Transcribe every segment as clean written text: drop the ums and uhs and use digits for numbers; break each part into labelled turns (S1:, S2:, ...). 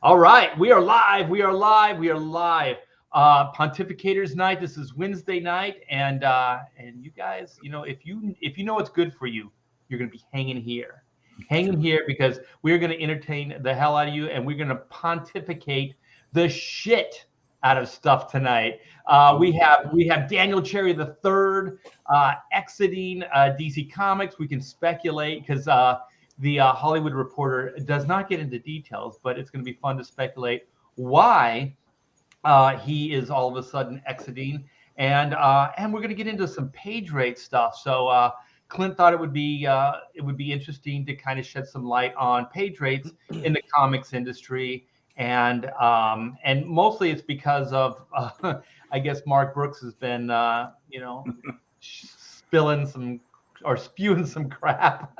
S1: All right, we are live. We are live. We are live. Pontificators night. This is Wednesday night, and you guys, if you know what's good for you, you're gonna be hanging here because we're gonna entertain the hell out of you, and we're gonna pontificate the shit out of stuff tonight. We have Daniel Cherry the third exiting DC Comics. We can speculate because. The Hollywood Reporter does not get into details, but it's going to be fun to speculate why he is all of a sudden exiting, and we're going to get into some page rate stuff. So Clint thought it would be interesting to kind of shed some light on page rates in the comics industry, and mostly it's because of I guess Mark Brooks has been spilling some or spewing some crap.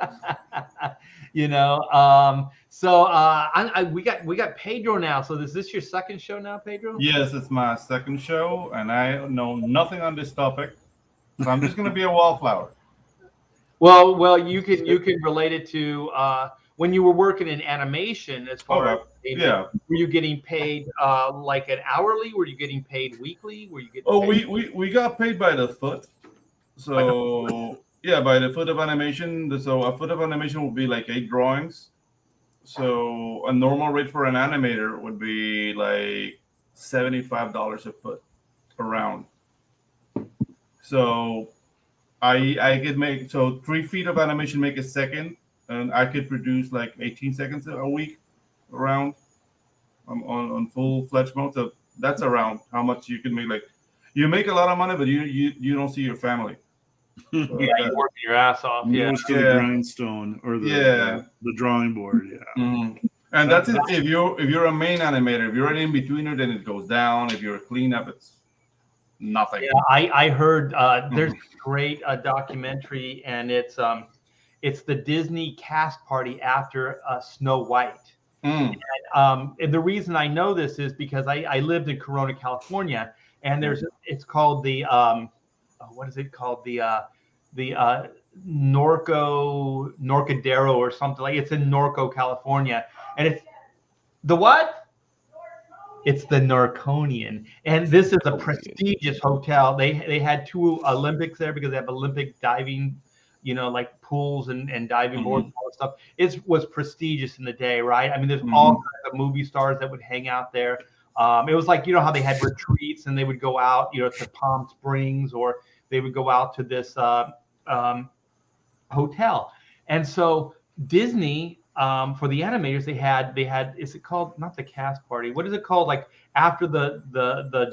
S1: We got Pedro now. So is this your second show now, Pedro?
S2: Yes, it's my second show, and I know nothing on this topic, so I'm just going to be a wallflower.
S1: Well, you can relate it to when you were working in animation. As far as were you getting paid like an hourly? Were you getting paid weekly? Were you getting?
S2: We got paid by the foot, so. Yeah, by the foot of animation. So a foot of animation would be like 8 drawings. So a normal rate for an animator would be like $75 a foot around. So I could make 3 feet of animation make a second, and I could produce like 18 seconds a week around on full-fledged mode. So that's around how much you can make. Like you make a lot of money, but you don't see your family.
S1: So you're working your ass off.
S3: Most to the grindstone or the drawing board. Yeah.
S2: Mm-hmm. And that's it. If you're a main animator, if you're an in-betweener, then it goes down. If you're a cleanup, it's nothing.
S1: Yeah, I heard there's a great documentary, and it's the Disney cast party after Snow White. And the reason I know this is because I lived in Corona, California, and it's called the what is it called? The Norcadero or something like. It's in Norco, California, and it's the what? It's the Narconian, and this is a prestigious hotel. They had 2 Olympics there because they have Olympic diving, like pools and diving boards and all that stuff. It was prestigious in the day, right? I mean, there's all kinds of movie stars that would hang out there. It was like, how they had retreats and they would go out, to Palm Springs, or they would go out to this hotel. And so Disney, for the animators, they had, is it called, not the cast party? What is it called? Like after the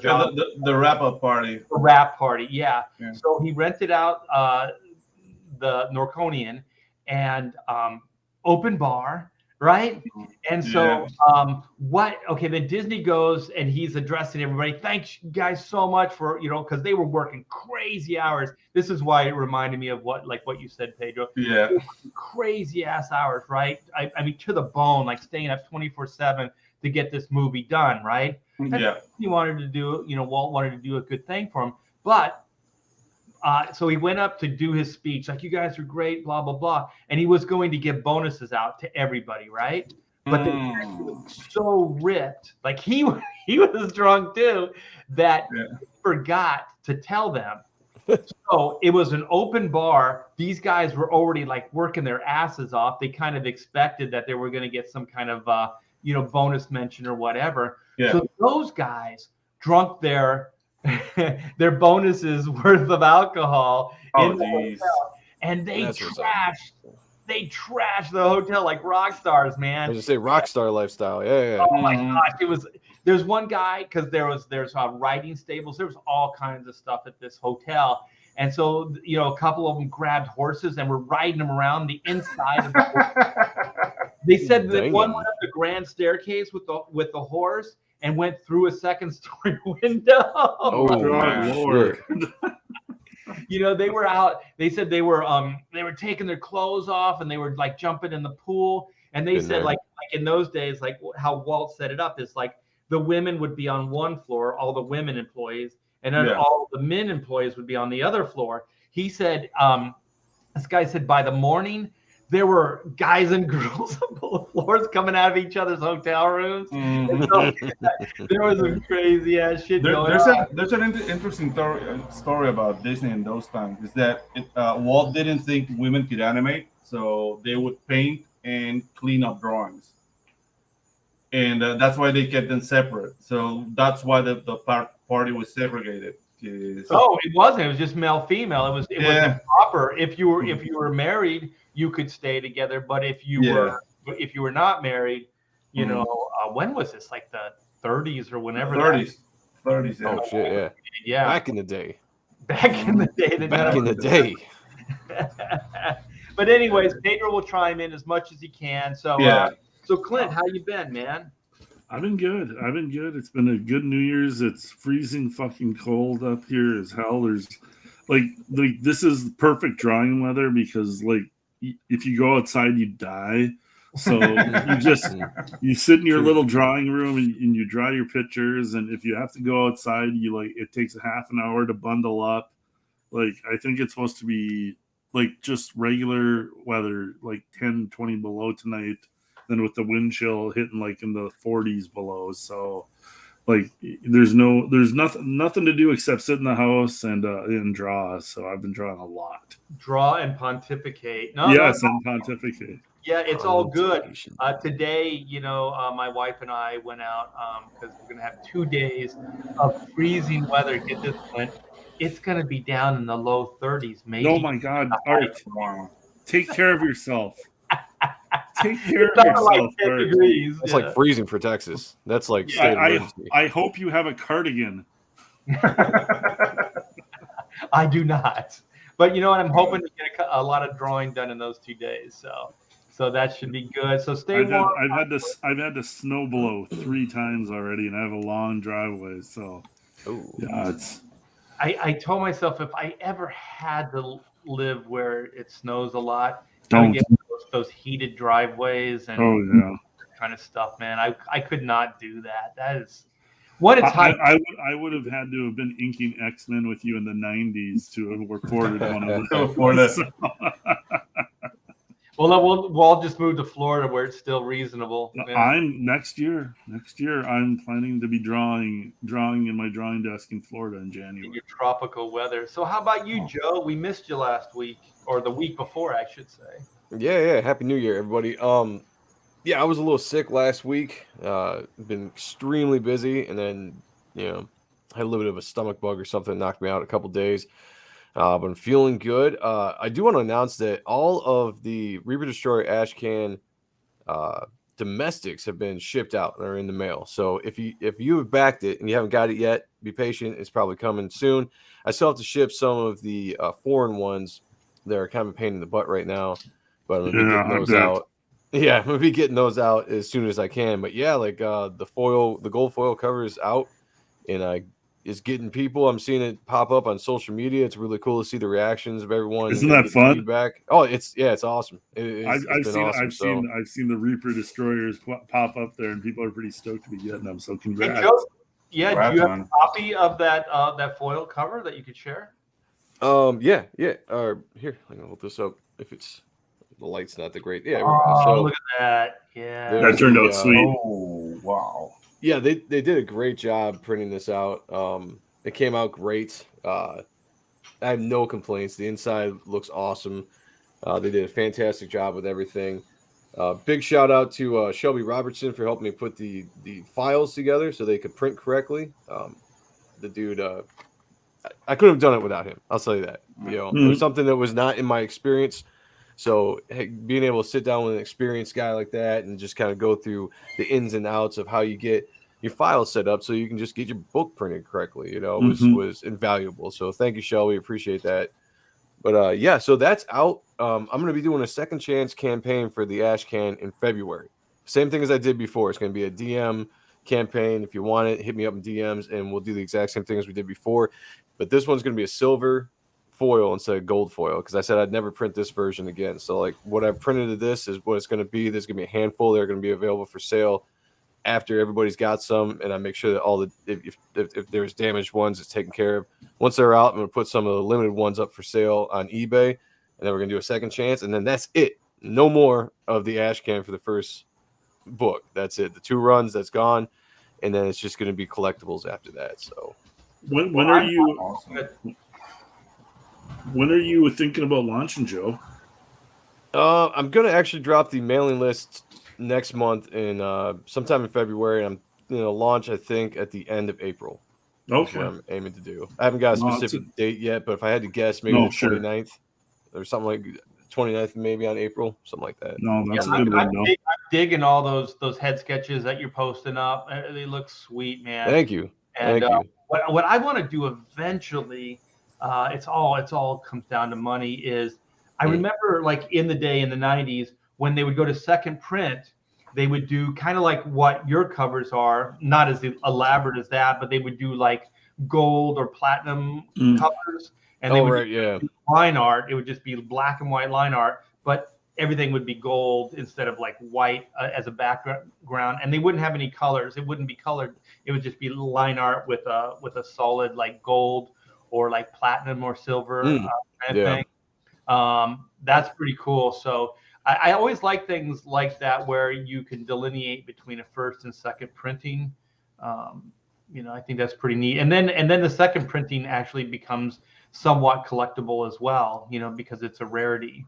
S1: job?
S2: The wrap-up party.
S1: The wrap party, yeah. So he rented out the Norconian and open bar, right? And so then Disney goes and he's addressing everybody. Thanks you guys so much for, because they were working crazy hours. This is why it reminded me of what you said, Pedro.
S2: Yeah.
S1: Crazy ass hours, right? I mean, to the bone, like staying up 24/7 to get this movie done, right? He wanted to do, Walt wanted to do a good thing for him. But so he went up to do his speech, like, you guys are great, blah, blah, blah. And he was going to give bonuses out to everybody, right? But the guy was so ripped, like he was drunk too, that he forgot to tell them. So it was an open bar. These guys were already like working their asses off. They kind of expected that they were going to get some kind of, bonus mention or whatever. Yeah. So those guys drunk their bonuses worth of alcohol in the hotel, and they trashed the hotel like rock stars, man.
S4: I was just say rock star lifestyle. Yeah.
S1: Oh my gosh, there's one guy, because there's riding stables, there was all kinds of stuff at this hotel, and so a couple of them grabbed horses and were riding them around the inside of the hotel. They said that one went up the grand staircase with the horse and went through a second-story window.
S3: Oh, God, Lord.
S1: They were out. They said they were taking their clothes off and they were like jumping in the pool. And they said like in those days, like how Walt set it up is like the women would be on one floor, all the women employees, and then all the men employees would be on the other floor. He said, this guy said by the morning, there were guys and girls on both floors coming out of each other's hotel rooms. And so, there was some crazy ass shit going on.
S2: There's an interesting story about Disney in those times. Is that Walt didn't think women could animate, so they would paint and clean up drawings, and that's why they kept them separate. So that's why the party was segregated.
S1: Oh, it wasn't. It was just male female. It was proper. If you were married, you could stay together. But if you were not married, you know, when was this? Like the 30s or whenever.
S2: 30s.
S4: Yeah. Oh shit! Yeah. Back in the day.
S1: Back in the day. But anyways, Pedro will chime in as much as he can. So so Clint, how you been, man?
S3: I've been good. It's been a good New Year's. It's freezing fucking cold up here as hell. There's like this is perfect drawing weather because like if you go outside you die. So you sit in your little drawing room and you draw your pictures, and if you have to go outside, it takes a half an hour to bundle up. Like I think it's supposed to be like just regular weather, like 10, 20 below tonight. Then with the wind chill hitting like in the 40s below. So like there's nothing to do except sit in the house and draw. So I've been drawing a lot.
S1: Draw and pontificate.
S3: And pontificate.
S1: Yeah, it's all good. Today, you know, my wife and I went out because we're going to have 2 days of freezing weather. Get this, Clint. It's going to be down in the low 30s, maybe.
S3: Oh, my God. Art, take care of yourself. Take care of yourself.
S1: Like 10 degrees.
S4: That's like freezing for Texas. That's like state emergency.
S3: I hope you have a cardigan.
S1: I do not. But you know what? I'm hoping to get a lot of drawing done in those 2 days. So that should be good. So stay warm.
S3: I've had to snow blow 3 times already, and I have a long driveway. So yeah, it's.
S1: I told myself if I ever had to live where it snows a lot,
S3: don't
S1: get those heated driveways and kind of stuff, man. I could not do that. That is what it's hot.
S3: I would have had to have been inking X-Men with you in the 90s to have afforded one of those.
S1: Well, we'll just move to Florida where it's still reasonable.
S3: Next year. I'm planning to be drawing in my drawing desk in Florida in January.
S1: In your tropical weather. So how about you, Joe? We missed you last week, or the week before, I should say.
S4: Yeah. Happy New Year, everybody. I was a little sick last week. Been extremely busy, and then had a little bit of a stomach bug or something that knocked me out a couple days. But I'm feeling good. I do want to announce that all of the Reaper Destroyer Ashcan domestics have been shipped out and are in the mail. So if you have backed it and you haven't got it yet, be patient. It's probably coming soon. I still have to ship some of the foreign ones that are kind of a pain in the butt right now. But I'm gonna be getting those out. Yeah, I'm gonna be getting those out as soon as I can. But yeah, like the gold foil cover is out, and is getting people. I'm seeing it pop up on social media. It's really cool to see the reactions of everyone.
S3: Isn't that fun?
S4: Feedback. Oh, it's awesome.
S3: I've seen the Reaper Destroyers pop up there, and people are pretty stoked to be getting them. So congrats.
S1: Hey, Joe, do you have a copy of that foil cover that you could share?
S4: Yeah. Here, I'm gonna hold this up. If the light's not that great. Yeah.
S1: So, look at that. Yeah.
S3: That turned out sweet.
S2: Oh wow.
S4: Yeah, they did a great job printing this out. It came out great. I have no complaints. The inside looks awesome. They did a fantastic job with everything. Big shout out to Shelby Robertson for helping me put the files together so they could print correctly. The dude, I couldn't have done it without him. I'll tell you that. It was something that was not in my experience. So being able to sit down with an experienced guy like that and just kind of go through the ins and outs of how you get your files set up so you can just get your book printed correctly, was invaluable. So thank you, Shelby. Appreciate that. But so that's out. I'm going to be doing a second chance campaign for the Ashcan in February. Same thing as I did before. It's going to be a DM campaign. If you want it, hit me up in DMs and we'll do the exact same thing as we did before. But this one's going to be a silver foil instead of gold foil because I said I'd never print this version again. So like what I've printed of this is what it's going to be. There's going to be a handful that are going to be available for sale after everybody's got some, and I make sure that all the if there's damaged ones, it's taken care of. Once they're out, I'm going to put some of the limited ones up for sale on eBay, and then we're going to do a second chance, and then that's it. no more of the ash can for the first book. That's it. The 2 runs, that's gone, and then it's just going to be collectibles after that. So
S3: when are you
S2: Awesome.
S3: when are you thinking about launching, Joe?
S4: I'm going to actually drop the mailing list next month in sometime in February. I'm launch, I think, at the end of April. That's
S3: Okay.
S4: what I'm aiming to do. I haven't got a specific date yet, but if I had to guess, maybe the 29th or something like 29th, maybe on April, something like that.
S3: No, that's a good window.
S1: I'm digging all those head sketches that you're posting up. They look sweet, man.
S4: Thank you.
S1: And
S4: Thank you.
S1: what I want to do eventually, it's all comes down to money. Is I remember like in the day in the 90s when they would go to second print, they would do kind of like what your covers are, not as elaborate as that, but they would do like gold or platinum covers, and they would do line art. It would just be black and white line art, but everything would be gold instead of like white as a background, and they wouldn't have any colors. It wouldn't be colored. It would just be line art with a solid like gold or like platinum or silver kind of thing. That's pretty cool. So I always like things like that where you can delineate between a first and second printing. I think that's pretty neat. And then the second printing actually becomes somewhat collectible as well, because it's a rarity.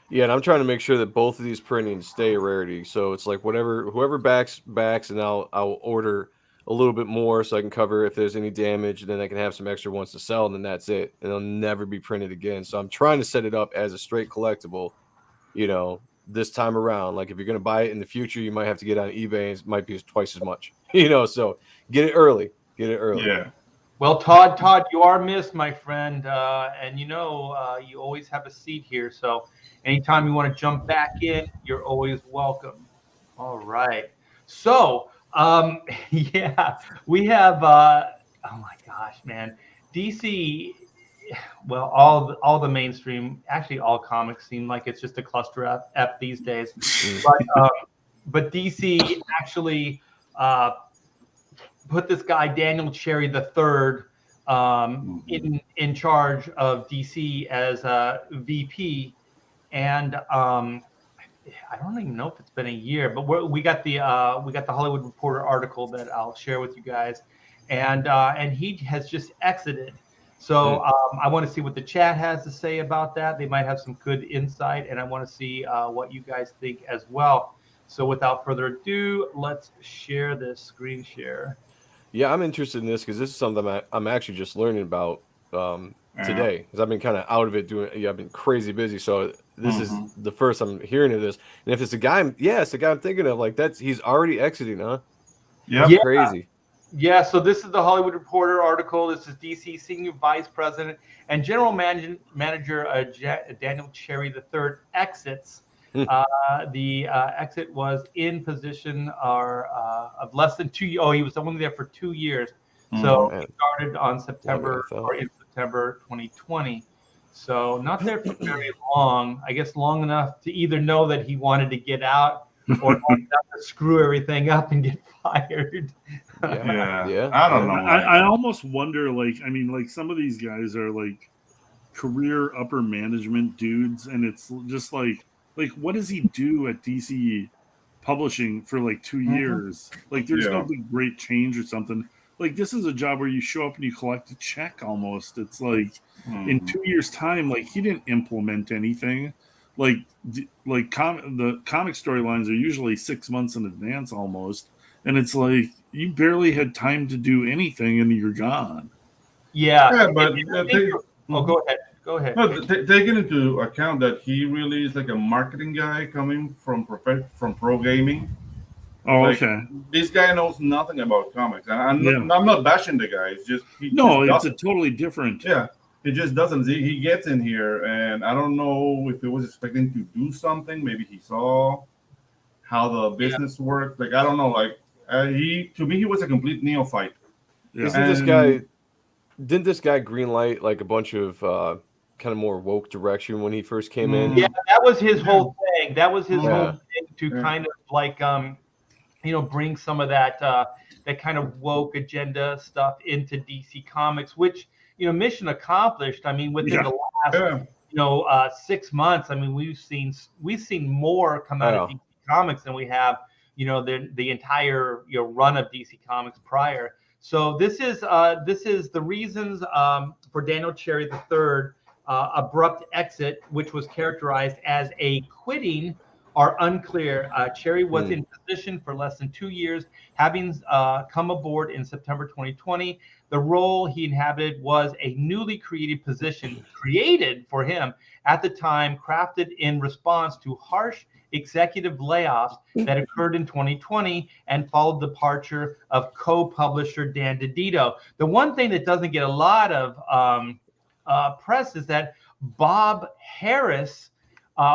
S4: Yeah, and I'm trying to make sure that both of these printings stay a rarity. So it's like whoever backs, and I'll order a little bit more so I can cover if there's any damage, and then I can have some extra ones to sell, and then that's it. And they'll never be printed again. So I'm trying to set it up as a straight collectible, this time around. Like if you're gonna buy it in the future, you might have to get on eBay, and it might be twice as much. So get it early.
S2: Yeah.
S1: Well, Todd, you are missed, my friend, and you always have a seat here. So anytime you want to jump back in, you're always welcome. All right. So, we have. Oh my gosh, man, DC. Well, all the mainstream, actually, all comics seem like it's just a cluster F these days. But DC actually put this guy Daniel Cherry III in charge of DC as a VP, and I don't even know if it's been a year, but we got the Hollywood Reporter article that I'll share with you guys, and he has just exited. So I want to see what the chat has to say about that. They might have some good insight, and I want to see what you guys think as well. So without further ado, let's share this screen share.
S4: Yeah, I'm interested in this because this is something I'm actually just learning about today, because I've been kind of out of it I've been crazy busy. So this is the first I'm hearing of this. And if it's the guy, it's the guy I'm thinking of. Like he's already exiting, huh?
S2: Yeah,
S4: crazy.
S1: Yeah, so this is the Hollywood Reporter article. This is DC Senior Vice President and General Manager Daniel Cherry III exits. The exit was in position of less than 2 years. Oh, he was only there for 2 years. So he started on in September 2020. So not there for very long. I guess long enough to either know that he wanted to get out or long enough to screw everything up and get fired.
S2: Yeah. I don't know.
S3: I almost wonder, like some of these guys are like career upper management dudes, and it's just like what does he do at DC Publishing for like 2 years? Like there's no big great change or something. Like this is a job where you show up and you collect a check almost. It's like in 2 years' time, like he didn't implement anything. The comic storylines are usually 6 months in advance almost. And it's like you barely had time to do anything and you're gone.
S1: Yeah,
S2: but
S1: go ahead.
S2: No, taking into account that he really is like a marketing guy coming from pro gaming.
S3: Oh,
S2: like,
S3: okay.
S2: This guy knows nothing about comics. I'm not bashing the guy. It's just
S3: it's a totally different.
S2: Yeah, it just doesn't. He gets in here, and I don't know if he was expecting to do something. Maybe he saw how the business worked. Like I don't know. Like to me, he was a complete neophyte.
S4: Yeah. Didn't this guy greenlight like a bunch of kind of more woke direction when he first came in?
S1: Yeah, that was his whole thing. That was his whole thing to kind of like bring some of that kind of woke agenda stuff into DC Comics, which mission accomplished. I mean, within the last 6 months. I mean, we've seen more come out of DC Comics than we have, the entire run of DC Comics prior. So this is the reasons for Daniel Cherry III abrupt exit, which was characterized as a quitting, are unclear. Cherry was in position for less than 2 years, having come aboard in September 2020. The role he inhabited was a newly created position created for him at the time, crafted in response to harsh executive layoffs that occurred in 2020 and followed the departure of co-publisher Dan DiDio. The one thing that doesn't get a lot of press is that Bob Harris,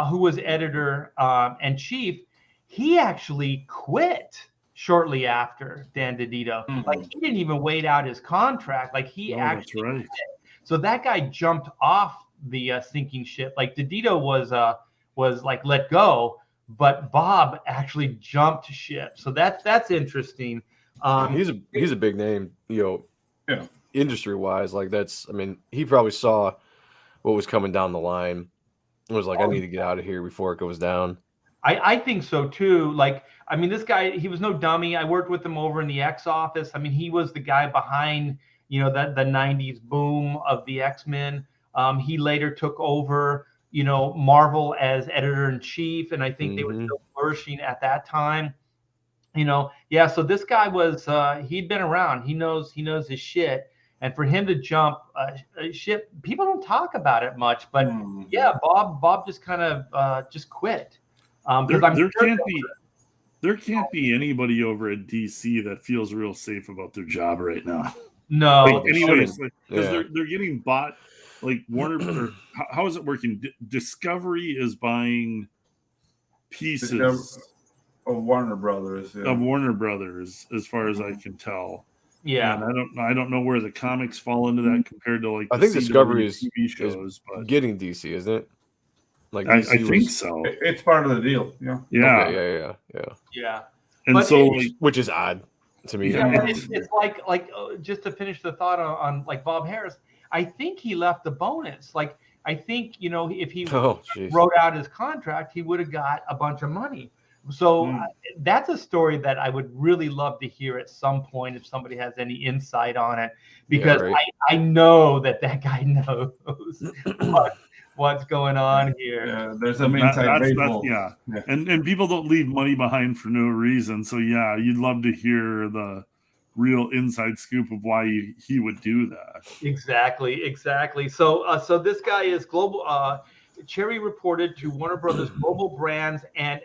S1: who was editor and chief, he actually quit shortly after Dan DiDio. Like, he didn't even wait out his contract. Like, he actually quit. So that guy jumped off the sinking ship. Like, DiDio was like let go, but Bob actually jumped ship. So that's interesting.
S4: He's a big name, industry wise. Like, he probably saw what was coming down the line. It was like, I need to get out of here before it goes down.
S1: I think so too. Like, I mean, this guy, he was no dummy. I worked with him over in the X office. I mean, he was the guy behind, the 90s boom of the X-Men. He later took over, Marvel as editor-in-chief, and I think they were still flourishing at that time. So this guy was, he'd been around. He knows his shit. And for him to jump ship, people don't talk about it much, but Bob just kind of just quit.
S3: There can't be anybody over at DC that feels real safe about their job right now.
S1: No,
S3: because they're getting bought. Like Warner, how is it working? Discovery is buying pieces
S2: of Warner Brothers.
S3: Of Warner Brothers, as far as I can tell.
S1: Yeah,
S3: and I don't know where the comics fall into that compared to like.
S4: I think Discovery is
S3: TV shows,
S4: but getting DC, isn't it? Like,
S3: I think so.
S2: It's part of the deal. Yeah.
S4: Yeah.
S3: And
S1: but
S3: so,
S4: which is odd to me.
S1: Yeah, but it's like just to finish the thought on like Bob Harris, I think he left the bonus. Like, I think, if he wrote out his contract, he would have got a bunch of money. So that's a story that I would really love to hear at some point if somebody has any insight on it, because I know that guy knows what's going on here.
S2: Yeah, there's some inside baseball.
S3: And people don't leave money behind for no reason. So you'd love to hear the real inside scoop of why he would do that.
S1: Exactly. So this guy is global. Cherry reported to Warner Brothers Global Brands and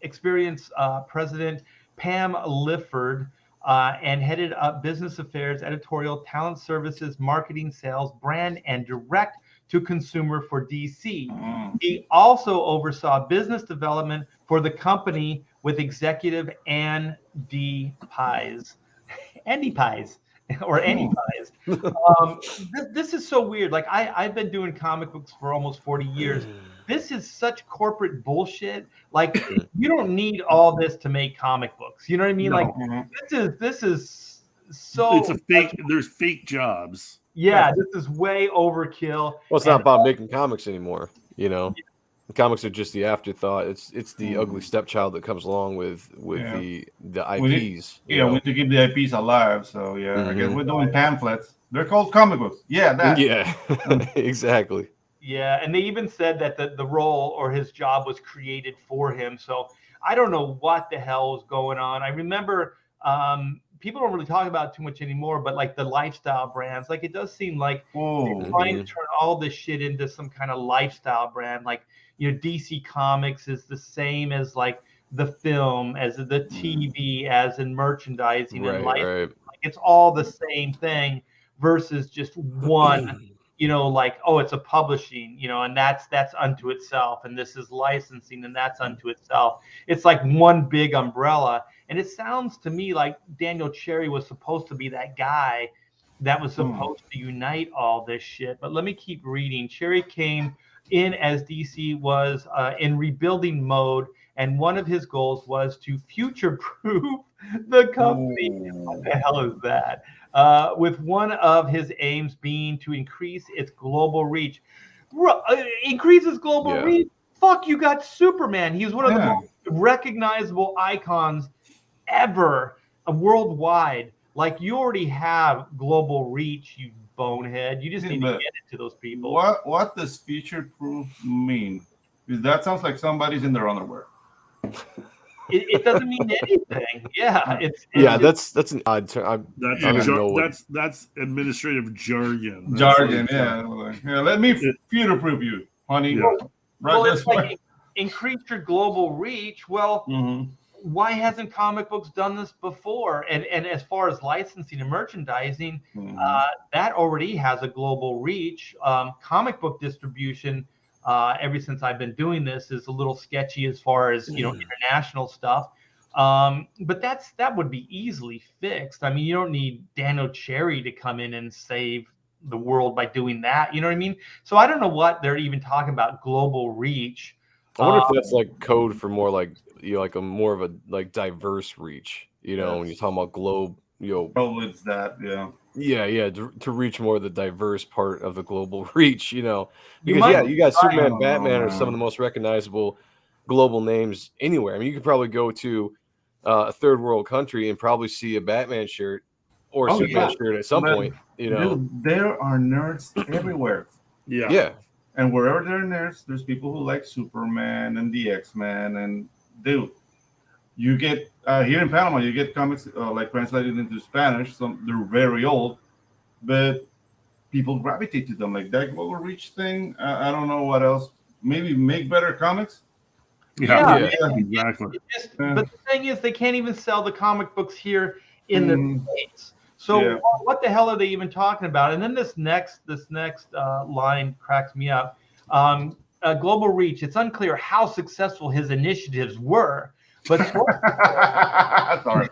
S1: Experience President Pam Lifford, and headed up business affairs, editorial, talent services, marketing, sales, brand, and direct to consumer for DC. He also oversaw business development for the company with executive Andy Pies. This is so weird. Like, I've been doing comic books for almost 40 years. This is such corporate bullshit. Like, you don't need all this to make comic books. You know what I mean? No. Like, this is so.
S3: It's a fake. There's fake jobs.
S1: Yeah, this is way overkill.
S4: Well, it's not about making comics anymore. The comics are just the afterthought. It's the ugly stepchild that comes along with the IPs.
S2: We need to keep the IPs alive. So I guess we're doing pamphlets. They're called comic books. Yeah, that.
S4: Yeah, exactly.
S1: Yeah, and they even said that the role or his job was created for him. So I don't know what the hell was going on. I remember people don't really talk about it too much anymore, but like the lifestyle brands, like it does seem like they're trying to turn all this shit into some kind of lifestyle brand. Like, DC Comics is the same as like the film, as the TV, as in merchandising and life. Right. Like, it's all the same thing versus just one. Like, it's a publishing, and that's unto itself, and this is licensing, and that's unto itself. It's like one big umbrella, and it sounds to me like Daniel Cherry was supposed to be that guy that was supposed to unite all this shit. But let me keep reading. Cherry came in as DC was in rebuilding mode, and one of his goals was to future-proof the company. What the hell is that? With one of his aims being to increase its global reach. increases global
S4: Yeah.
S1: reach. Fuck, you got Superman. He's one of the
S2: Yeah.
S1: most recognizable icons ever worldwide. Like, you already have global reach, you bonehead. You just
S2: Yeah,
S1: need to
S2: but
S1: get it to those people.
S2: What does future proof mean? Because that sounds like somebody's in their underwear.
S1: It doesn't mean anything. Yeah, it's
S4: Yeah,
S1: just,
S4: that's an odd term.
S3: That's
S4: I don't know what.
S3: that's administrative jargon. That's
S2: Jargon,
S3: like,
S2: yeah. Like, yeah. Let me future proof you, honey.
S3: Yeah.
S2: Right
S1: well,
S2: this
S1: it's like
S2: way.
S1: increase your global reach. Well,
S2: Mhm.
S1: why hasn't comic books done this before? And as far as licensing and merchandising,
S2: Mhm.
S1: that already has a global reach. Comic book distribution, ever since I've been doing this, is a little sketchy as far as international stuff. But that would be easily fixed. I mean, you don't need Daniel Cherry to come in and save the world by doing that. You know what I mean? So I don't know what they're even talking about global reach.
S4: I wonder if that's like code for more like like a more of a like diverse reach. When you're talking about globe,
S2: Oh, it's that, yeah.
S4: Yeah, to reach more of the diverse part of the global reach, because
S1: You might
S4: you got Superman,
S2: Oh,
S4: Batman are some of
S2: man.
S4: the most recognizable global names anywhere. I mean, you could probably go to a third world country and probably see a Batman shirt or a
S2: Oh,
S4: Superman
S2: yeah.
S4: shirt at some
S2: But,
S4: point.
S2: Dude, there are nerds everywhere.
S3: yeah.
S2: And wherever there are nerds, there's people who like Superman and the X-Men. And dude, you get here in Panama, you get comics like translated into Spanish. Some they're very old, but people gravitate to them. Like that global reach thing. I don't know what else. Maybe make better comics.
S3: Yeah,
S4: Yeah.
S3: exactly.
S1: But the thing is, they can't even sell the comic books here in the States. So
S2: Yeah.
S1: what the hell are they even talking about? And then this next line cracks me up. Global reach. It's unclear how successful his initiatives were, but
S2: Sorry.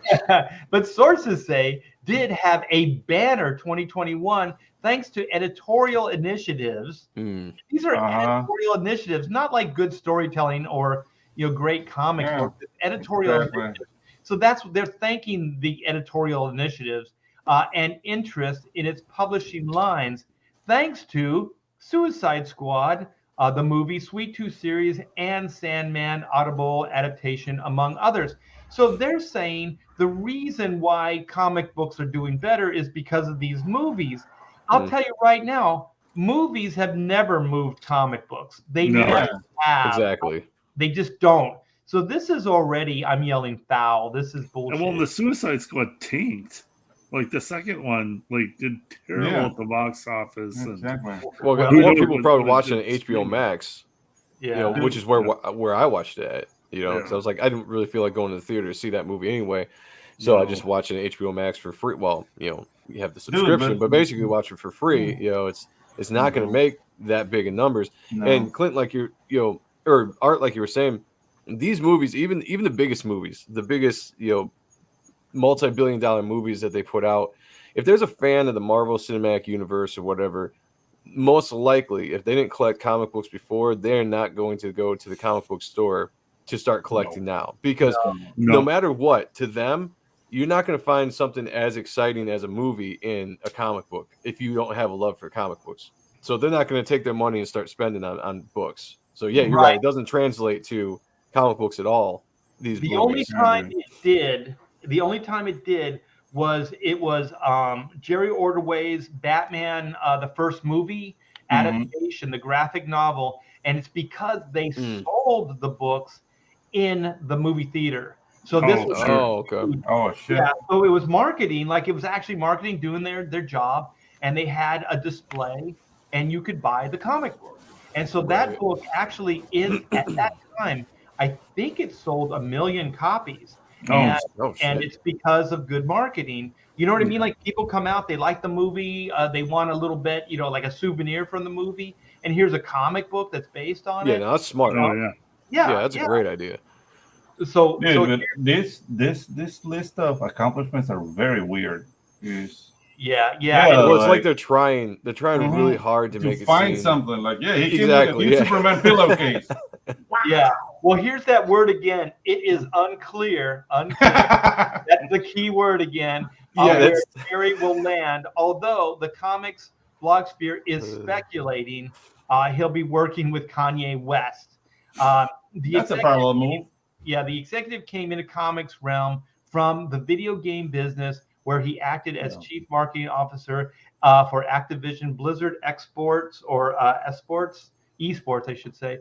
S1: but sources say did have a banner 2021 thanks to editorial initiatives. These are editorial initiatives, not like good storytelling or great comic work. Editorial initiatives. So that's they're thanking the editorial initiatives and interest in its publishing lines, thanks to Suicide Squad, the movie, Sweet Tooth series, and Sandman Audible adaptation, among others. So they're saying the reason why comic books are doing better is because of these movies. I'll tell you right now, movies have never moved comic books. They never have.
S4: Exactly.
S1: They just don't. So this is already, I'm yelling foul. This is bullshit.
S3: And well, the Suicide Squad tanked. Like the second one, did terrible at the box office.
S2: Exactly.
S4: Well, more people probably watching it HBO Max. Which is where I watched it at. Because I was like, I didn't really feel like going to the theater to see that movie anyway, so I just watched it HBO Max for free. Well, you have the subscription, but basically watch it for free. It's not going to make that big in numbers.
S2: No.
S4: And Clint, like or Art, like you were saying, these movies, even the biggest movies, the biggest multi-billion-dollar movies that they put out, if there's a fan of the Marvel Cinematic Universe or whatever, most likely, if they didn't collect comic books before, they're not going to go to the comic book store to start collecting now. Because no matter what, to them, you're not going to find something as exciting as a movie in a comic book if you don't have a love for comic books. So they're not going to take their money and start spending on books. So yeah, you're right. It doesn't translate to comic books at all. The
S1: only time it did was Jerry Ordway's Batman, the first movie adaptation, the graphic novel, and it's because they sold the books in the movie theater. So this was
S4: okay.
S2: Oh shit.
S1: Yeah, so it was marketing, like it was actually marketing doing their job, and they had a display, and you could buy the comic book. And so that book actually is at that time, I think it sold 1 million copies. And it's because of good marketing. You know what I mean? Like people come out, they like the movie, they want a little bit, like a souvenir from the movie, and here's a comic book that's based on it.
S4: Yeah, no, that's smart.
S1: Yeah,
S4: that's a great idea.
S1: So,
S2: but this list of accomplishments are very weird.
S1: Yeah.
S4: Well, it's like they're trying really hard to make it
S2: find
S4: seem...
S2: something like he came with a huge Superman pillowcase.
S1: Yeah. Well, here's that word again. It is unclear. That's the key word again. Where Jerry will land. Although the comics blogsphere is speculating he'll be working with Kanye West.
S2: That's a parallel move.
S1: Yeah, the executive came into comics realm from the video game business, where he acted as chief marketing officer for Activision Blizzard Exports or esports, I should say.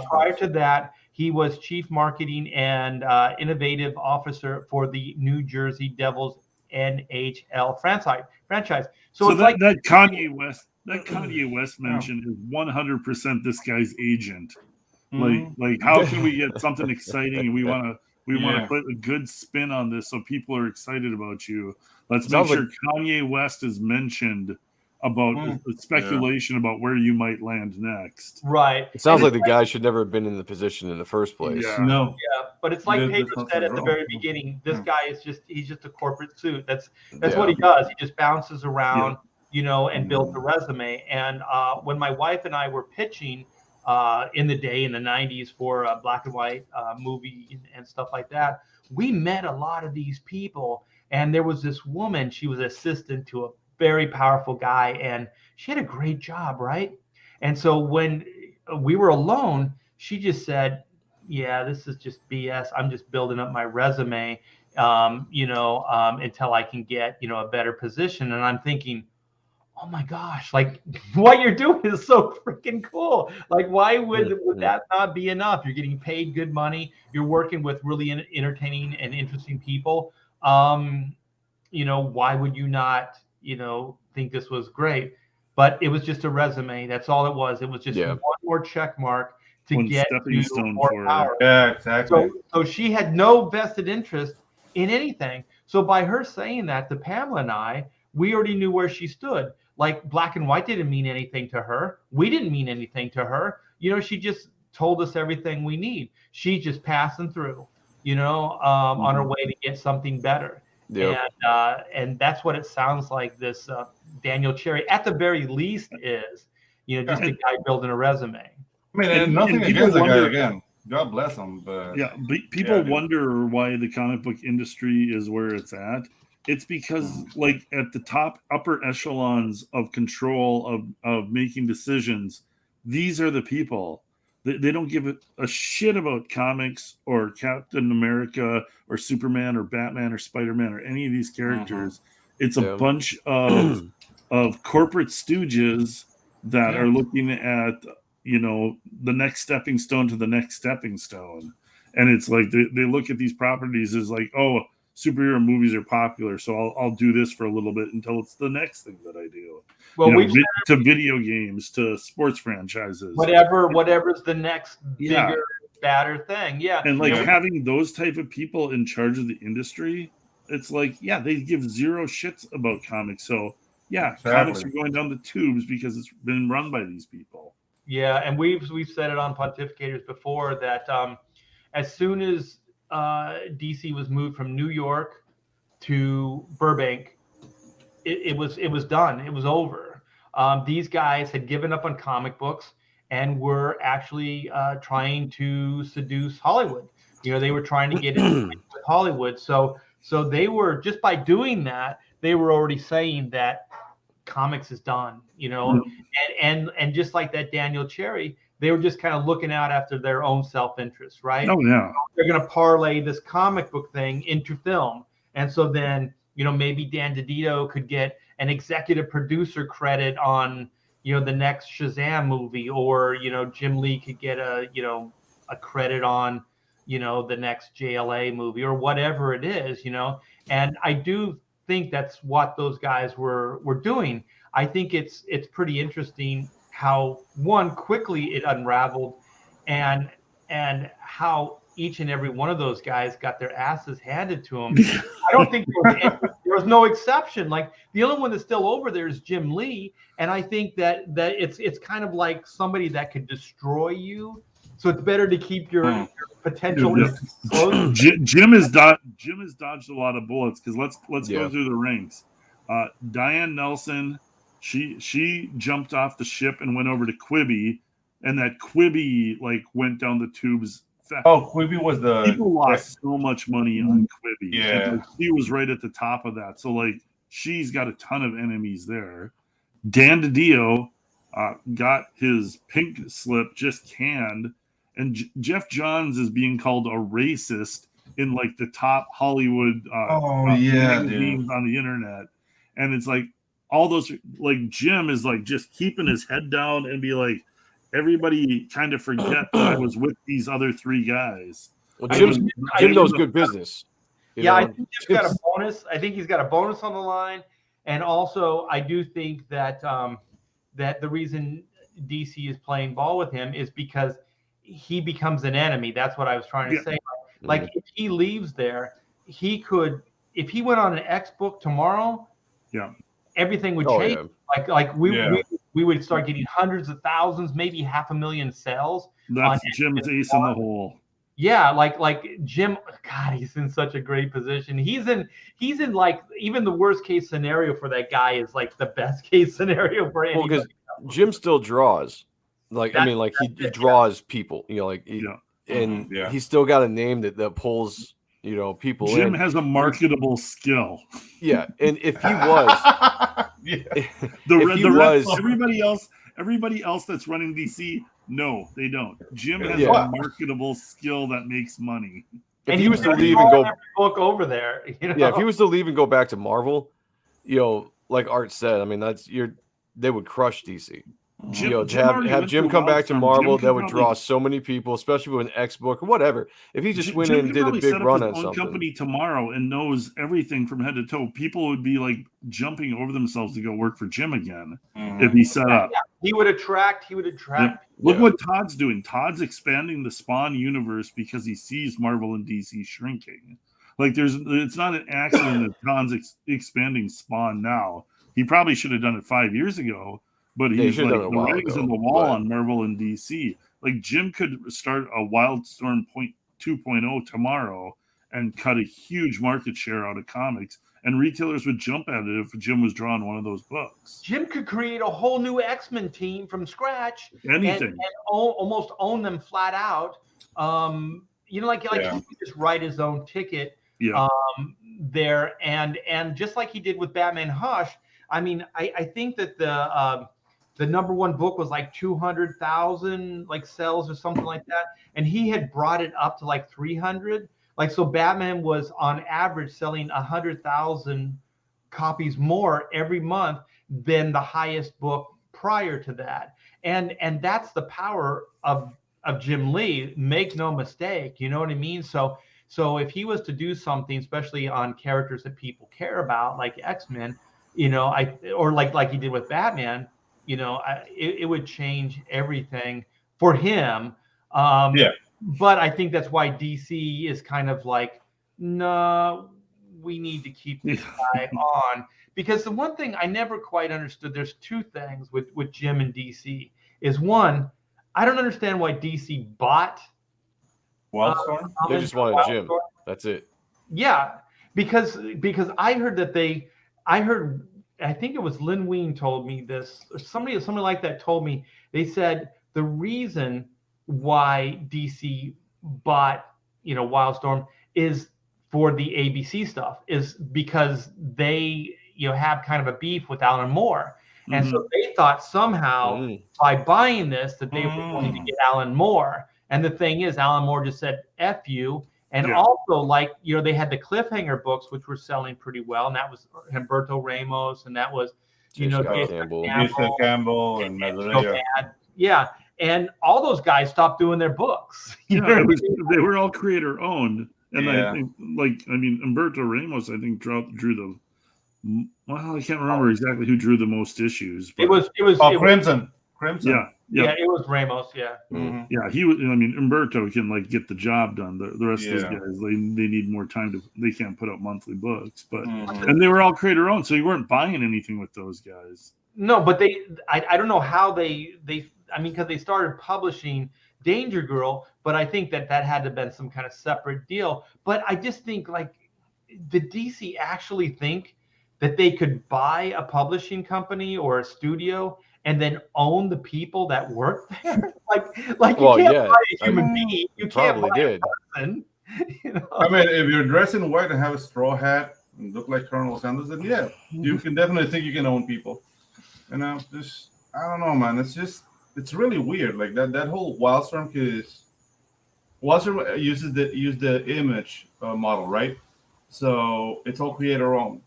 S1: Prior to that, he was chief marketing and innovative officer for the New Jersey Devils NHL franchise. So it's
S3: that Kanye West mention is 100% this guy's agent. Like how can we get something exciting, and we want to put a good spin on this so people are excited about you. Let's make sure Kanye West is mentioned about the speculation about where you might land next.
S1: Right.
S4: It sounds like the guy should never have been in the position in the first place.
S3: Yeah.
S2: No.
S1: Yeah, but it's like Pedro said at the very beginning. This guy is he's just a corporate suit. That's what he does. He just bounces around, and builds a resume. And when my wife and I were pitching in the 90s for a black and white movie and stuff like that, we met a lot of these people. And there was this woman, she was assistant to a very powerful guy, and she had a great job, right? And so when we were alone, she just said, yeah, this is just BS. I'm just building up my resume, until I can get, a better position. And I'm thinking, oh my gosh, like what you're doing is so freaking cool. Like, why would that not be enough? You're getting paid good money. You're working with really entertaining and interesting people. Why would you not, think this was great? But it was just a resume. That's all it was. It was just one more check mark to get to more power.
S2: Yeah, exactly.
S1: So she had no vested interest in anything. So by her saying that to Pamela and I, we already knew where she stood. Like, black and white didn't mean anything to her. We didn't mean anything to her. She just told us everything we need. She's just passing through, on her way to get something better. Yep. And that's what it sounds like this Daniel Cherry, at the very least, is, just a guy building a resume.
S2: I mean, and nothing against the guy again. God bless him. But
S3: people wonder why the comic book industry is where it's at. It's because, like, at the top upper echelons of control of making decisions, these are the people. They don't give a shit about comics or Captain America or Superman or Batman or Spider-Man or any of these characters. It's a bunch of corporate stooges that are looking at, the next stepping stone to the next stepping stone. And it's like they look at these properties as like, oh, superhero movies are popular, so I'll do this for a little bit until it's the next thing that I do.
S1: Well,
S3: to video games, to sports franchises,
S1: whatever's the next bigger, badder thing. Yeah,
S3: and like having those type of people in charge of the industry, it's like they give zero shits about comics. So comics are going down the tubes because it's been run by these people.
S1: Yeah, and we've said it on Pontificators before that as soon as DC was moved from New York to Burbank, it was done. It was over. These guys had given up on comic books and were actually trying to seduce Hollywood. They were trying to get into with Hollywood. So they were, just by doing that, they were already saying that comics is done. And just like that Daniel Cherry, they were just kind of looking out after their own self-interest, right?
S3: Oh, yeah.
S1: They're going to parlay this comic book thing into film. And so then, maybe Dan DiDio could get an executive producer credit on, the next Shazam movie, or, Jim Lee could get a credit on, the next JLA movie, or whatever it is, And I do think that's what those guys were doing. I think it's pretty interesting how quickly it unraveled, and how each and every one of those guys got their asses handed to them. I don't think there was no exception. Like, the only one that's still over there is Jim Lee, and I think that it's kind of like somebody that could destroy you. So it's better to keep your potential.
S3: Jim has dodged a lot of bullets, because let's go through the ranks. Diane Nelson. She jumped off the ship and went over to Quibi, and that Quibi went down the tubes.
S2: Quibi was
S3: people lost so much money on Quibi.
S2: Yeah,
S3: and, she was right at the top of that. So she's got a ton of enemies there. Dan DiDio, got his pink slip just canned, and Jeff Johns is being called a racist in like the top Hollywood magazines on the internet. And it's like all those, like Jim is like just keeping his head down and be like, everybody kind of forget that I was with these other three guys.
S4: Well, Jim knows good business.
S1: I think Jim's got a bonus. I think he's got a bonus on the line. And also I do think that that the reason DC is playing ball with him is because he becomes an enemy. That's what I was trying to say. Like if he leaves there, he could, if he went on an X book tomorrow, everything would change. Like we would start getting hundreds of thousands, maybe 500,000 sales.
S3: That's Jim's ace in the hole.
S1: Yeah, like Jim, God, he's in such a great position. He's in like even the worst case scenario for that guy is like the best case scenario for anybody.
S4: Well, because Jim still draws. Like he draws people, and he's still got a name that pulls, people
S3: Jim
S4: in.
S3: has a marketable skill.
S4: Yeah, and if he was,
S3: everybody else that's running DC, no, they don't. Jim has a marketable skill that makes money.
S4: If he was to leave and go
S1: book over there,
S4: if he was to leave and go back to Marvel, like Art said, I mean they would crush DC. Have Jim come back to Marvel, that would draw so many people, especially with an X book or whatever. If he just went in and did a big run on something,
S3: company tomorrow and knows everything from head to toe, people would be like jumping over themselves to go work for Jim again if he set up.
S1: Yeah, he would attract. Yep.
S3: Look what Todd's doing. Todd's expanding the Spawn universe because he sees Marvel and DC shrinking. Like it's not an accident that Todd's expanding Spawn now. He probably should have done it 5 years ago. But he's like the writing's in the wall on Marvel and DC. Like Jim could start a Wildstorm 2.0 tomorrow and cut a huge market share out of comics, and retailers would jump at it if Jim was drawing one of those books.
S1: Jim could create a whole new X-Men team from scratch.
S3: Anything.
S1: And almost own them flat out. He could just write his own ticket there, and just like he did with Batman Hush. I mean, I think that the number one book was like 200,000 like sales or something like that. And he had brought it up to like 300. Like, so Batman was on average selling 100,000 copies more every month than the highest book prior to that. And that's the power of Jim Lee. Make no mistake. You know what I mean? So if he was to do something, especially on characters that people care about, like X-Men, or like he did with Batman, it would change everything for him. But I think that's why DC is kind of like, no, we need to keep this guy on. Because the one thing I never quite understood, there's two things with Jim and DC. Is one, I don't understand why DC bought
S2: Wildstorm.
S4: They just wanted Jim. That's it.
S1: Yeah, because I heard I think it was Lynn Wein told me this, or somebody like that told me, they said the reason why DC bought, Wildstorm is for the ABC stuff, is because they, have kind of a beef with Alan Moore. And so they thought somehow by buying this that they were going to get Alan Moore. And the thing is, Alan Moore just said, F you. And also, they had the cliffhanger books, which were selling pretty well. And that was Humberto Ramos. And that was, Jason
S2: Campbell and Mazzarella.
S1: Yeah. And all those guys stopped doing their books.
S3: They were all creator owned. And I think, Humberto Ramos, I think, drew the. Well, I can't remember exactly who drew the most issues. But...
S1: It was
S2: Crimson.
S1: Yeah, it was Ramos. Yeah.
S2: Mm-hmm.
S3: Yeah, he was. Humberto can get the job done. The rest of those guys, they need more time to. They can't put out monthly books, but and they were all creator owned, so you weren't buying anything with those guys.
S1: No, but I don't know how they because they started publishing Danger Girl, but I think that had to have been some kind of separate deal. But I just think the DC actually think that they could buy a publishing company or a studio and then own the people that work there. You can't buy a human being. You can't buy a person.
S2: If you're dressed in white and have a straw hat and look like Colonel Sanders, then you can definitely think you can own people. I don't know, man. It's really weird. Like that whole Wildstorm, because Wildstorm uses the image model, right? So it's all creator owned.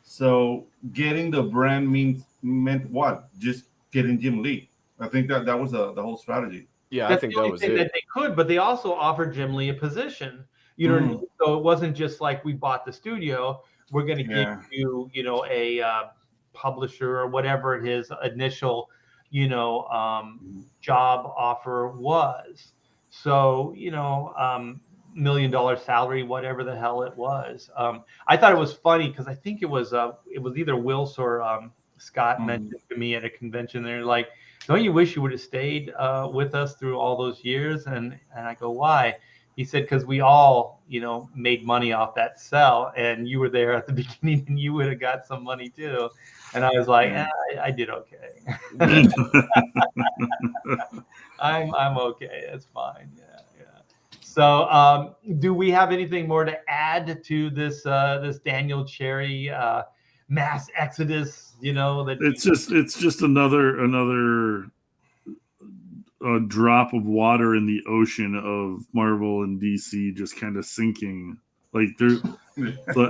S2: So getting the brand meant what? Just getting Jim Lee. I think that was the whole strategy.
S4: Yeah, I
S1: That's
S4: think
S1: the
S4: that
S1: only
S4: was
S1: thing
S4: it.
S1: that they could, but they also offered Jim Lee a position. You know, what I mean? So it wasn't just like we bought the studio. We're going to
S2: Yeah.
S1: give you, a publisher or whatever his initial, job offer was. So, $1 million salary, whatever the hell it was. I thought it was funny because I think it was either Wills or Scott mentioned to me at a convention. They're like, "Don't you wish you would have stayed with us through all those years?" And I go, "Why?" He said, "Because we all, made money off that sell, and you were there at the beginning, and you would have got some money too." And I was like, I did okay. I'm okay. It's fine. Yeah. So, do we have anything more to add to this Daniel Cherry mass exodus? That
S3: It's just another drop of water in the ocean of Marvel and DC just kind of sinking. Like so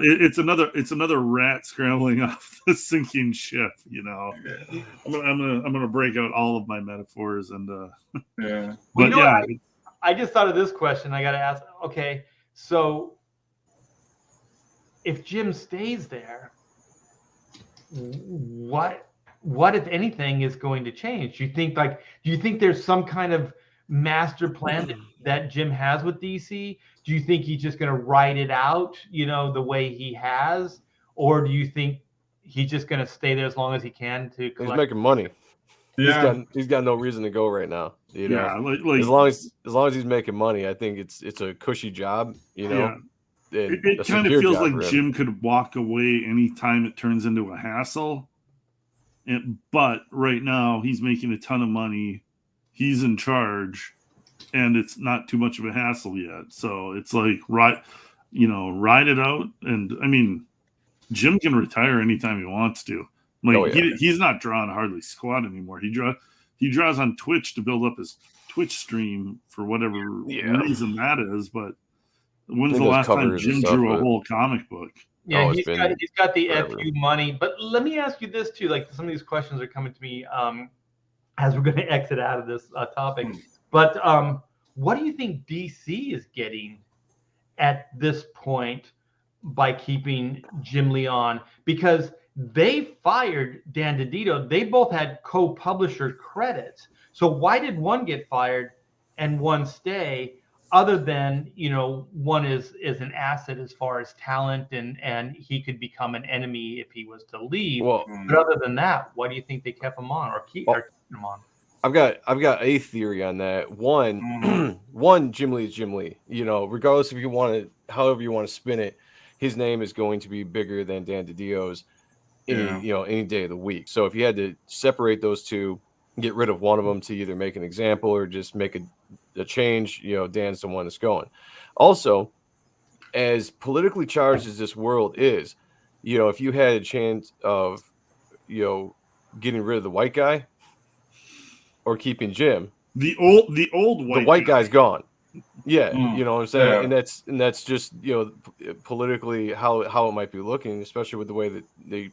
S3: it's another rat scrambling off the sinking ship. I'm gonna break out all of my metaphors and
S2: Yeah.
S3: But yeah,
S1: I just thought of this question. I got to ask. Okay, so if Jim stays there, what if anything is going to change? Do you think there's some kind of master plan that Jim has with DC? Do you think he's just going to write it out, the way he has, or do you think he's just going to stay there as long as he can to collect?
S4: He's making money.
S2: Yeah.
S4: He's got no reason to go right now.
S3: Yeah,
S4: as long as he's making money, I think it's a cushy job.
S3: Yeah. It kind of feels like Jim could walk away anytime it turns into a hassle. But right now he's making a ton of money. He's in charge, and it's not too much of a hassle yet. So it's like ride it out. And I mean, Jim can retire anytime he wants to. Like he's not drawing hardly squat anymore. He draws on Twitch to build up his Twitch stream for whatever reason that is. But when's the last time Jim drew a whole comic book?
S1: Yeah, he's got the FU money. But let me ask you this too. Like some of these questions are coming to me as we're going to exit out of this topic. But what do you think DC is getting at this point by keeping Jim Lee on? Because they fired Dan DiDio. They both had co-publisher credits. So why did one get fired and one stay? Other than, one is an asset as far as talent and he could become an enemy if he was to leave.
S4: Well,
S1: but other than that, why do you think they kept him on or keep him on?
S4: I've got a theory on that. One, Jim Lee is Jim Lee. Regardless if you want to, however you want to spin it, his name is going to be bigger than Dan DiDio's any day of the week. So if you had to separate those two, get rid of one of them to either make an example or just make a change, Dan's the one that's going. Also, as politically charged as this world is, if you had a chance of, getting rid of the white guy or keeping Jim, the white guy's gone. Yeah, you know what I'm saying? Yeah. And that's just, politically how it might be looking, especially with the way that the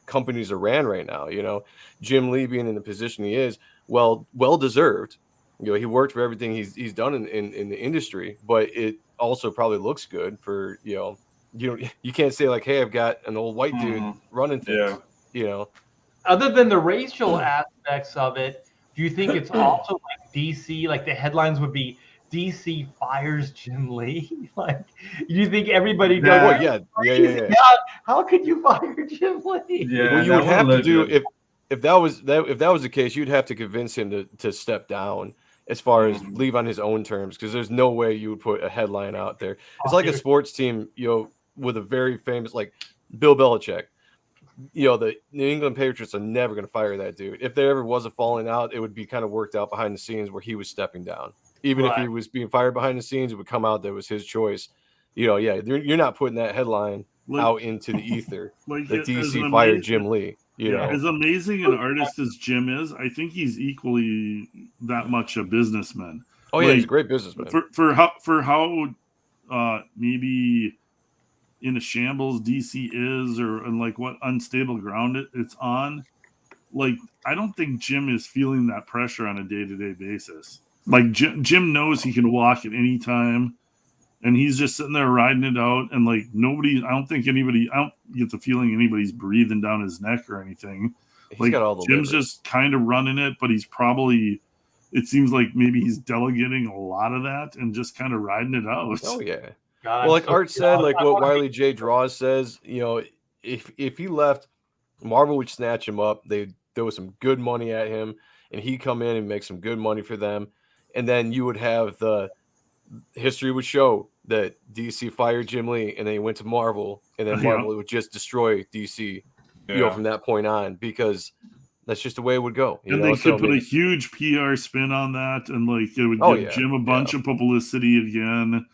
S4: companies are ran right now. Jim Lee being in the position he is, well deserved. He worked for everything he's done in the industry, but it also probably looks good for, you can't say like, hey, I've got an old white dude running things,
S1: Other than the racial aspects of it, do you think it's also like DC, like the headlines would be DC fires Jim Lee? Like, you think everybody goes,
S4: yeah.
S1: How could you fire Jim Lee?
S4: Yeah, well, you would have to do if that was the case, you'd have to convince him to step down as far as leave on his own terms, because there's no way you would put a headline out there. It's like a sports team, with a very famous, like Bill Belichick. The New England Patriots are never going to fire that dude. If there ever was a falling out, it would be kind of worked out behind the scenes where he was stepping down. Even if he was being fired behind the scenes, it would come out that it was his choice. You're not putting that headline out into the ether. Like DC fired Jim Lee. You know,
S3: as amazing an artist as Jim is, I think he's equally that much a businessman.
S4: oh yeah, he's a great businessman.
S3: For how maybe in a shambles DC is, or and like what unstable ground it's on. Like, I don't think Jim is feeling that pressure on a day-to-day basis. Like, Jim knows he can walk at any time, and he's just sitting there riding it out. And like I don't get the feeling anybody's breathing down his neck or anything.
S4: He's
S3: like
S4: got all the
S3: Jim's
S4: levers.
S3: just kind of running it, but he's probably. It seems like maybe he's delegating a lot of that and just kind of riding it out.
S4: Oh yeah.
S1: God,
S4: Well, like
S1: so-
S4: Art said, like
S1: I
S4: what
S1: wanna
S4: Wiley J. Draws says, you know, if he left, Marvel would snatch him up. They'd throw some good money at him, and he'd come in and make some good money for them. And then you would have the history would show that DC fired Jim Lee, and then he went to Marvel, and then Marvel would just destroy DC, you know, from that point on, because that's just the way it would go. You
S3: And
S4: know?
S3: they
S4: So,
S3: could put a huge PR spin on that, and like it would
S4: Oh,
S3: give
S4: yeah,
S3: Jim a bunch of publicity again.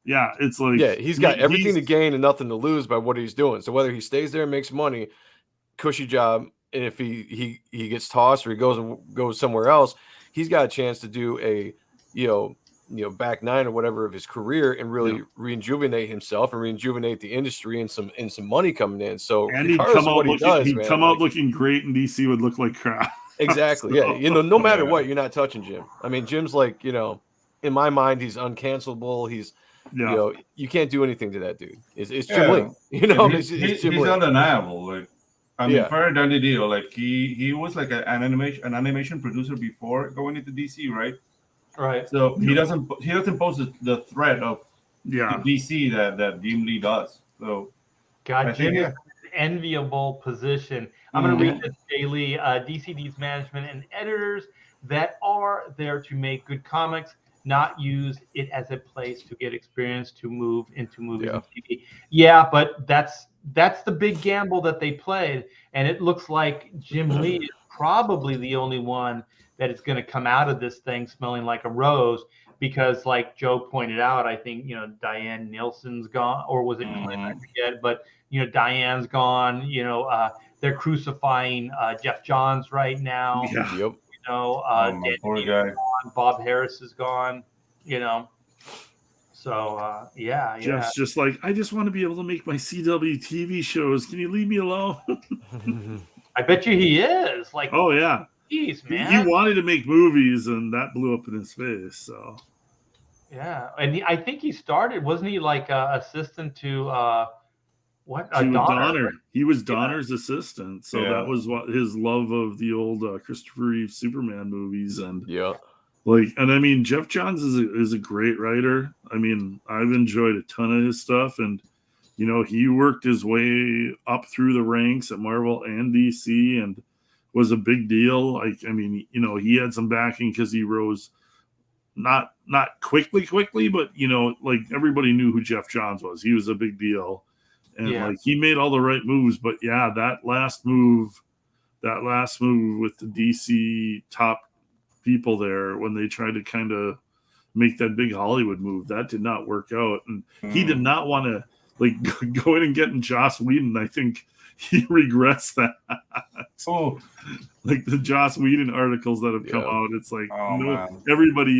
S3: Yeah, it's like
S4: yeah, he's got everything to gain and nothing to lose by what he's doing. So whether he stays there and makes money, cushy job, and if he gets tossed or he goes somewhere else, he's got a chance to do a you know back nine or whatever of his career and really rejuvenate himself and rejuvenate the industry and some money coming in. So
S3: and he'd
S4: regardless
S3: come
S4: of
S3: out
S4: what he
S3: looking,
S4: does,
S3: he'd
S4: man,
S3: come out
S4: like,
S3: looking great, and DC would look like crap.
S4: exactly.
S3: So-
S4: Yeah, you know, no matter
S2: Yeah.
S4: what, you're not touching Jim. I mean, Jim's like, you know, in my mind, he's uncancelable. He's
S3: Yeah,
S4: you know, you can't do anything to that dude. It's Jim
S2: Yeah.
S4: Lee. You know,
S2: he's
S4: it's Jim Lee.
S2: undeniable. Like, I mean,
S4: Yeah.
S2: fair done the deal. Like he was like an animation producer before going into DC, right?
S1: Right.
S2: So he doesn't pose the threat of
S3: yeah.
S2: the DC that Jim Lee does. So
S1: God,
S2: I
S1: Jim
S2: think,
S1: is in an enviable position. I'm going to read this daily. DC needs management and editors that are there to make good comics, not use it as a place to get experience to move into movies and TV. Yeah, but that's the big gamble that they played, and it looks like Jim Lee is probably the only one that is going to come out of this thing smelling like a rose, because like Joe pointed out, I think, you know, Diane Nielsen's gone, or was it Clint? I forget, but you know, Diane's gone. You know, they're crucifying Jeff Johns right now.
S3: Yeah.
S4: Yep.
S1: You know,
S2: my poor guy.
S1: gone, Bob Harris is gone. You know, so yeah.
S3: Jeff's just like, I just want to be able to make my CW TV shows. Can you leave me alone?
S1: I bet you he is. Like,
S3: Oh yeah,
S1: geez,
S3: he
S1: man.
S3: wanted to make movies, and that blew up in his face. So
S1: Yeah, and I think he started. Wasn't he like assistant to what?
S3: he was
S1: Donner.
S3: Donner. He was Donner's assistant. So
S2: Yeah.
S3: that was what his love of the old Christopher Reeve Superman movies, and
S4: Yeah.
S3: like, and I mean, Jeff Johns is a great writer. I mean, I've enjoyed a ton of his stuff, and you know, he worked his way up through the ranks at Marvel and DC, and was a big deal. Like, I mean, you know, he had some backing because he rose not quickly, but you know, like everybody knew who Jeff Johns was. He was a big deal, and
S1: Yeah.
S3: like he made all the right moves. But yeah, that last move with the DC top people there, when they tried to kind of make that big Hollywood move, that did not work out, and he did not want to like go in and get in Joss Whedon. I think he regrets that.
S2: Oh,
S3: Like the Joss Whedon articles that have come out, it's like
S2: man.
S3: everybody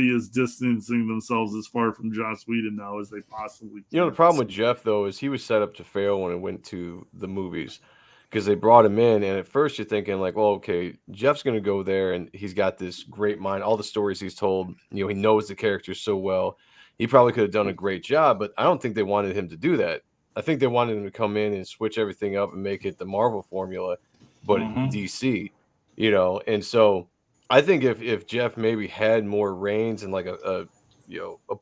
S3: is distancing themselves as far from Joss Whedon now as they possibly can.
S4: You know, the problem with Jeff, though, is he was set up to fail when it went to the movies, because they brought him in. And at first you're thinking like, well, okay, Jeff's going to go there and he's got this great mind. All the stories he's told, you know, he knows the characters so well. He probably could have done a great job, but I don't think they wanted him to do that. I think they wanted him to come in and switch everything up and make it the Marvel formula, but DC, you know. And so I think if Jeff maybe had more reins and like a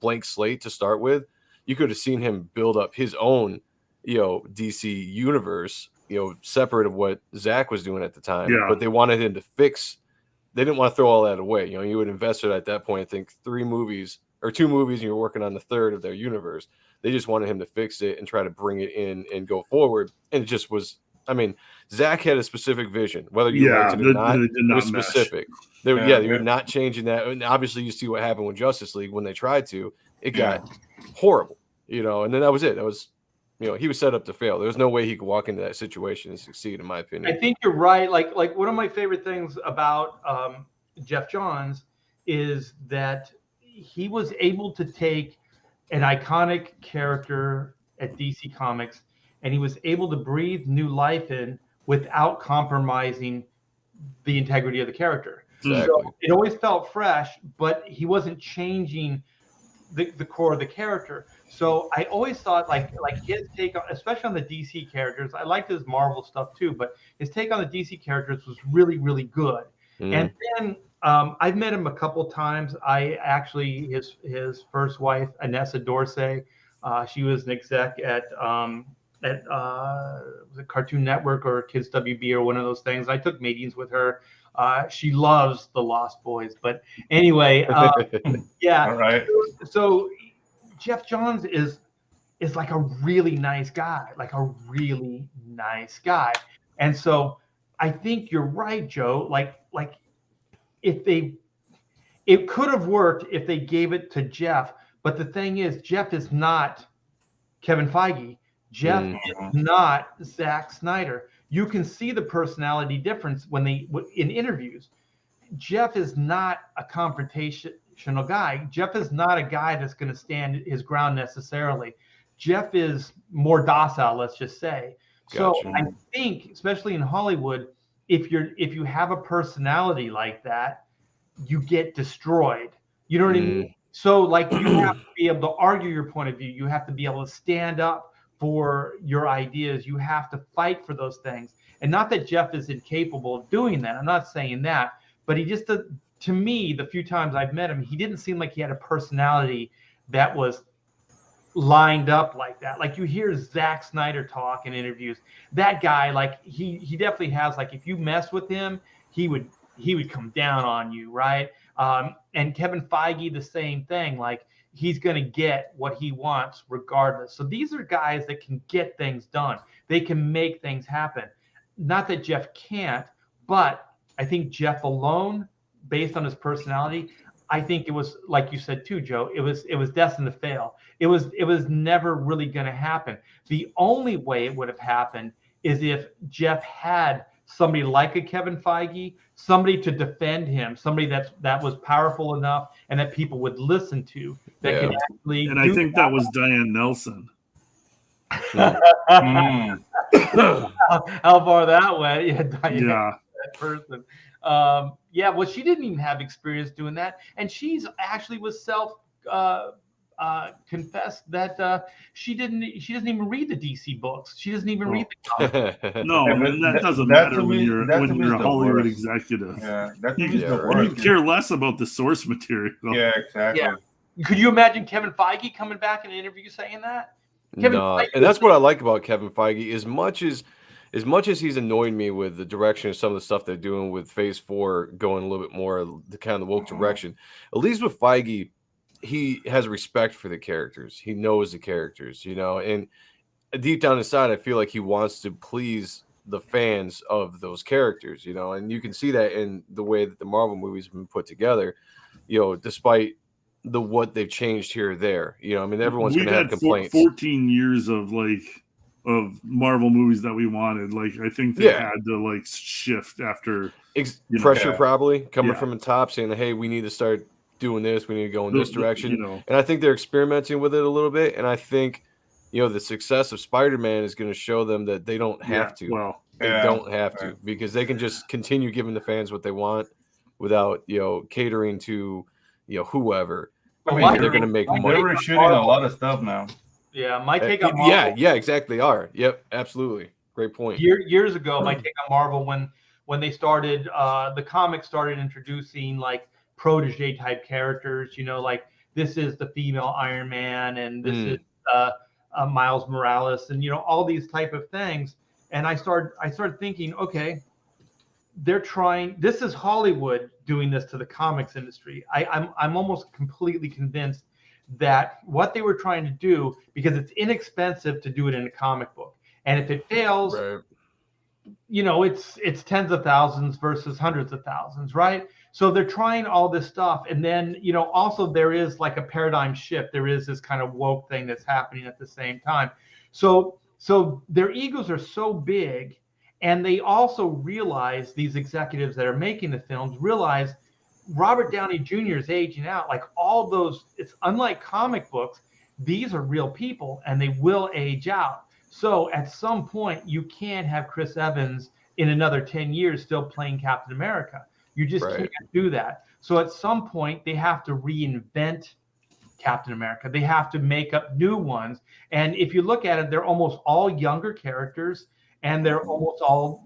S4: blank slate to start with, you could have seen him build up his own, you know, DC universe, you know, separate of what Zach was doing at the time.
S3: Yeah.
S4: But they wanted him to fix. They didn't want to throw all that away. You know, you would invested at that point, I think, 2 movies, and you're working on the third of their universe. They just wanted him to fix it and try to bring it in and go forward. And it just was, I mean, Zach had a specific vision, whether you liked it or not. It was specific. They were not changing that. And obviously, you see what happened with Justice League when they tried to. It got horrible, you know. And then that was it. That was he was set up to fail. There was no way he could walk into that situation and succeed, in my opinion.
S1: I think you're right. Like one of my favorite things about Jeff Johns is that he was able to take an iconic character at DC Comics and he was able to breathe new life in without compromising the integrity of the character.
S4: Exactly.
S1: So it always felt fresh, but he wasn't changing the core of the character. So I always thought like his take on, especially on the DC characters, I liked his Marvel stuff too, but his take on the DC characters was really, really good. And then I've met him a couple times. I actually, his first wife, Anessa Dorsey, she was an exec at was it Cartoon Network or Kids WB or one of those things. I took meetings with her. She loves the Lost Boys, but anyway, yeah.
S2: All right.
S1: So Jeff Johns is like a really nice guy, and so I think you're right, Joe. Like it could have worked if they gave it to Jeff, but the thing is, Jeff is not Kevin Feige. Jeff is not Zack Snyder. You can see the personality difference when in interviews. Jeff is not a confrontational guy. Jeff is not a guy that's going to stand his ground necessarily. Jeff is more docile, let's just say.
S4: Gotcha.
S1: So I think, especially in Hollywood, if you have a personality like that, you get destroyed. You know what I mean? So like you have to be able to argue your point of view. You have to be able to stand up for your ideas. You have to fight for those things. And not that Jeff is incapable of doing that. I'm not saying that. But he just, to me, the few times I've met him, he didn't seem like he had a personality that was lined up like that. Like you hear Zack Snyder talk in interviews. That guy, like he definitely has, like if you mess with him, he would come down on you, right? And Kevin Feige, the same thing. Like he's going to get what he wants regardless. So these are guys that can get things done. They can make things happen. Not that Jeff can't, but I think Jeff alone, based on his personality, I think it was, like you said too, Joe, it was destined to fail. It was never really going to happen. The only way it would have happened is if Jeff had somebody like a Kevin Feige, somebody to defend him, somebody that was powerful enough and that people would listen to. That could actually.
S3: And I think that was Diane Nelson.
S1: How far that went? Yeah, Diane.
S3: Yeah.
S1: That person. Well, she didn't even have experience doing that, and she's actually was confessed that she doesn't even read the DC books. She doesn't even read the comics.
S3: No, and that doesn't matter when you're a Hollywood executive.
S2: Yeah,
S3: you care less about the source material.
S2: Yeah, exactly.
S1: Yeah. Could you imagine Kevin Feige coming back in an interview saying that?
S4: No, and that's what I like about Kevin Feige. As much as he's annoyed me with the direction of some of the stuff they're doing with Phase 4 going a little bit more the kind of the woke direction, at least with Feige, he has respect for the characters. He knows the characters, and deep down inside, I feel like he wants to please the fans of those characters, and you can see that in the way that the Marvel movies have been put together, despite what they've changed here or there. Everyone's going to have complaints.
S3: 14 years of Marvel movies that we wanted. I think they had to shift after
S4: pressure probably coming from the top saying that, hey, we need to start doing this. We need to go in this direction. And I think they're experimenting with it a little bit. And I think, the success of Spider-Man is going to show them that they don't have to.
S3: Well,
S4: they don't have to, because they can just continue giving the fans what they want without, catering to, whoever. They're going to make money.
S2: They're reshooting a lot of stuff now.
S1: Yeah, my take on Marvel.
S4: Yeah, exactly. They are. Yep, absolutely. Great point.
S1: Years ago, my take on Marvel when they started, the comics started introducing protege type characters. This is the female Iron Man, and this is Miles Morales, and all these type of things. And I started thinking, okay, they're trying. This is Hollywood doing this to the comics industry. I'm almost completely convinced that what they were trying to do, because it's inexpensive to do it in a comic book, and if it fails, it's tens of thousands versus hundreds of thousands, right? So they're trying all this stuff, and then also there is a paradigm shift. There is this kind of woke thing that's happening at the same time. So their egos are so big, and they also realize, these executives that are making the films realize Robert Downey Jr. is aging out. Like all those, it's unlike comic books. These are real people, and they will age out. So at some point, you can't have Chris Evans in another 10 years still playing Captain America. You just can't do that. So at some point, they have to reinvent Captain America. They have to make up new ones. And if you look at it, they're almost all younger characters, and they're almost all,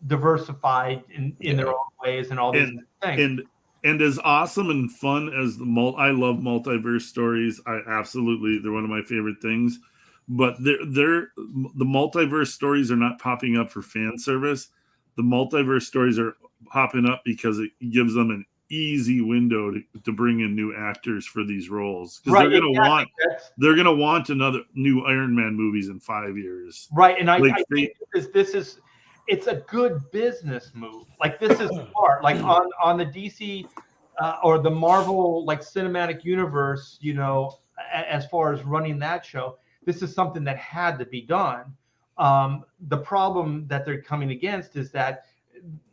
S1: diversified in their own ways and all these things.
S3: And as awesome and fun as I love multiverse stories. They're one of my favorite things. But the multiverse stories are not popping up for fan service. The multiverse stories are popping up because it gives them an easy window to bring in new actors for these roles, because they're gonna want another new Iron Man movies in 5 years.
S1: Right, and I think this is it's a good business move. Like this is smart. Like on the DC or the Marvel like cinematic universe, as far as running that show, this is something that had to be done. The problem that they're coming against is that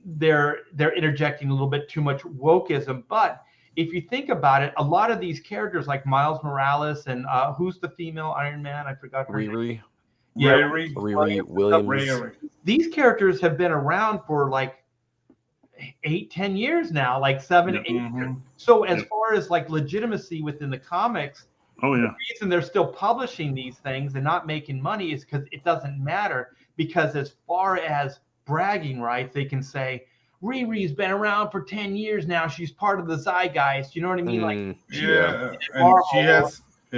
S1: they're interjecting a little bit too much wokeism. But if you think about it, a lot of these characters like Miles Morales and who's the female Iron Man? I forgot her name.
S4: Riri Williams.
S1: These characters have been around for like 8-10 years now, like 7-8 years. So as far as like legitimacy within the comics, the reason they're still publishing these things and not making money is because it doesn't matter. Because as far as bragging rights, they can say Riri's been around for 10 years now. She's part of the zeitgeist. You know what I mean? Like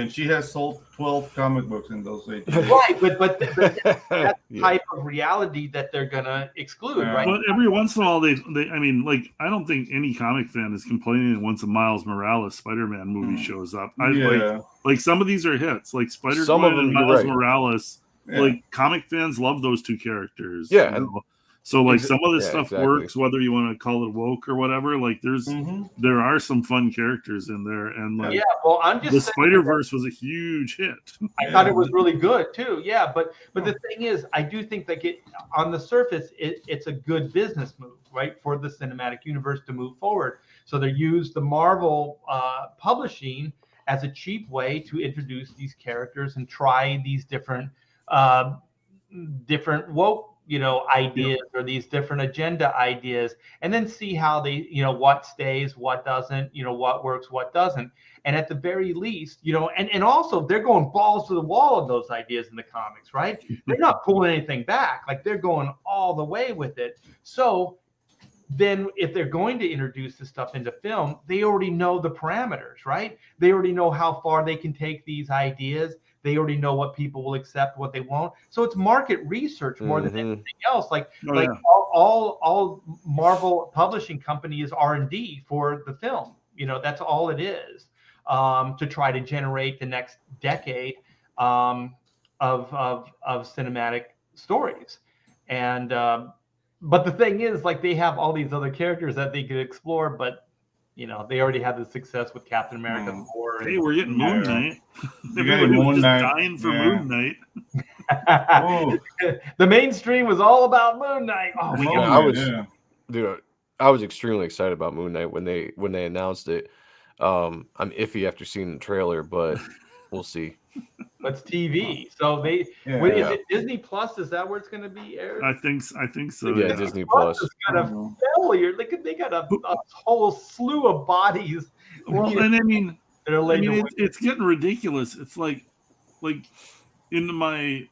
S2: she has sold 12 comic books in those 8 years.
S1: Right, but that's the type of reality that they're gonna exclude, right?
S3: But every once in a while, they I don't think any comic fan is complaining once a Miles Morales Spider-Man movie shows up. Like some of these are hits, like Spider-Man and Miles Morales. Yeah. Like comic fans love those two characters.
S4: Yeah.
S3: So like some of this stuff works, whether you want to call it woke or whatever. Like there are some fun characters in there, and like
S1: I'm just
S3: the Spider-Verse was a huge hit.
S1: I thought it was really good too. Yeah, but the thing is, I do think that on the surface, it's a good business move, right, for the cinematic universe to move forward. So they use the Marvel publishing as a cheap way to introduce these characters and try these different woke ideas or these different agenda ideas, and then see how they what stays, what doesn't, what works, what doesn't. And at the very least, and also they're going balls to the wall of those ideas in the comics, right? They're not pulling anything back. Like they're going all the way with it. So then if they're going to introduce this stuff into film, they already know the parameters, right? They already know how far they can take these ideas. They already know what people will accept, what they won't. So it's market research more than anything else. All Marvel publishing company is R&D for the film. That's all it is, to try to generate the next decade of cinematic stories. And but the thing is, like, they have all these other characters that they could explore, but they already had the success with Captain America.
S3: Hey, we're getting Moon Knight.
S2: Everybody was just
S3: dying for Moon Knight.
S1: The mainstream was all about Moon Knight.
S4: I was extremely excited about Moon Knight when they announced it. I'm iffy after seeing the trailer, but we'll see.
S1: It's TV, so is it Disney Plus? Is that where it's going to be aired?
S3: I think so.
S4: Yeah, Disney Plus.
S1: Is kind of failure. They got a whole slew of bodies.
S3: Well, and it's getting ridiculous. It's like in my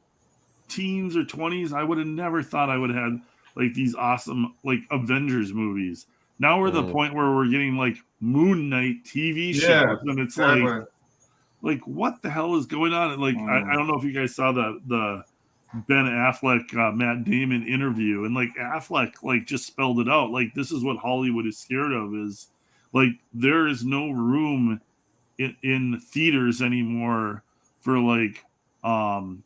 S3: teens or 20s, I would have never thought I would have had like these awesome like Avengers movies. Now we're at the point where we're getting like Moon Knight TV shows, and it's like what the hell is going on? And like I don't know if you guys saw the Ben Affleck Matt Damon interview, and like Affleck like just spelled it out. Like this is what Hollywood is scared of, is like there is no room in theaters anymore for like the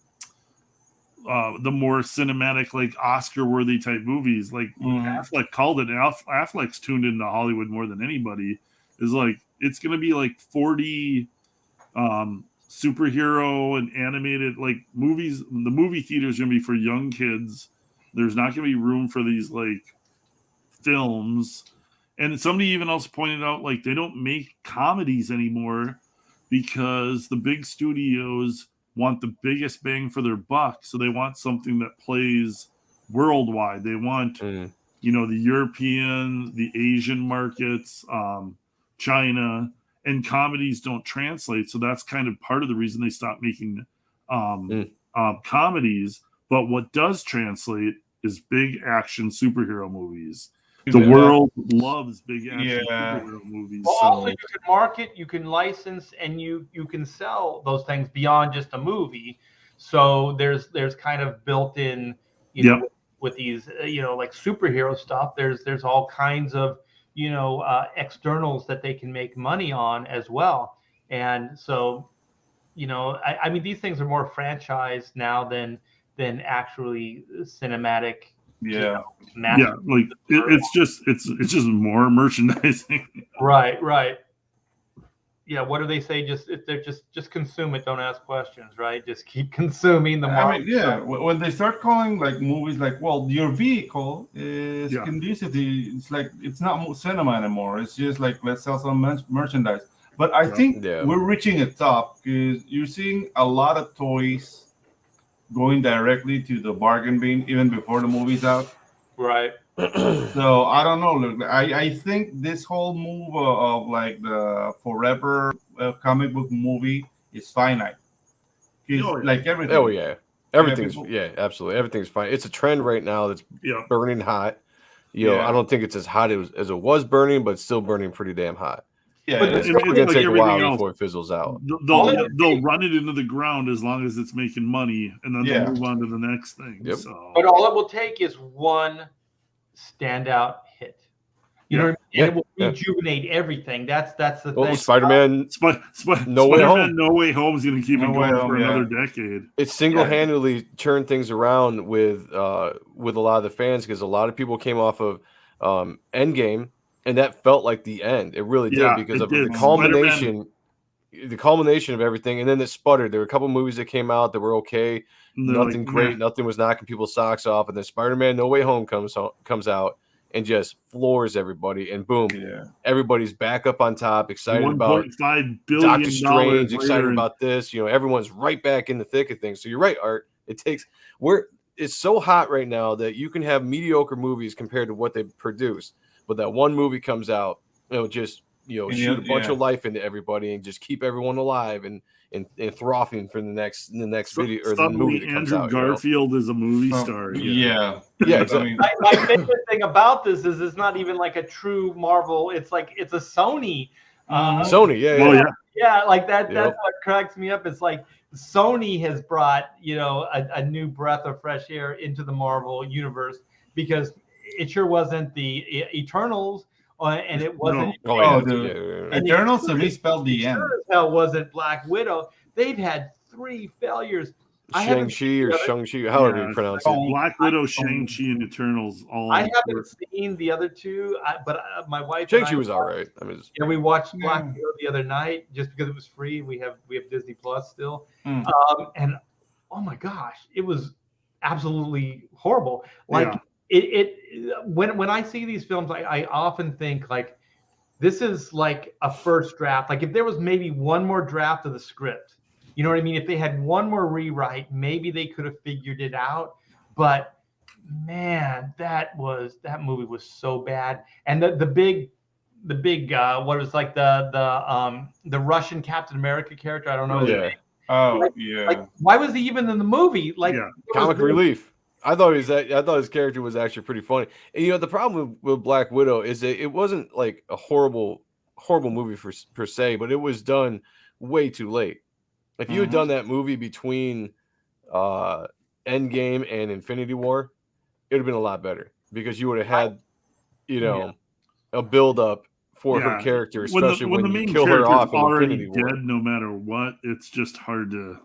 S3: more cinematic, like Oscar-worthy type movies. Like Affleck called it. Affleck's tuned into Hollywood more than anybody. Is like it's going to be like 40 superhero and animated like movies. The movie theater is going to be for young kids. There's not going to be room for these like films. And somebody even else pointed out like they don't make comedies anymore because the big studios want the biggest bang for their buck. So they want something that plays worldwide. They want, the European, the Asian markets, China, and comedies don't translate. So that's kind of part of the reason they stopped making comedies. But what does translate is big action superhero movies. The world loves big action superhero movies.
S1: Well, also you can market, you can license, and you can sell those things beyond just a movie. So there's kind of built in, with these, like superhero stuff. There's all kinds of externals that they can make money on as well. And so, I mean, these things are more franchised now than actually cinematic.
S3: Like it's just more merchandising.
S1: Right. Yeah, what do they say? Just consume it, don't ask questions, right? Just keep consuming the market.
S2: I mean, when they start calling like movies like, well, your vehicle is conducive to, it's like it's not cinema anymore. It's just like, let's sell some merchandise. But I think we're reaching a top because you're seeing a lot of toys going directly to the bargain bin even before the movie's out.
S1: Right.
S2: So I don't know. Look, I think this whole move of like the forever comic book movie is finite. Like everything.
S4: Oh yeah, everything's absolutely everything's fine. It's a trend right now that's burning hot. I don't think it's as hot as it was burning, but it's still burning pretty damn hot.
S3: Yeah, but
S4: it's gonna take a while before it fizzles out.
S3: They'll run it into the ground as long as it's making money, and then they'll move on to the next thing.
S4: Yep.
S3: So.
S1: But all it will take is one standout hit. You know what I mean? And it will rejuvenate everything. That's the thing.
S4: Spider-Man,
S3: No Way Home. No Way Home is going to keep it going for another decade.
S4: It single-handedly turned things around with a lot of the fans because a lot of people came off of Endgame. And that felt like the end. It really did because of the culmination, of everything. And then it sputtered. There were a couple movies that came out that were okay. Nothing great. Nothing was knocking people's socks off. And then Spider-Man No Way Home comes out and just floors everybody. And boom, everybody's back up on top, excited about
S3: $1.5 billion.
S4: Doctor Strange, excited about this. Everyone's right back in the thick of things. So you're right, Art. It's so hot right now that you can have mediocre movies compared to what they produce. But that one movie comes out, it'll just shoot a bunch of life into everybody and just keep everyone alive and frothing for the next video or the movie that comes out.
S3: Andrew Garfield is a movie star.
S2: Yeah,
S1: exactly. My favorite thing about this is it's not even like a true Marvel. It's like it's a Sony.
S4: Sony,
S1: like that. That's what cracks me up. It's like Sony has brought a new breath of fresh air into the Marvel universe because it sure wasn't the Eternals, and it wasn't.
S2: Eternals to me spelled the end.
S1: Hell wasn't Black Widow. They've had 3 failures.
S4: Shang-Chi or Shang-Chi, however you pronounce it.
S3: Black Widow, Shang-Chi, and Eternals.
S1: I haven't seen the other two, but my wife.
S4: Shang-Chi was all right. I mean,
S1: we watched Black Widow the other night just because it was free. We have Disney Plus still, and oh my gosh, it was absolutely horrible. When I see these films, I often think like this is like a first draft. Like if there was maybe one more draft of the script, you know what I mean? If they had one more rewrite, maybe they could have figured it out. But man, that movie was so bad. And the big what was like the Russian Captain America character? I don't know his name. Like, why was he even in the movie? Like
S4: comic relief. I thought his character was actually pretty funny. And the problem with Black Widow is that it wasn't like a horrible movie per se, but it was done way too late. If you had done that movie between Endgame and Infinity War, it would have been a lot better because you would have had, a build up for her character, especially when you kill her off in Infinity War.
S3: Dead, no matter what, it's just hard to.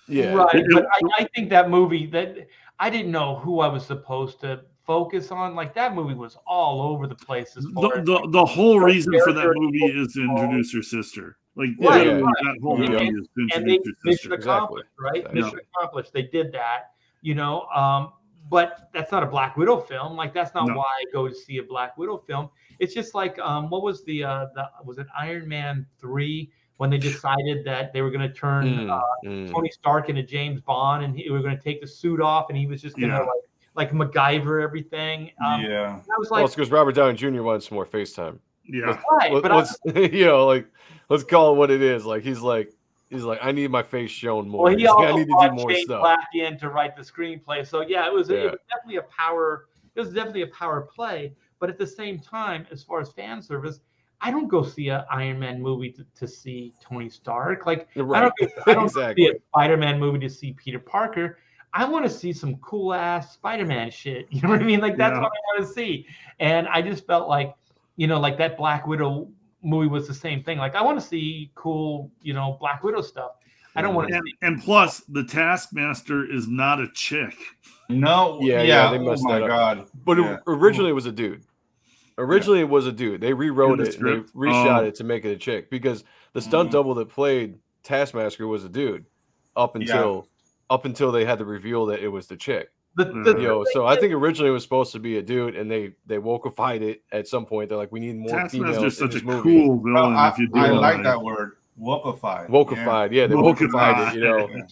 S1: Yeah, right. But I think that movie that. I didn't know who I was supposed to focus on. Like that movie was all over the place.
S3: The whole reason for that movie is to introduce her sister. Like
S1: Right,
S3: literally,
S4: right.
S3: that whole movie is to
S1: and they
S3: introduce your
S1: mission
S3: sister.
S1: accomplished, right?
S4: Exactly.
S1: Mission accomplished. They did that, you know. But that's not a Black Widow film. Like that's not
S3: No.
S1: why I go to see a Black Widow film. It's just like what was the was it Iron Man 3 when they decided that they were going to turn Tony Stark into James Bond and we were going to take the suit off and he was just going to like MacGyver everything.
S2: Yeah.
S1: I was
S4: Well,
S1: like,
S4: it's because Robert Downey Jr. wanted some more FaceTime.
S3: Yeah.
S1: right, but
S4: Let's you know, like let's call it what it is. Like he's like I need my face shown more.
S1: well, he
S4: He's like,
S1: also
S4: I need to do
S1: brought
S4: more
S1: Shane
S4: stuff.
S1: Black in to write the screenplay. So yeah, it was
S4: Yeah.
S1: definitely a power. It was definitely a power play. But at the same time, as far as fan service, I don't go see an Iron Man movie to see Tony Stark. Like
S4: Right.
S1: I don't
S4: Exactly.
S1: see a Spider-Man movie to see Peter Parker. I want to see some cool ass Spider-Man shit. You know what I mean? Like that's what I want to see. And I just felt like, you know, like that Black Widow movie was the same thing. Like I want to see cool, you know, Black Widow stuff. I don't want to see.
S3: And plus, the Taskmaster is not a chick.
S2: No.
S4: Yeah, they
S2: oh
S4: messed
S2: my
S4: that up.
S2: God.
S4: But
S2: Yeah.
S4: originally it was a dude. Originally it was a dude. They rewrote
S3: In the
S4: it and they
S3: script?
S4: reshot
S3: Oh.
S4: it to make it a chick because the stunt double that played Taskmaster was a dude up until they had the reveal that it was the chick. So I think originally it was supposed to be a dude, and they wokeified it at some point. They're like, we need more females
S3: Taskmaster's
S4: in
S3: such
S4: this
S3: a
S4: movie.
S3: cool villain.
S2: I
S3: if you do
S2: I
S3: it
S2: like
S3: right.
S2: that word. Wokeified.
S4: Wokeified, yeah, they wokeified it. You know,
S2: Yeah.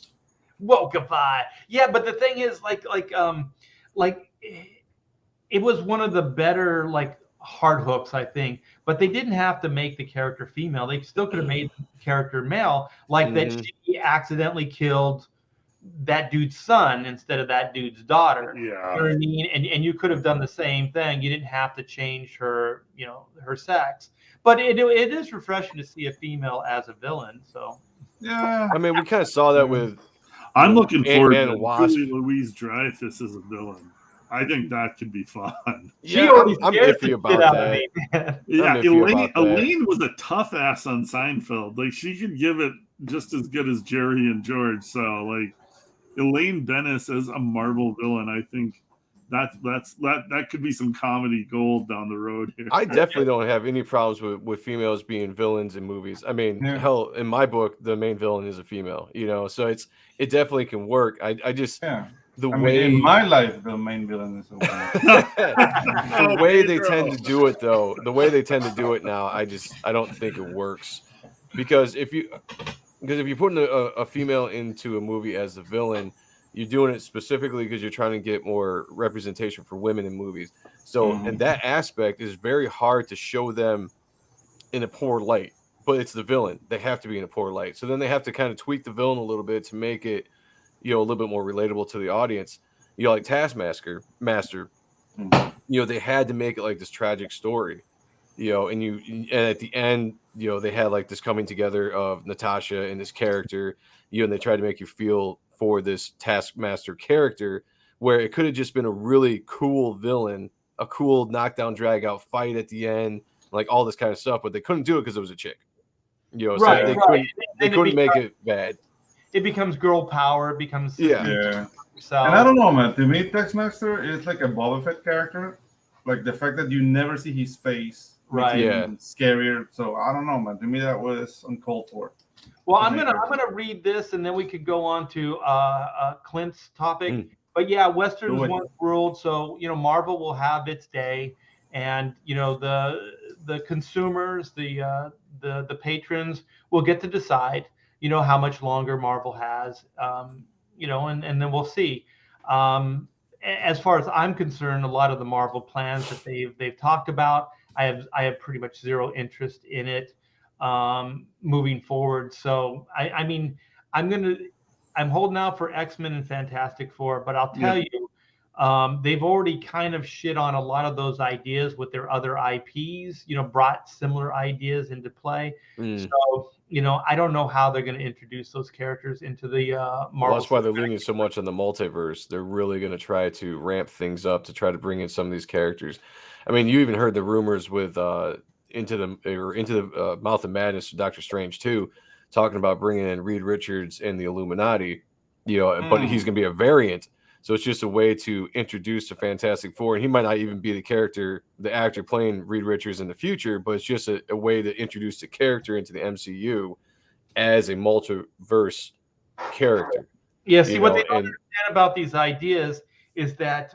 S1: Wokeify. Yeah, but the thing is, like it was one of the better like hard hooks, I think. But they didn't have to make the character female. They still could have made the character male, like that she accidentally killed that dude's son instead of that dude's daughter.
S3: Yeah.
S1: You know what I mean? And you could have done the same thing. You didn't have to change her, you know, her sex. But it is refreshing to see a female as a villain. So
S2: Yeah.
S4: I mean, we kind of saw that with.
S3: I'm looking forward
S4: Ant-Man
S3: to
S4: and Wasp.
S3: Julie Louis-Dreyfus as a villain. I think that could be fun.
S1: she already
S4: I'm
S1: scared
S4: iffy
S1: the
S4: about
S1: shit out
S4: that.
S1: of me, man.
S3: Yeah,
S4: iffy about that.
S3: Elaine was a tough ass on Seinfeld. Like she could give it just as good as Jerry and George. So like Elaine Bennis as a Marvel villain, I think that could be some comedy gold down the road here.
S4: I definitely don't have any problems with females being villains in movies. I mean, hell, in my book, the main villain is a female. You know, so it definitely can work. I just
S2: in my life, the main villain is a woman.
S4: The way they tend to do it, though, the way they tend to do it now, I don't think it works. Because if you're putting a female into a movie as the villain, you're doing it specifically because you're trying to get more representation for women in movies. So in that aspect, it's very hard to show them in a poor light. But it's the villain; they have to be in a poor light. So then they have to kind of tweak the villain a little bit to make it, you know, a little bit more relatable to the audience. You know, like Taskmaster, you know, they had to make it like this tragic story, you know, and at the end, you know, they had like this coming together of Natasha and this character, you know, and they tried to make you feel for this Taskmaster character where it could have just been a really cool villain, a cool knockdown drag out fight at the end, like all this kind of stuff, but they couldn't do it because it was a chick, you know,
S1: right,
S4: so they couldn't make it bad.
S1: It becomes girl power. It becomes
S2: Yeah.
S1: So
S2: And I don't know, man. To me, Taskmaster is like a Boba Fett character. Like the fact that you never see his face,
S1: right?
S2: Yeah, scarier. So I don't know, man. To me, that was uncalled for.
S1: Well, I'm gonna read this, and then we could go on to Clint's topic. But yeah, Westerns once ruled. So you know, Marvel will have its day, and you know the consumers, the patrons will get to decide. You know how much longer Marvel has. You know, and then we'll see. As far as I'm concerned, a lot of the Marvel plans that they've talked about, I have pretty much zero interest in it moving forward. So I mean, I'm holding out for X-Men and Fantastic Four, but I'll tell you, they've already kind of shit on a lot of those ideas with their other IPs. You know, brought similar ideas into play. So you know, I don't know how they're going to introduce those characters into the Marvel.
S4: Well, that's why they're leaning so much on the multiverse. They're really going to try to ramp things up to try to bring in some of these characters. I mean, you even heard the rumors with Into the Mouth of Madness, Doctor Strange 2, talking about bringing in Reed Richards and the Illuminati. You know, but he's going to be a variant. So it's just a way to introduce the Fantastic Four. And he might not even be the actor playing Reed Richards in the future, but it's just a way to introduce the character into the MCU as a multiverse character.
S1: Yeah, see, what they don't understand about these ideas is that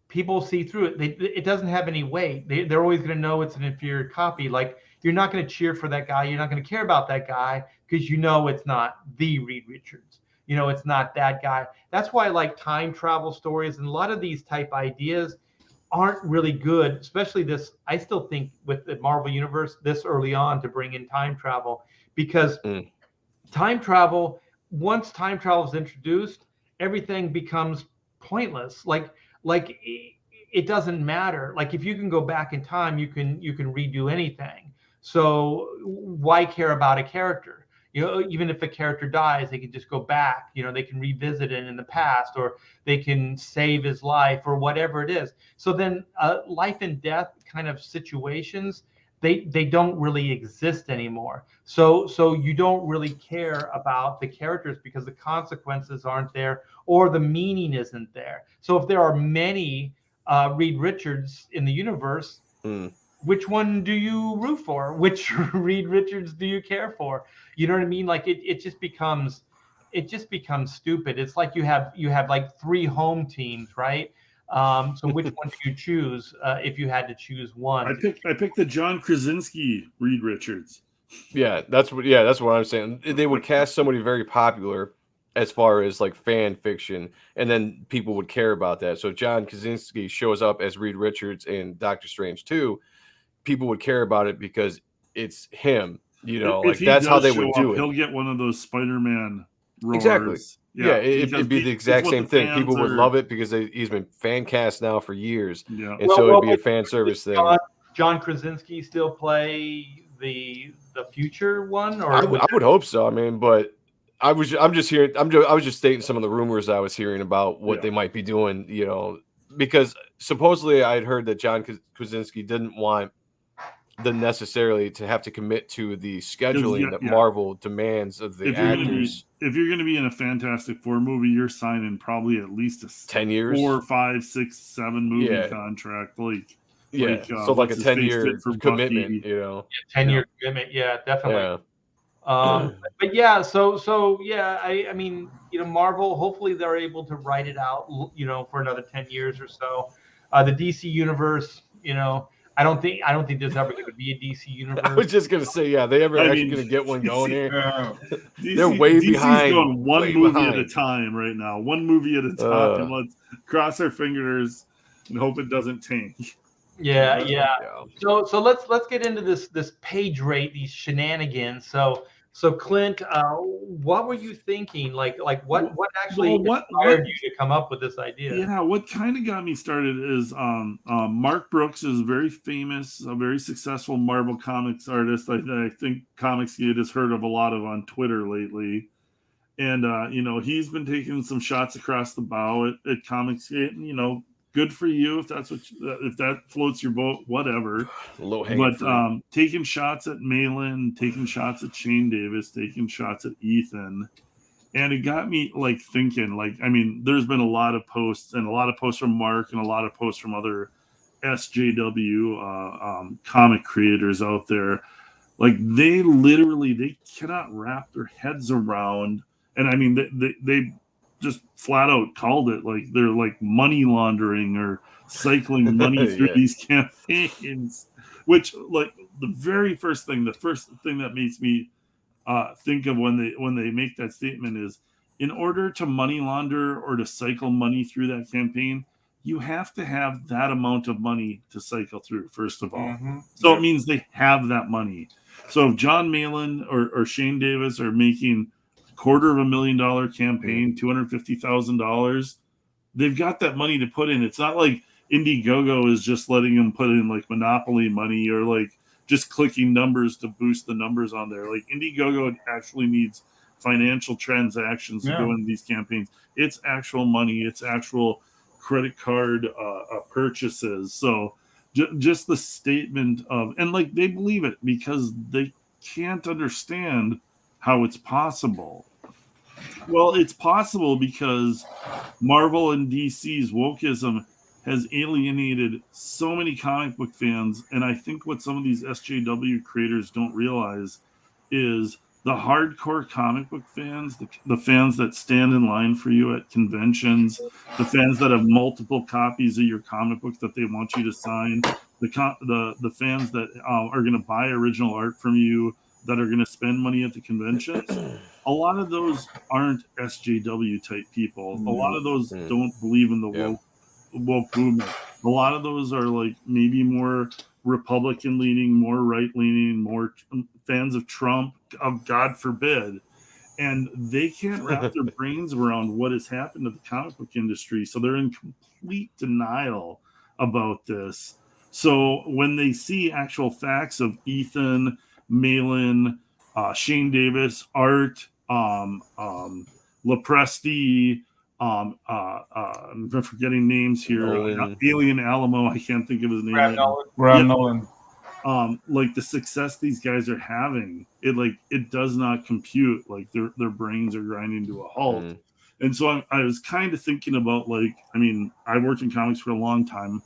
S1: people see through it. It doesn't have any weight. They're always going to know it's an inferior copy. Like, you're not going to cheer for that guy. You're not going to care about that guy because you know it's not the Reed Richards. You know, it's not that guy. That's why, like, time travel stories and a lot of these type ideas aren't really good, especially this. I still think with the Marvel Universe this early on to bring in time travel, because time travel, once time travel is introduced, everything becomes pointless. Like it doesn't matter. Like, if you can go back in time, you can redo anything. So why care about a character? You know, even if a character dies, they can just go back. You know, they can revisit it in the past, or they can save his life, or whatever it is. So then life and death kind of situations, they don't really exist anymore. So you don't really care about the characters because the consequences aren't there, or the meaning isn't there. So if there are many Reed Richards in the universe, which one do you root for? Which Reed Richards do you care for? You know what I mean? Like, it just becomes stupid. It's like you have like 3 home teams, right? So which one do you choose if you had to choose one?
S3: I picked the John Krasinski Reed Richards.
S4: Yeah, that's what I'm saying. They would cast somebody very popular as far as like fan fiction, and then people would care about that. So if John Krasinski shows up as Reed Richards in Doctor Strange 2, people would care about it because it's him. You know, like that's how they would do it.
S3: He'll get one of those Spider-Man roars.
S4: Exactly. Yeah, it'd be the exact same thing. People would love it because he's been fan cast now for years.
S3: Yeah.
S4: And so it'd be a fan service thing.
S1: John Krasinski still play the future one, or
S4: I would hope so. I mean, but I was just stating some of the rumors I was hearing about what they might be doing, you know, because supposedly I'd heard that John Krasinski didn't want necessarily to have to commit to the scheduling that Marvel demands of the actors.
S3: If you're going to be in a Fantastic Four movie, you're signing probably at least a
S4: 10 years,
S3: 4, 5, 6, 7 movie contract.
S4: So like a 10-year commitment, you know,
S1: 10-year commitment. Yeah, definitely. But yeah, so yeah, I mean, you know, Marvel, hopefully they're able to write it out, you know, for another 10 years or so. The DC universe, you know, I don't think there's ever going to be a DC universe.
S4: I was just going to say, they ever actually going to get one going here? They're way
S3: DC's
S4: behind.
S3: Going one movie at a time right now. One movie at a time. And let's cross our fingers and hope it doesn't tank.
S1: Yeah. So let's get into this page rate, these shenanigans. So Clint, what were you thinking? Like what actually inspired you to come up with this idea?
S3: Yeah, what kind of got me started is Mark Brooks is very famous, a very successful Marvel Comics artist. I think Comicsgate has heard of a lot of on Twitter lately. And you know, he's been taking some shots across the bow at Comicsgate, and you know, good for you if that floats your boat, whatever. But taking shots at Malin, taking shots at Shane Davis, taking shots at Ethan, and it got me like thinking. Like, I mean, there's been a lot of posts from Mark and a lot of posts from other SJW comic creators out there. Like, they cannot wrap their heads around, and I mean, they just flat out called it like they're like money laundering or cycling money through these campaigns, which, like, the first thing that makes me think of when they make that statement is, in order to money launder or to cycle money through that campaign, you have to have that amount of money to cycle through, first of all. Mm-hmm. So it means they have that money. So if John Malin or Shane Davis are making $250,000 campaign, $250,000, they've got that money to put in. It's not like Indiegogo is just letting them put in like Monopoly money or like just clicking numbers to boost the numbers on there. Like, Indiegogo actually needs financial transactions to go into these campaigns. It's actual money. It's actual credit card purchases. So just the statement of, and like, they believe it because they can't understand how it's possible. Well, it's possible because Marvel and DC's wokeism has alienated so many comic book fans, and I think what some of these SJW creators don't realize is the hardcore comic book fans, the fans that stand in line for you at conventions, the fans that have multiple copies of your comic book that they want you to sign, the fans that are going to buy original art from you, that are going to spend money at the conventions. A lot of those aren't SJW type people. A lot of those don't believe in the woke movement. A lot of those are like maybe more Republican leaning, more right leaning, more fans of Trump, of God forbid. And they can't wrap their brains around what has happened to the comic book industry. So they're in complete denial about this. So when they see actual facts of Ethan, Malin, Shane Davis, Art, Lepresti, I'm forgetting names here. Alien Alamo, I can't think of his name.
S2: Graham Nolan.
S3: Like the success these guys are having, it does not compute. Like their brains are grinding to a halt. And so I was kind of thinking about, like, I mean, I worked in comics for a long time.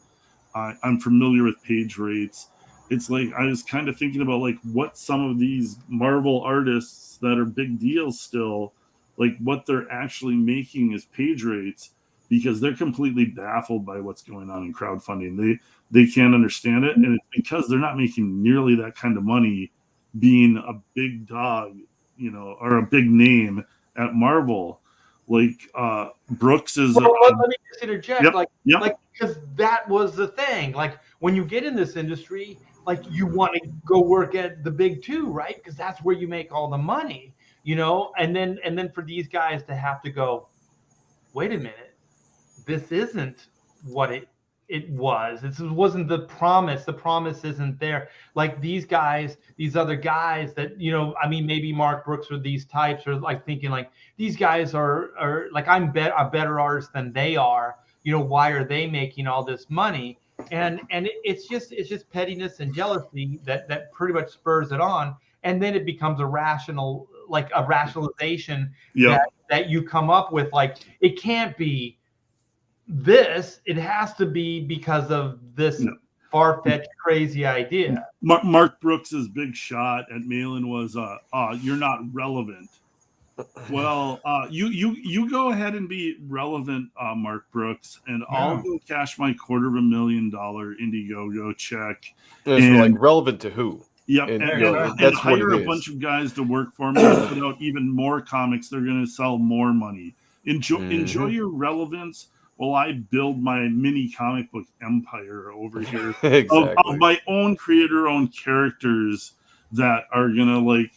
S3: I'm familiar with page rates. It's like I was kind of thinking about like what some of these Marvel artists that are big deals still, like what they're actually making as page rates, because they're completely baffled by what's going on in crowdfunding. They can't understand it, and it's because they're not making nearly that kind of money being a big dog, you know, or a big name at Marvel. Like Brooks is.
S1: Well, let me just interject, like because that was the thing. Like when you get in this industry, like you want to go work at the big two, right? Because that's where you make all the money, you know. And then for these guys to have to go, wait a minute, this isn't what it was. This wasn't the promise. The promise isn't there. Like these guys, these other guys that, you know, I mean, maybe Mark Brooks or these types are like thinking like these guys are like a better artist than they are. You know, why are they making all this money? And it's just pettiness and jealousy that pretty much spurs it on, and then it becomes a rationalization that you come up with. Like it can't be this, it has to be because of this far-fetched crazy idea.
S3: Mark Brooks's big shot at Malin was you're not relevant. Well, you go ahead and be relevant, Mark Brooks, and I'll go cash my $250,000 Indiegogo check.
S4: And like relevant to who?
S3: Yep, and hire a bunch of guys to work for me and put out even more comics. They're going to sell more money. Enjoy your relevance while I build my mini comic book empire over here of my own creator-owned characters that are going to, like,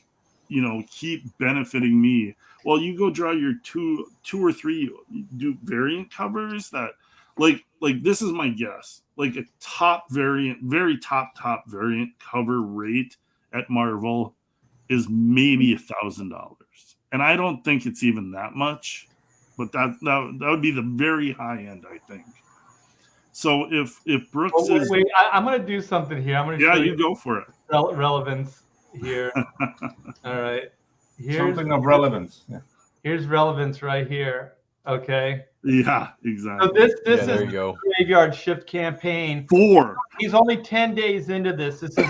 S3: you know, keep benefiting me. Well, you go draw your two or three do variant covers that, like this is my guess, like a top variant, very top variant cover rate at Marvel is maybe $1,000, and I don't think it's even that much, but that would be the very high end, I think. So if Brooks
S1: wait, I'm gonna do something here. I'm gonna
S3: show you go for it.
S1: Relevance here. All right.
S2: Something of relevance. Yeah.
S1: Here's relevance right here. Okay.
S3: Yeah, exactly.
S1: So this is
S4: there you go.
S1: Graveyard Shift campaign.
S3: 4.
S1: He's only 10 days into this. This is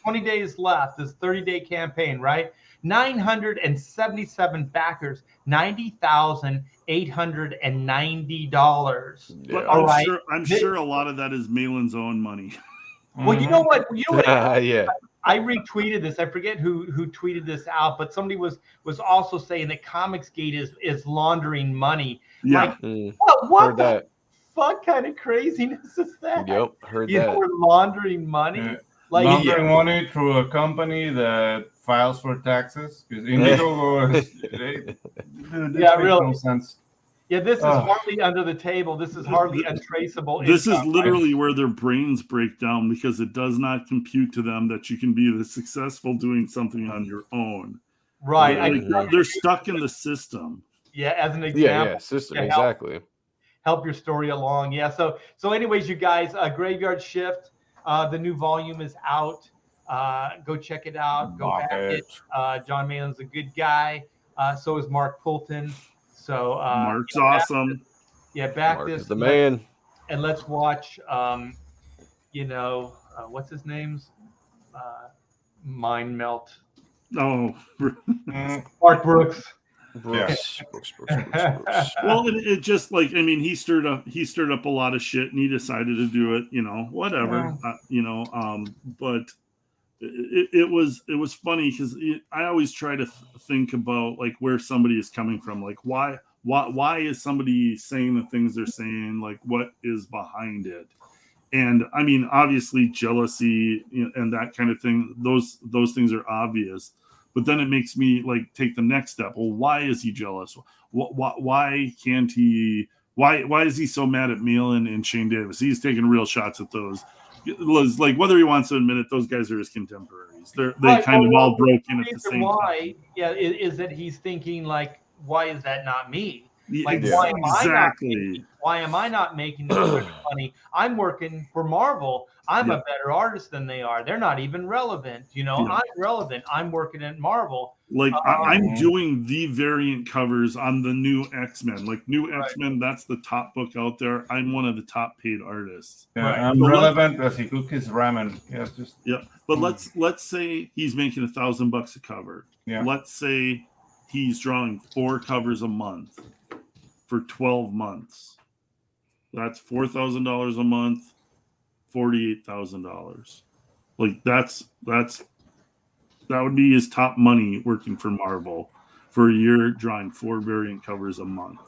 S1: 20 days left. This 30-day campaign, right? 977 backers, $90,890.
S3: But I'm sure a lot of that is Malin's own money.
S1: Well, you know what?
S4: Yeah.
S1: I retweeted this. I forget who tweeted this out, but somebody was also saying that Comicsgate is laundering money.
S3: Yeah.
S1: Like, what the fuck kind of craziness is that?
S4: Yep, heard
S1: you
S4: that.
S1: know, we're laundering money.
S2: Yeah.
S1: Like
S2: laundering money through a company that files for taxes. Because Indiegogo
S1: really.
S2: No sense.
S1: Yeah, this is hardly under the table. This is hardly untraceable.
S3: This is literally where their brains break down, because it does not compute to them that you can be this successful doing something on your own.
S1: Right.
S3: They're stuck in the system.
S1: Yeah, as an example.
S4: Yeah, system, exactly.
S1: Help your story along. Yeah. So anyways, you guys, Graveyard Shift, the new volume is out. Go check it out. Go back it. John Malin's a good guy. So is Mark Fulton. So
S3: Mark's
S1: you know,
S3: awesome.
S1: back
S4: Mark
S1: this
S4: is the man.
S1: and let's watch. What's his name's mind melt.
S3: Oh,
S1: Mark Brooks.
S4: Brooks.
S3: well, it just like, I mean, he stirred up a lot of shit, and he decided to do it. Whatever. But it was funny because I always try to think about like where somebody is coming from, like why is somebody saying the things they're saying, like what is behind it. And I mean, obviously jealousy and that kind of thing, those things are obvious, but then it makes me like take the next step. Well, why is he jealous? Why can't he? Why is he so mad at Malin and Shane Davis? He's taking real shots at those. Like whether he wants to admit it, those guys are his contemporaries. They kind of all broke in at the same time.
S1: Is that he's thinking like, why is that not me? Like,
S3: exactly.
S1: Why am I not making this much money? I'm working for Marvel. I'm a better artist than they are. They're not even relevant. I'm relevant. I'm working at Marvel.
S3: Like I'm doing the variant covers on the new X-Men. Like new X-Men, that's the top book out there. I'm one of the top paid artists.
S2: Yeah, I'm relevant as he cooks his ramen.
S3: But let's say he's making $1,000 a cover.
S2: Yeah.
S3: Let's say he's drawing 4 covers a month for 12 months. That's $4,000 a month, $48,000. Like that would be his top money working for Marvel for a year, drawing 4 variant covers a month.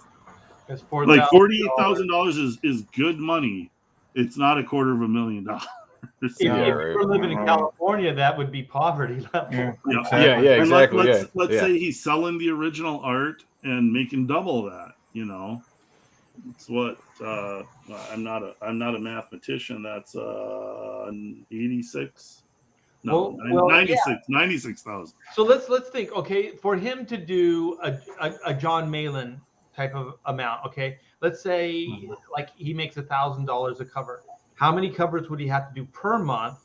S3: Like $48,000 is good money. It's not $250,000.
S1: If you were living in California, that would be poverty level.
S4: Yeah, exactly.
S3: Let's say he's selling the original art and making double that. It's what I'm not a mathematician. That's 86. No, 96,000.
S1: So let's think. Okay, for him to do a John Malin type of amount. Okay, let's say like he makes $1,000 a cover. How many covers would he have to do per month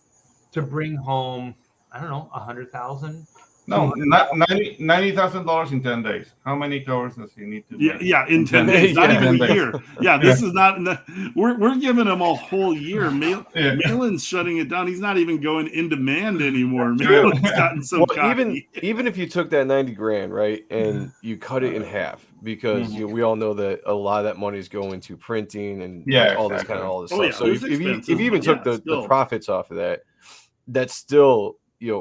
S1: to bring home? I don't know, 100,000.
S2: No, $90,000 in 10 days. How many covers does he need to make?
S3: Yeah, in 10 days, not even a year. Yeah, this is not. We're giving him a whole year. Malin's shutting it down. He's not even going in demand anymore. Malin's gotten some
S4: even if you took that $90,000, right, and you cut it in half, because we all know that a lot of that money is going to printing and all this stuff. So if you even took the profits off of that, that's still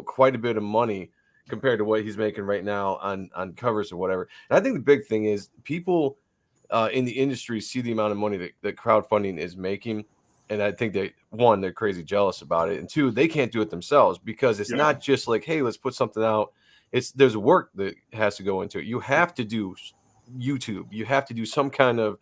S4: quite a bit of money compared to what he's making right now on covers or whatever. And I think the big thing is people in the industry see the amount of money that crowdfunding is making. And I think that, one, they're crazy jealous about it. And two, they can't do it themselves because it's not just like, hey, let's put something out. There's work that has to go into it. You have to do YouTube. You have to do some kind of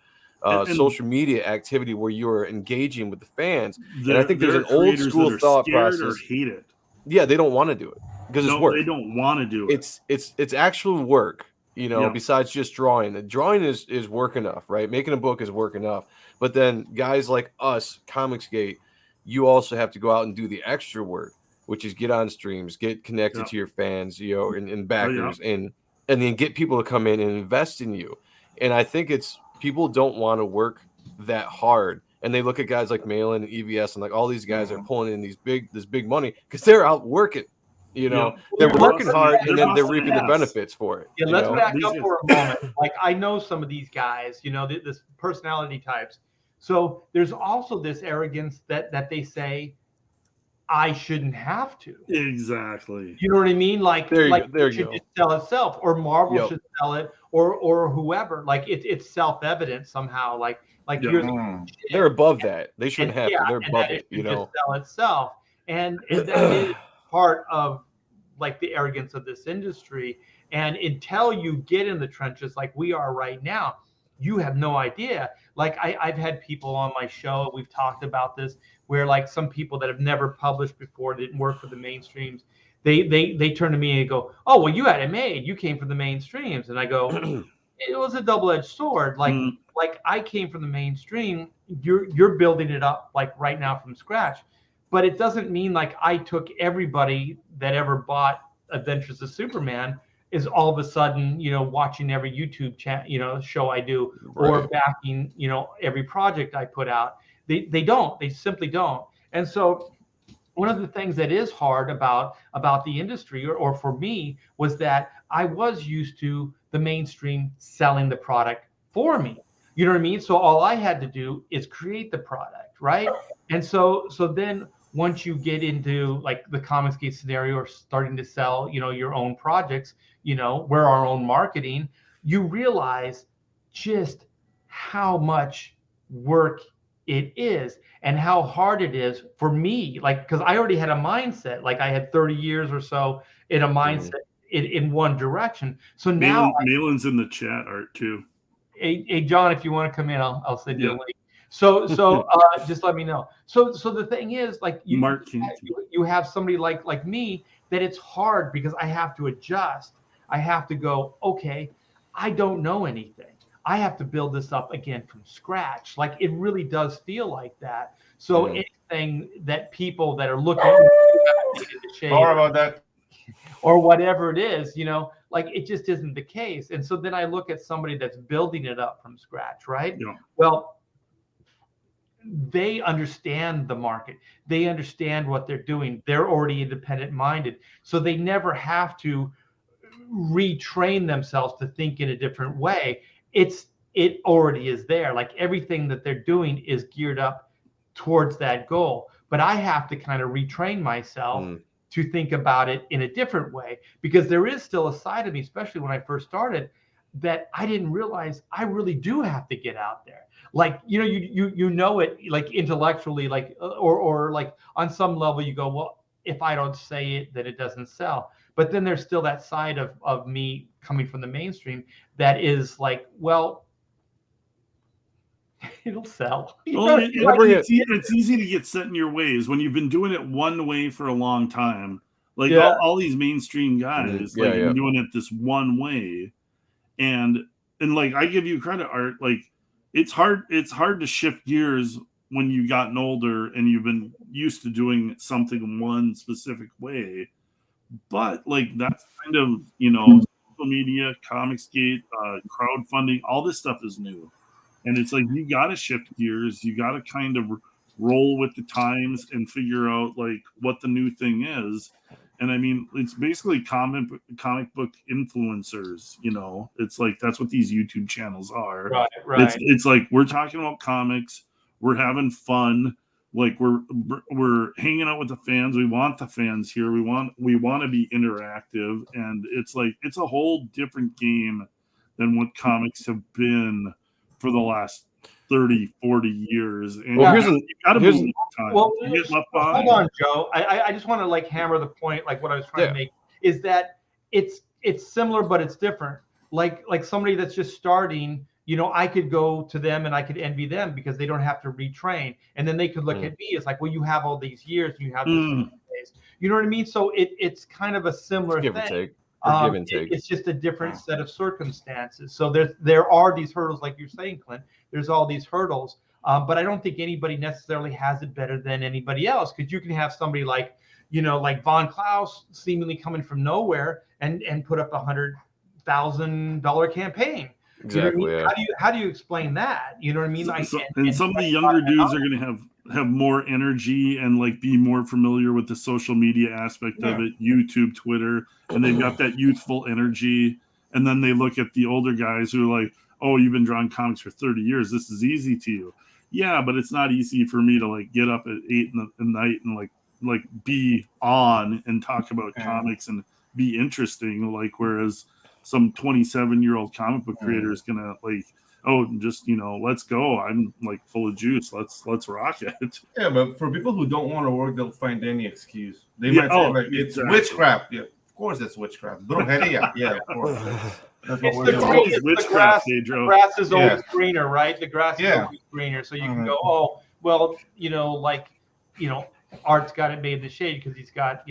S4: social media activity where you're engaging with the fans. And I think there's an old school thought process.
S3: Or hate it.
S4: Yeah, they don't want to do it. Because it's work.
S3: They don't want to do it.
S4: It's actual work, besides just drawing. The drawing is work enough, right? Making a book is work enough. But then guys like us, Comicsgate, you also have to go out and do the extra work, which is get on streams, get connected to your fans, and backers, and then get people to come in and invest in you. And I think people don't want to work that hard. And they look at guys like Malin and EVS and like all these guys are pulling in this big money because they're out working. They're working hard and then they're reaping the benefits for it.
S1: Yeah, let's back up for a moment. Like I know some of these guys, this personality types. So there's also this arrogance that they say, I shouldn't have to.
S3: Exactly.
S1: You know what I mean? Like
S4: it
S1: should just sell itself, or Marvel should sell it, or whoever. Like it's self-evident somehow. Like
S4: they're above that. They shouldn't have to. They're above it.
S1: Just sell itself, and that is part of like the arrogance of this industry. And until you get in the trenches like we are right now, you have no idea. Like I've had people on my show, we've talked about this, where like some people that have never published before, didn't work for the mainstreams, they turn to me and go, oh, well, you had it made, you came from the mainstreams. And I go, it was a double-edged sword. Like I came from the mainstream, you're building it up like right now from scratch. But it doesn't mean like I took everybody that ever bought Adventures of Superman is all of a sudden, watching every YouTube show I do, or
S4: Right.
S1: backing, every project I put out. They don't. They simply don't. And so one of the things that is hard about the industry, or for me, was that I was used to the mainstream selling the product for me. You know what I mean? So all I had to do is create the product, right? And so then once you get into like the Comicsgate scenario, or starting to sell, your own projects, we're our own marketing, you realize just how much work it is and how hard it is for me. Like, because I already had a mindset, like I had 30 years or so in a mindset in one direction. So now
S3: Malin's in the chat, Art, too.
S1: Hey, John, if you want to come in, I'll send you a link. So just let me know. So the thing is, like, you have somebody like me, that it's hard because I have to adjust. I have to go, okay, I don't know anything. I have to build this up again from scratch. Like, it really does feel like that. So anything that people that are looking into shade,
S2: sorry about that,
S1: or whatever it is, like, it just isn't the case. And so then I look at somebody that's building it up from scratch, right?
S3: Yeah.
S1: Well, they understand the market. They understand what they're doing. They're already independent minded. So they never have to retrain themselves to think in a different way. It already is there. Like, everything that they're doing is geared up towards that goal. But I have to kind of retrain myself to think about it in a different way, because there is still a side of me, especially when I first started, that I didn't realize I really do have to get out there. Like, you know it, like, intellectually, like, or like on some level you go, well, if I don't say it, then it doesn't sell. But then there's still that side of me coming from the mainstream that is like, well, it'll sell.
S3: It's easy to get set in your ways when you've been doing it one way for a long time. Like, all these mainstream guys, been doing it this one way, and like, I give you credit, Art. Like, it's hard to shift gears when you've gotten older and you've been used to doing something one specific way. But like, that's kind of, social media, Comicsgate, crowdfunding, all this stuff is new. And it's like, you got to shift gears. You got to kind of roll with the times and figure out like what the new thing is. And I mean, it's basically comic book influencers, it's like, that's what these YouTube channels are.
S1: Right.
S3: It's like, we're talking about comics. We're having fun. Like, we're hanging out with the fans. We want the fans here. We want to be interactive. And it's like, it's a whole different game than what comics have been for the last 30, 40 years. And you got to move with time.
S1: Well,
S3: you get left behind.
S1: Hold on, Joe. I just want to like hammer the point, like what I was trying to make, is that it's similar, but it's different. Like somebody that's just starting, I could go to them and I could envy them because they don't have to retrain. And then they could look at me as like, well, you have all these years and you have this days. You know what I mean? So it's kind of a similar thing.
S4: Give and take.
S1: It's just a different set of circumstances. So there are these hurdles, like you're saying, Clint. There's all these hurdles, but I don't think anybody necessarily has it better than anybody else, because you can have somebody like, like Von Klaus seemingly coming from nowhere and put up $100,000 campaign.
S4: Exactly.
S1: You know what I mean? How do you explain that? You know what I mean?
S3: And some of the younger dudes are going to have more energy and like be more familiar with the social media aspect of it, YouTube, Twitter, and they've got that youthful energy. And then they look at the older guys who are like, oh, you've been drawing comics for 30 years. This is easy to you. Yeah, but it's not easy for me to like get up at 8 in the night and like be on and talk about comics and be interesting. Like, whereas some 27-year-old comic book creator is gonna like, oh, just let's go. I'm like full of juice. Let's rock it.
S2: Yeah, but for people who don't want to work, they'll find any excuse. They might say like, it's witchcraft. Yeah, of course it's witchcraft. Yeah, of course. That's what we're doing.
S1: The grass is always greener, right? The grass is always greener. So you can go, oh, well, Art's got it made in the shade because he's got,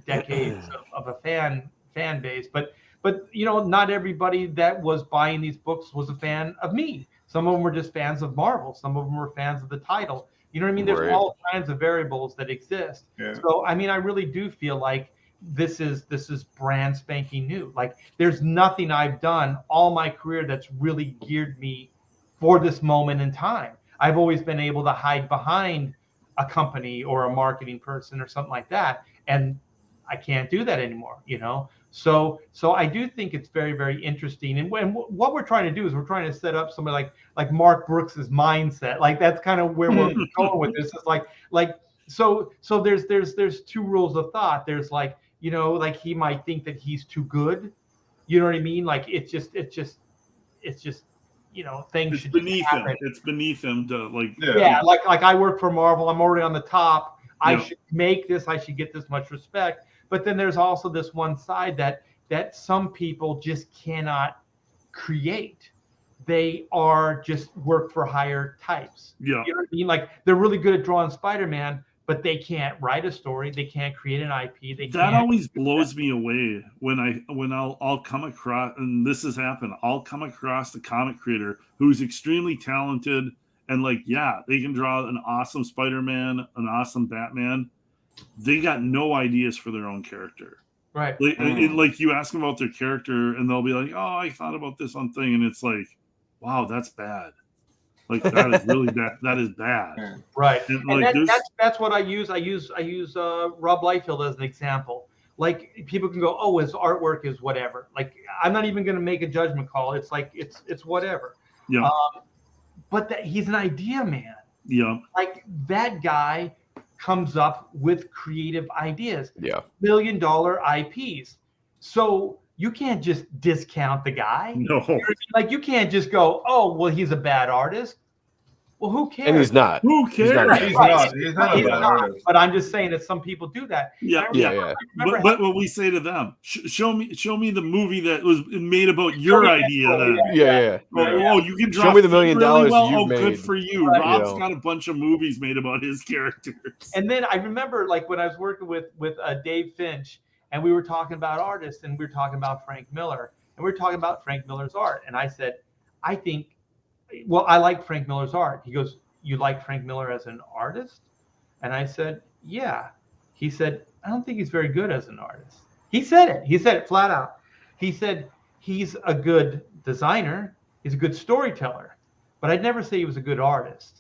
S1: decades of a fan base. But not everybody that was buying these books was a fan of me. Some of them were just fans of Marvel. Some of them were fans of the title. You know what I mean? There's all kinds of variables that exist. Yeah. So, I mean, I really do feel like this is brand spanking new. Like there's nothing I've done all my career that's really geared me for this moment in time. I've always been able to hide behind a company or a marketing person or something like that, and I can't do that anymore, you know. So I do think it's very, very interesting. And what we're trying to do is we're trying to set up somebody like Mark Brooks's mindset. Like that's kind of where we're going with this. It's like so there's two rules of thought. There's like, you know, like he might think that he's too good. You know what I mean? Like it's just you know, things
S3: It's
S1: should
S3: beneath
S1: just
S3: him.
S1: happen.
S3: It's beneath him to like.
S1: Yeah, like I work for Marvel. I'm already on the top. I
S3: Yeah.
S1: should make this. I should get this much respect. But then there's also this one side that some people just cannot create. They are just work for hire types.
S3: Yeah.
S1: You know what I mean? Like they're really good at drawing Spider-Man, but they can't write a story. They can't create an IP. They
S3: That
S1: can't.
S3: always blows me away when I'll come across, and this has happened. I'll come across a comic creator who's extremely talented, and like, yeah, they can draw an awesome Spider-Man, an awesome Batman. They got no ideas for their own character.
S1: Right.
S3: Like you ask them about their character, and they'll be like, "Oh, I thought about this one thing," and it's like, "Wow, that's bad. Like that is really bad. That is bad."
S1: Right.
S3: And,
S1: And
S3: like,
S1: that's what I use. I use Rob Liefeld as an example. Like people can go, oh, his artwork is whatever. Like I'm not even going to make a judgment call. It's like it's whatever.
S3: Yeah.
S1: But he's an idea man.
S3: Yeah.
S1: Like that guy comes up with creative ideas.
S4: Yeah.
S1: $1 million IPs. So you can't just discount the guy.
S3: No.
S1: Like you can't just go, oh, well, he's a bad artist. Well, who cares?
S4: And he's not.
S3: Who
S4: He's
S3: cares?
S4: not.
S2: He's
S1: Right.
S2: not. He's not a bad artist.
S1: But I'm just saying that some people do that.
S3: Yeah,
S1: I remember
S3: But what we say to them, show me the movie that was made about your idea. Then,
S4: Yeah.
S3: oh, you can draw.
S4: Show me the $1 million
S3: really well.
S4: you've
S3: Oh, good
S4: made.
S3: for you.
S1: Right.
S3: Rob's
S4: You know.
S3: got a bunch of movies made about his characters.
S1: And then I remember, like when I was working with Dave Finch, and we were talking about artists, and we were talking about Frank Miller, and we were talking about Frank Miller's art, and I said, I like Frank Miller's art. He goes, you like Frank Miller as an artist? And I said, yeah. He said, I don't think he's very good as an artist. He said it flat out. He said, he's a good designer. He's a good storyteller, but I'd never say he was a good artist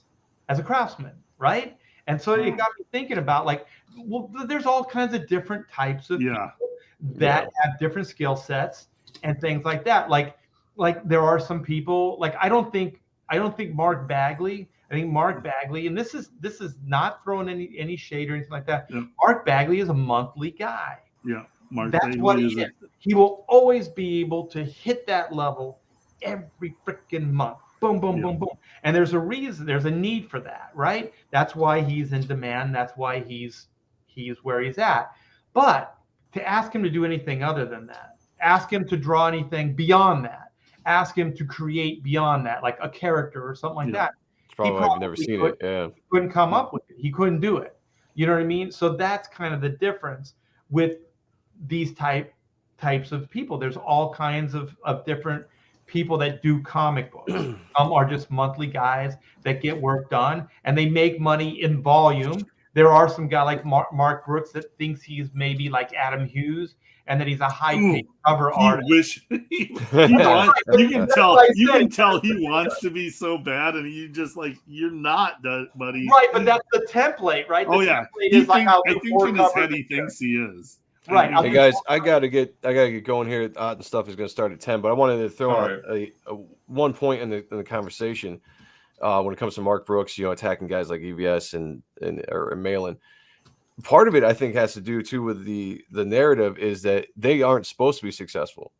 S1: as a craftsman. Right. And so it got me thinking about like, well, there's all kinds of different types of people that have different skill sets and things like that. Like there are some people, like, I don't think Mark Bagley, and this is not throwing any shade or anything like that.
S3: Yeah.
S1: Mark Bagley is a monthly guy.
S3: Yeah, Mark.
S1: That's
S3: Bagley
S1: what he is. He will always be able to hit that level every freaking month. Boom, boom, boom, boom. And there's a reason, there's a need for that, right? That's why he's in demand. That's why he's where he's at. But to ask him to do anything other than that, ask him to draw anything beyond that, ask him to create beyond that, like a character or something like that.
S4: Probably I've never seen it. Yeah.
S1: He couldn't come up with it. He couldn't do it. You know what I mean? So that's kind of the difference with these types of people. There's all kinds of different people that do comic books. Some are just monthly guys that get work done and they make money in volume. There are some guy like Mark Brooks that thinks he's maybe like Adam Hughes and that he's a high-paid cover artist.
S3: You can tell he wants to be so bad, and you just like, you're not, buddy.
S1: Right, but that's the template, right?
S3: Oh yeah, I think in his head he thinks he is.
S1: Right.
S4: Hey guys, I gotta get going here. And stuff is gonna start at 10, but I wanted to throw out a one point in the conversation when it comes to Mark Brooks, attacking guys like EVS and Malin. Part of it, I think, has to do too with the narrative is that they aren't supposed to be successful.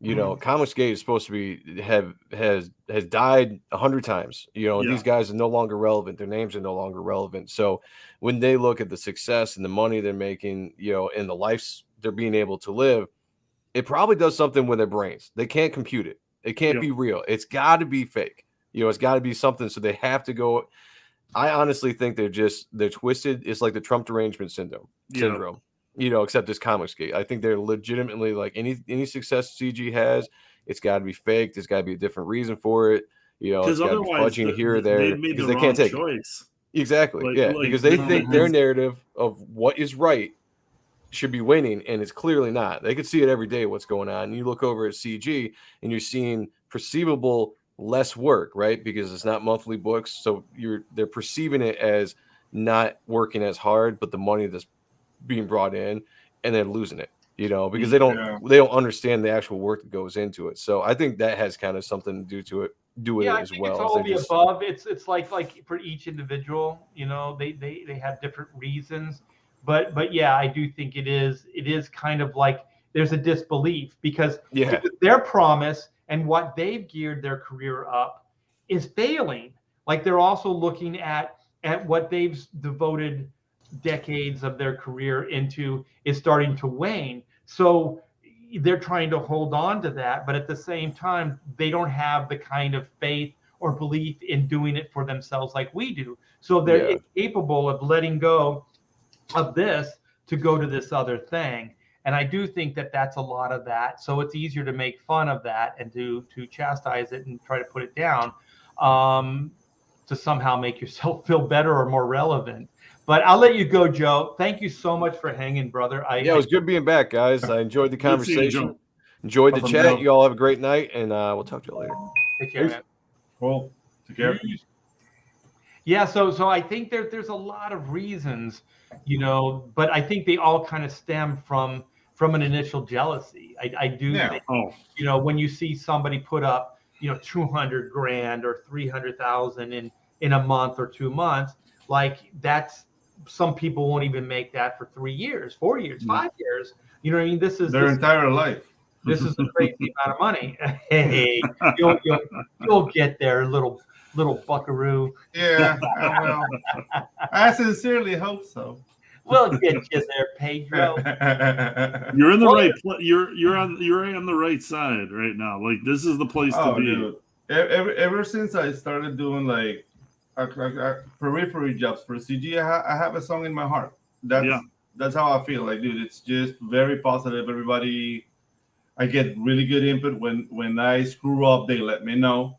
S4: Comicsgate is supposed to be has died 100 times. These guys are no longer relevant. Their names are no longer relevant. So when they look at the success and the money they're making, and the lives they're being able to live, it probably does something with their brains. They can't compute it. It can't be real. It's got to be fake. It's got to be something. So they have to go. I honestly think they're twisted. It's like the Trump derangement syndrome. Except this Comicsgate. I think they're legitimately like any success CG has, it's got to be fake. There's got to be a different reason for it. It's got to be fudging here or there because they can't take choice. Exactly. Because they think their narrative of what is right should be waning, and it's clearly not. They could see it every day what's going on. And you look over at CG and you're seeing perceivable less work, right? Because it's not monthly books, so they're perceiving it as not working as hard, but the money that's being brought in, and they're losing it, because they don't understand the actual work that goes into it. So I think that has kind of something to do with it as well.
S1: It's all the above. It's like for each individual, they have different reasons, but yeah, I do think it is kind of like there's a disbelief because their promise and what they've geared their career up is failing. Like they're also looking at what they've devoted decades of their career into is starting to wane. So they're trying to hold on to that, but at the same time, they don't have the kind of faith or belief in doing it for themselves like we do. So they're incapable of letting go of this to go to this other thing. And I do think that that's a lot of that. So it's easier to make fun of that and to chastise it and try to put it down to somehow make yourself feel better or more relevant. But I'll let you go, Joe. Thank you so much for hanging, brother.
S4: It was good being back, guys. I enjoyed the conversation. Enjoyed the chat. You all have a great night, and we'll talk to you later.
S1: Take care, man.
S2: Cool. Take care.
S1: Yeah, so I think there's a lot of reasons, but I think they all kind of stem from an initial jealousy. I do think, when you see somebody put up, $200,000 or $300,000 in a month or 2 months, like that's some people won't even make that for 3 years, 4 years, 5 years. You know what I mean? This is
S2: their entire life.
S1: This is a crazy amount of money. Hey, you'll get there, little buckaroo.
S2: Yeah, well, I sincerely hope so.
S1: We'll get you there, Pedro.
S3: You're in the right. You're on the right side right now. Like this is the place to be.
S2: Dude. Ever since I started doing like periphery jobs for CG, I have a song in my heart. That's how I feel. Like, dude, it's just very positive. Everybody, I get really good input. When I screw up, they let me know.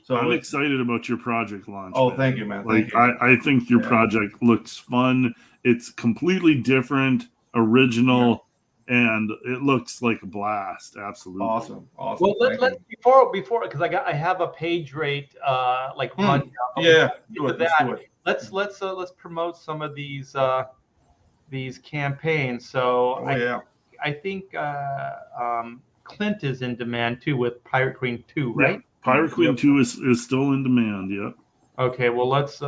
S2: So
S3: I'm excited about your project launch.
S2: Oh, man. Thank you, man. Thank you.
S3: I think your project looks fun. It's completely different, original, and it looks like a blast. Absolutely.
S2: Awesome.
S1: Well, let's before because I have a page rate rundown.
S2: Yeah.
S1: Let's promote some of these campaigns. So I think Clint is in demand too with Pirate Queen 2, right?
S3: Yeah. Pirate Queen 2 is still in demand. Yep.
S1: Okay. Well, let's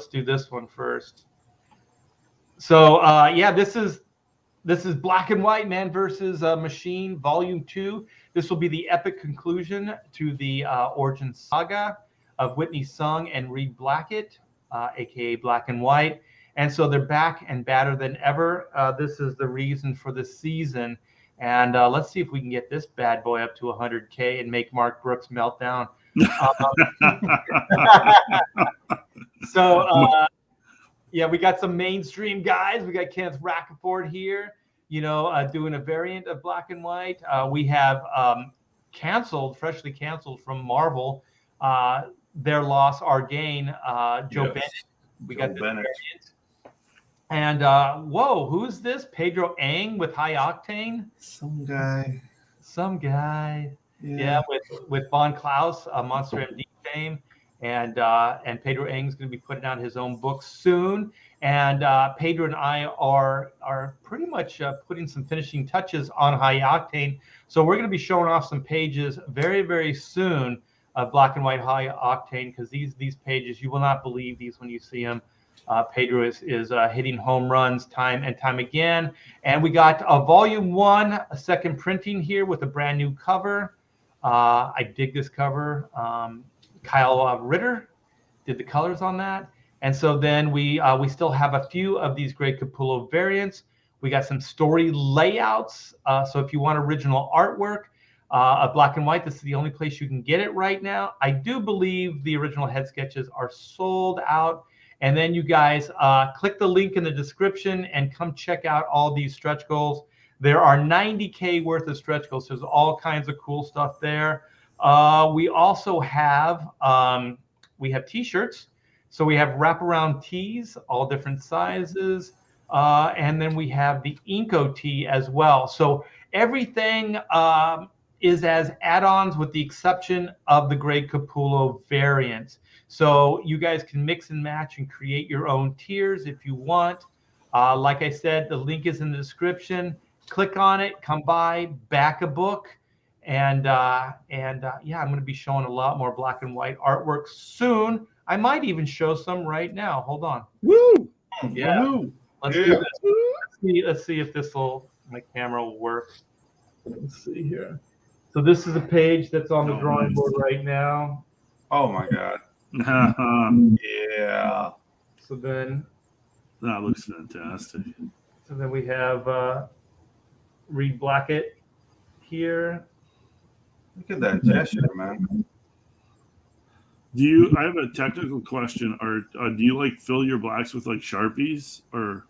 S1: do this one first. So this is Black and White Man versus Machine Volume 2. This will be the epic conclusion to the origin saga of Whitney Sung and Reed Blackett, aka Black and White. And so they're back and badder than ever. This is the reason for the season. And let's see if we can get this bad boy up to 100K and make Mark Brooks melt down. We got some mainstream guys. We got Kenneth Racaport here, doing a variant of Black and White. We have freshly canceled from Marvel, Their Loss, Our Gain, Joe Bennett. We got this variant. And who's this? Pedro Ang with High Octane. Some guy. Yeah, with Von Klaus, Monster MD fame. And Pedro Ang's going to be putting out his own book soon. And Pedro and I are pretty much putting some finishing touches on High Octane. So we're going to be showing off some pages very, very soon of Black and White High Octane, because these pages, you will not believe these when you see them. Pedro is hitting home runs time and time again. And we got a Volume 1, a second printing here with a brand new cover. I dig this cover. Kyle Ritter did the colors on that. And so then we still have a few of these great Capullo variants. We got some story layouts. So if you want original artwork of Black and White, this is the only place you can get it right now. I do believe the original head sketches are sold out. And then you guys click the link in the description and come check out all these stretch goals. There are 90K worth of stretch goals. There's all kinds of cool stuff there. We also have T-shirts. So we have wraparound tees, all different sizes. And then we have the Inco tee as well. So everything is as add-ons with the exception of the Grey Capullo variant. So you guys can mix and match and create your own tiers if you want. Like I said, the link is in the description. Click on it, come by, back a book. And yeah, I'm going to be showing a lot more black and white artwork soon. I might even show some right now. Hold on.
S3: Woo!
S1: Yeah.
S3: Woo!
S1: Let's do this. Let's see if my camera will work. Let's see here. So this is a page that's on the drawing board right now.
S2: Oh my God. Yeah.
S1: So then
S3: That looks fantastic.
S1: So then we have Reed Blackett here.
S2: Look at that gesture, man.
S3: I have a technical question. Do you like fill your blacks with like Sharpies or?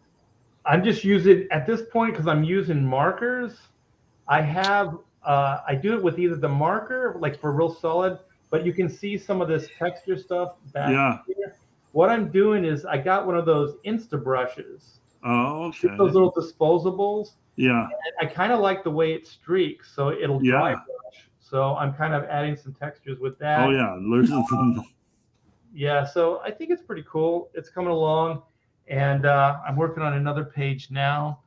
S1: I'm just using at this point because I'm using markers. I do it with either the marker, like for real solid, but you can see some of this texture stuff back here. What I'm doing is I got one of those Insta brushes.
S3: Oh, okay.
S1: Those little disposables.
S3: Yeah.
S1: And I kind of like the way it streaks, so it'll dry brush. So I'm kind of adding some textures with that.
S3: Oh yeah,
S1: yeah. So I think it's pretty cool. It's coming along, and I'm working on another page now.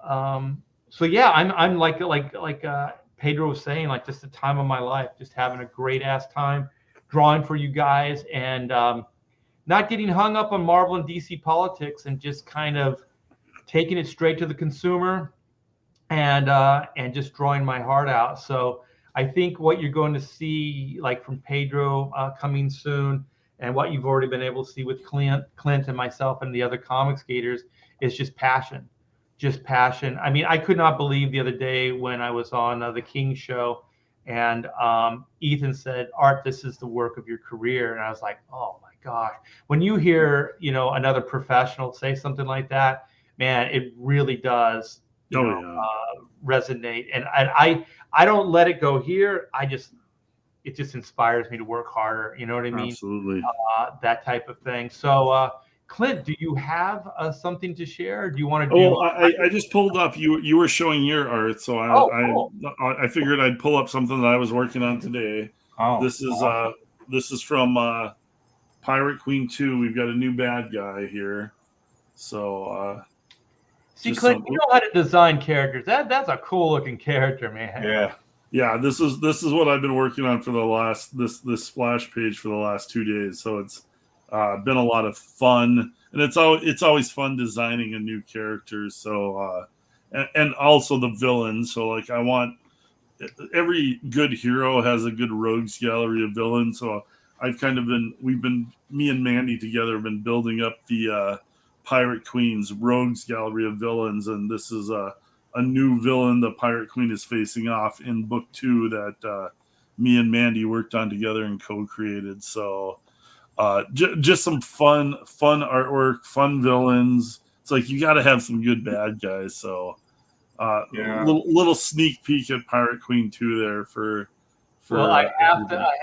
S1: So yeah, I'm like Pedro was saying, like just the time of my life, just having a great ass time drawing for you guys, and not getting hung up on Marvel and DC politics, and just kind of taking it straight to the consumer, and just drawing my heart out. So I think what you're going to see, like from Pedro coming soon, and what you've already been able to see with Clint and myself and the other comic skaters, is just passion. Just passion. I mean, I could not believe the other day when I was on the King show, and Ethan said, "Art, this is the work of your career." And I was like, "Oh my gosh!" When you hear, another professional say something like that, man, it really does resonate. And I don't let it go here. It just inspires me to work harder. You know what I mean?
S3: Absolutely.
S1: That type of thing. So, Clint, do you have something to share? Or do you want to do?
S3: Oh, I just pulled up. You were showing your art, so
S1: cool.
S3: I figured I'd pull up something that I was working on today.
S2: Oh,
S3: this is from Pirate Queen 2. We've got a new bad guy here. So
S1: see, Clint, you know how to design characters. That's a cool looking character, man.
S3: Yeah. This is what I've been working on for the last this splash page for the last 2 days. So it's been a lot of fun, and it's always fun designing a new character. So and also the villain. So like I want every good hero has a good rogues gallery of villains. So I've kind of me and Mandy together have been building up the Pirate Queen's rogues gallery of villains, and this is a new villain the Pirate Queen is facing off in book 2 that me and Mandy worked on together and co-created. So just some fun artwork, fun villains. It's like you got to have some good bad guys. So little sneak peek at Pirate Queen 2 there for
S1: well, I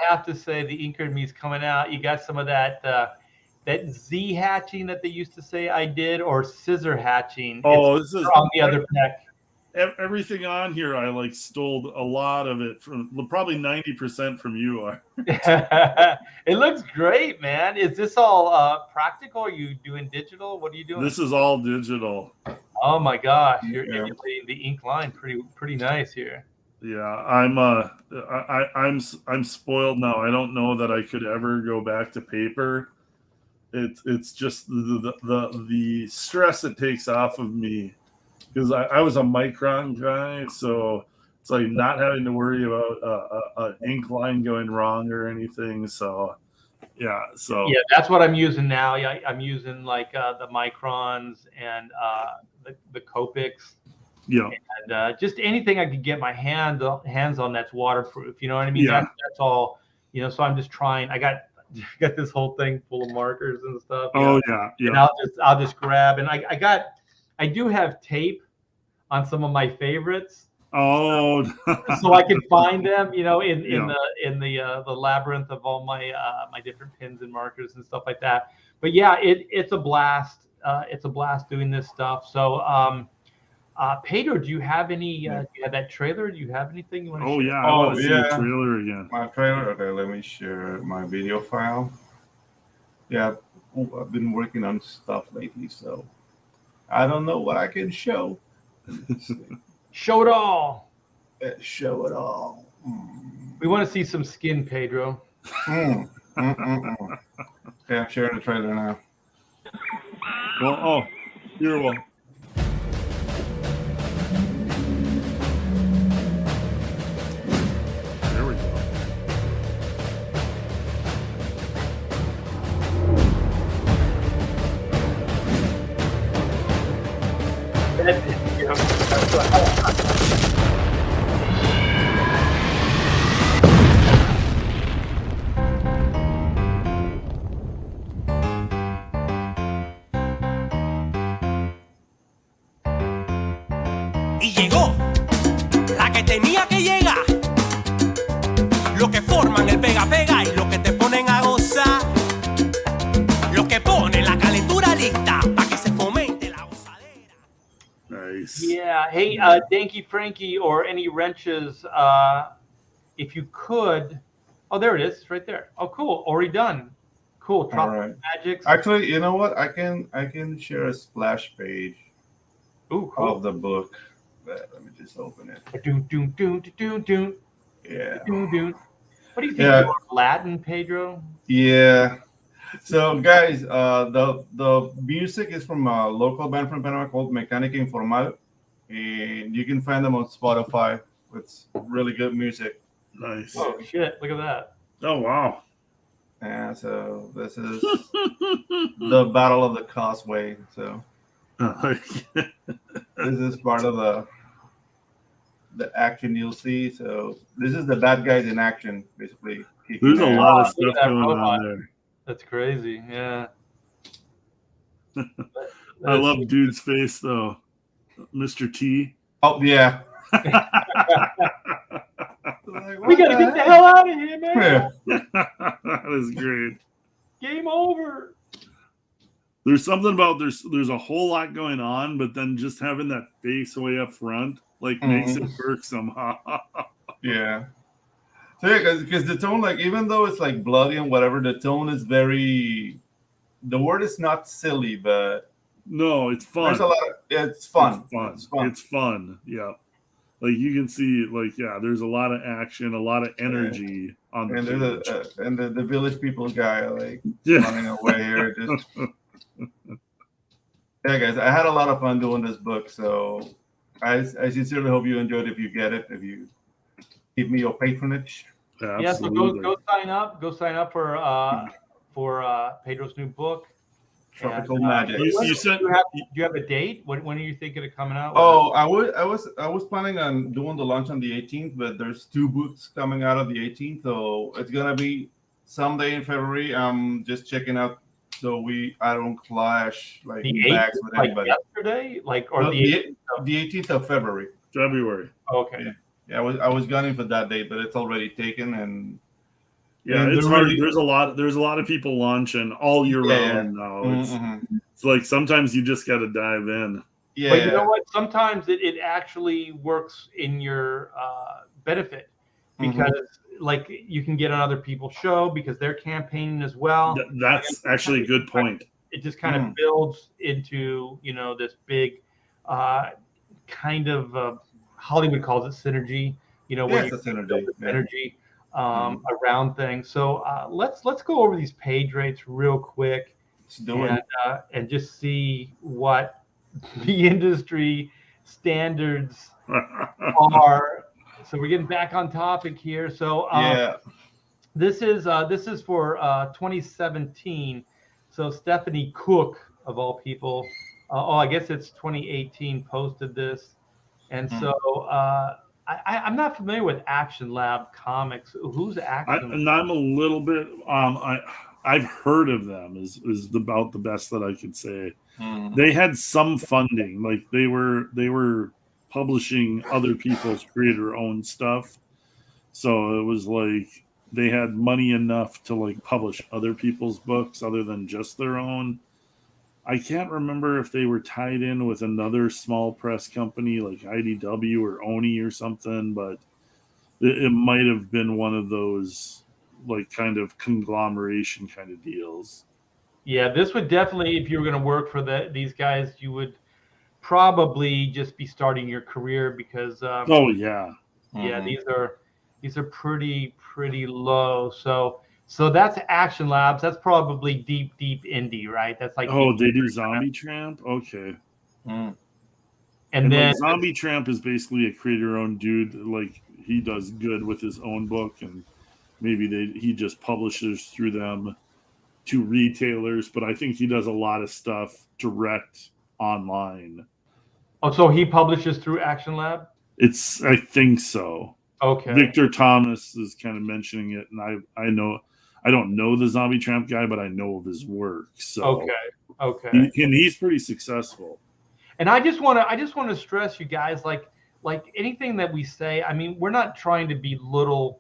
S1: have to say the Inker and me's coming out. You got some of that Z hatching that they used to say I did, or scissor hatching.
S3: Oh, this is
S1: on the other deck.
S3: Everything on here, I like stole a lot of it from, probably 90% from you.
S1: It looks great, man. Is this all practical? Are you doing digital? What are you doing?
S3: This is all digital.
S1: Oh my gosh, you're emulating the ink line pretty nice here.
S3: Yeah, I'm spoiled now. I don't know that I could ever go back to paper. It's just the stress it takes off of me, because I was a micron guy, so it's like not having to worry about an ink line going wrong or anything. So yeah,
S1: that's what I'm using now. Yeah, I'm using like the microns and the Copics.
S3: Yeah,
S1: and just anything I could get my hands on that's waterproof. You know what I mean?
S3: Yeah.
S1: That's all. So I'm just trying. I got this whole thing full of markers and stuff.
S3: Yeah.
S1: And I'll just grab, and I do have tape on some of my favorites.
S3: Oh,
S1: so I can find them, in the labyrinth of all my my different pins and markers and stuff like that. But yeah, it's a blast it's a blast doing this stuff. So, Pedro, do you have any? Do you have that trailer? Do you have anything you want to share?
S3: Yeah, I want to see the trailer again.
S2: My trailer. Okay, let me share my video file. Yeah, I've been working on stuff lately, so I don't know what I can show.
S1: Show it all.
S2: Show it all.
S1: We want to see some skin, Pedro.
S2: Okay, I'm sharing the trailer now.
S3: Well, you're welcome. There we go.
S5: Y llegó la que tenía que llegar. Lo que forman el pega-pega y lo que te ponen a gozar. Lo que ponen la calentura lista para que se fomente la gozadera.
S3: Nice.
S1: Yeah. Hey, Danky Frankie, or any wrenches, if you could. Oh, there it is. It's right there. Oh, cool. Already done. Cool.
S2: All right.
S1: Magics.
S2: Actually, you know what? I can share a splash page
S1: Ooh, cool.
S2: of the book. Let me just open it. Yeah.
S1: What do you think? Latin, Pedro?
S2: Yeah. So, guys, the music is from a local band from Panama called Mecánica Informal, and you can find them on Spotify. It's really good music.
S3: Nice.
S1: Oh shit! Look at that.
S3: Oh wow.
S2: Yeah. So this is the Battle of the Causeway. So this is part of the action you'll see. So this is the bad guys in action, basically.
S3: There's a lot of
S1: Look
S3: stuff
S1: at that
S3: going
S1: robot.
S3: on there.
S1: That's crazy. Yeah.
S3: I love dude's face though, Mr. T.
S2: Oh yeah.
S1: We gotta get the hell out of here, man.
S3: That is great.
S1: Game over.
S3: There's something about there's a whole lot going on, but then just having that face way up front makes it work somehow.
S2: Yeah. So yeah, because the tone, like, even though it's like bloody and whatever, the tone is very. The word is not silly, but
S3: no, it's fun.
S2: There's a lot. It's fun.
S3: It's fun. It's fun. Yeah. Like you can see, there's a lot of action, a lot of energy on the page.
S2: And the village people guy running away here. Just yeah, guys, I had a lot of fun doing this book, so I sincerely hope you enjoyed it. If you get it, if you give me your patronage.
S1: Yeah, so go sign up. Go sign up for Pedro's new book.
S2: Tropical Magic.
S1: Do you have a date? When are you thinking of coming out?
S2: Oh, I was planning on doing the launch on the 18th, but there's 2 books coming out of the 18th, so it's gonna be someday in February. I'm just checking out so I don't clash bags with anybody.
S1: Yesterday, the
S2: 18th of February.
S3: February.
S1: Okay.
S2: Yeah, I was gunning for that date, but it's already taken and.
S3: Yeah, it's hard. There's a lot of people launching all year round now. It's like sometimes you just got to dive in.
S2: Yeah,
S1: but you know what? Sometimes it actually works in your benefit because you can get on other people's show because they're campaigning as well.
S3: That's actually a good point.
S1: It just kind of builds into this big kind of Hollywood calls it synergy. Where
S2: it's a synergy.
S1: Energy. Around things. So let's go over these page rates real quick and just see what the industry standards are. So we're getting back on topic here. So this is for 2017. So Stephanie Cook of all people. I guess it's 2018 posted this, and so. I'm not familiar with Action Lab Comics. Who's Action?
S3: And I'm a little bit. I've heard of them. Is about the best that I could say. They had some funding, like they were publishing other people's creator-owned stuff. So it was like they had money enough to publish other people's books other than just their own. I can't remember if they were tied in with another small press company like IDW or Oni or something, but it might have been one of those like kind of conglomeration kind of deals.
S1: Yeah, this would definitely, if you were going to work for these guys, you would probably just be starting your career because
S3: Oh yeah.
S1: yeah, these are pretty low. So that's Action Labs. That's probably deep indie, right? That's like
S3: Oh,
S1: deep
S3: they do Zombie Tramp? Okay.
S1: and
S3: And
S1: then
S3: like Zombie Tramp is basically a creator-owned dude. Like he does good with his own book, and maybe he just publishes through them to retailers. But I think he does a lot of stuff direct online.
S1: oh, so he publishes through Action Lab?
S3: I think so.
S1: Okay.
S3: Victor Thomas is kind of mentioning it, and I know I don't know the Zombie Tramp guy, but I know of his work. So
S1: Okay.
S3: and he's pretty successful.
S1: And I just want to stress, you guys, like anything that we say, I mean, we're not trying to belittle,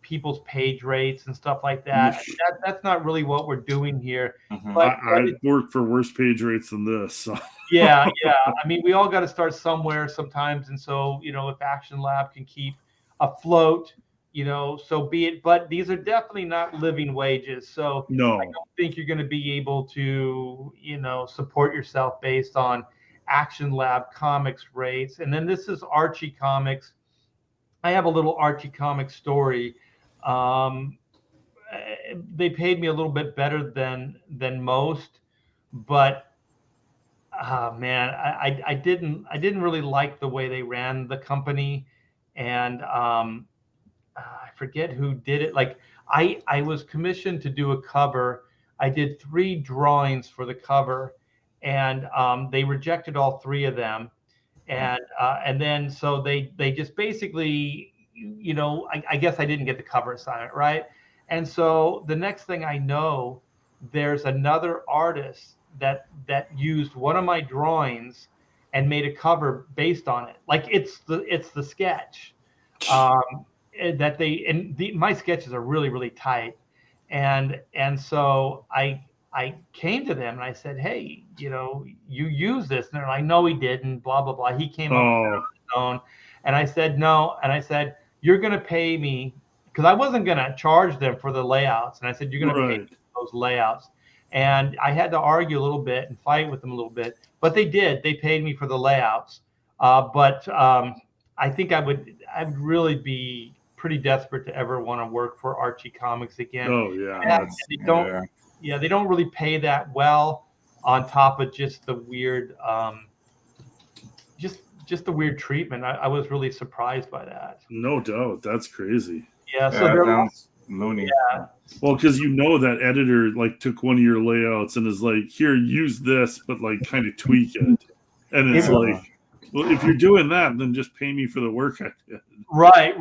S1: people's page rates and stuff like that. That's not really what we're doing here. But
S3: I work for worse page rates than this. So.
S1: Yeah. I mean, we all got to start somewhere sometimes. And so, if Action Lab can keep afloat, so be it. But these are definitely not living wages. So
S3: no,
S1: I don't think you're going to be able to, support yourself based on Action Lab Comics rates. And then this is Archie Comics. I have a little Archie Comics story. They paid me a little bit better than most, but man, I didn't really like the way they ran the company, and I forget who did it. Like I was commissioned to do a cover. I did 3 drawings for the cover, and they rejected all 3 of them. And then so they just basically, I guess I didn't get the cover assignment, right? And so the next thing I know, there's another artist that used one of my drawings and made a cover based on it. Like it's the sketch that my sketches are really tight. And so I came to them and I said, hey, you use this. And they're like, no, he didn't, blah, blah, blah. He came up with it on his own. And I said, no. And I said, you're going to pay me, because I wasn't going to charge them for the layouts. And I said, you're going to pay me for those layouts. And I had to argue a little bit and fight with them a little bit. But they did. They paid me for the layouts. But I think I'd really be pretty desperate to ever want to work for Archie Comics again.
S3: Oh yeah.
S1: They don't really pay that well, on top of just the weird just the weird treatment. I was really surprised by that.
S3: No doubt. That's crazy.
S1: Yeah, so they're
S2: sounds loony.
S1: Yeah.
S3: Well, because that editor like took one of your layouts and is like, here, use this, but like kind of tweak it. And it's like, well, if you're doing that, then just pay me for the work I did.
S1: Right.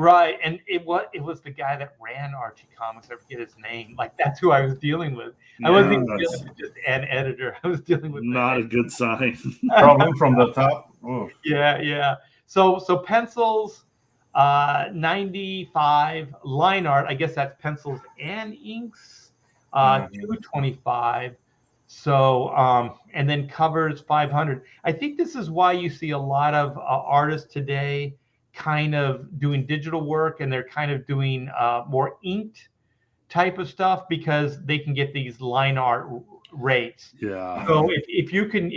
S1: And it was the guy that ran Archie Comics. I forget his name. Like that's who I was dealing with. I wasn't even dealing with just an editor. I was dealing with
S3: not a good sign.
S2: Problem from the top. Oh.
S1: Yeah. So pencils, 95. Line art, I guess that's pencils and inks, 225. So and then covers 500. I think this is why you see a lot of artists today kind of doing digital work, and they're kind of doing more inked type of stuff because they can get these line art rates.
S3: Yeah.
S1: So if you can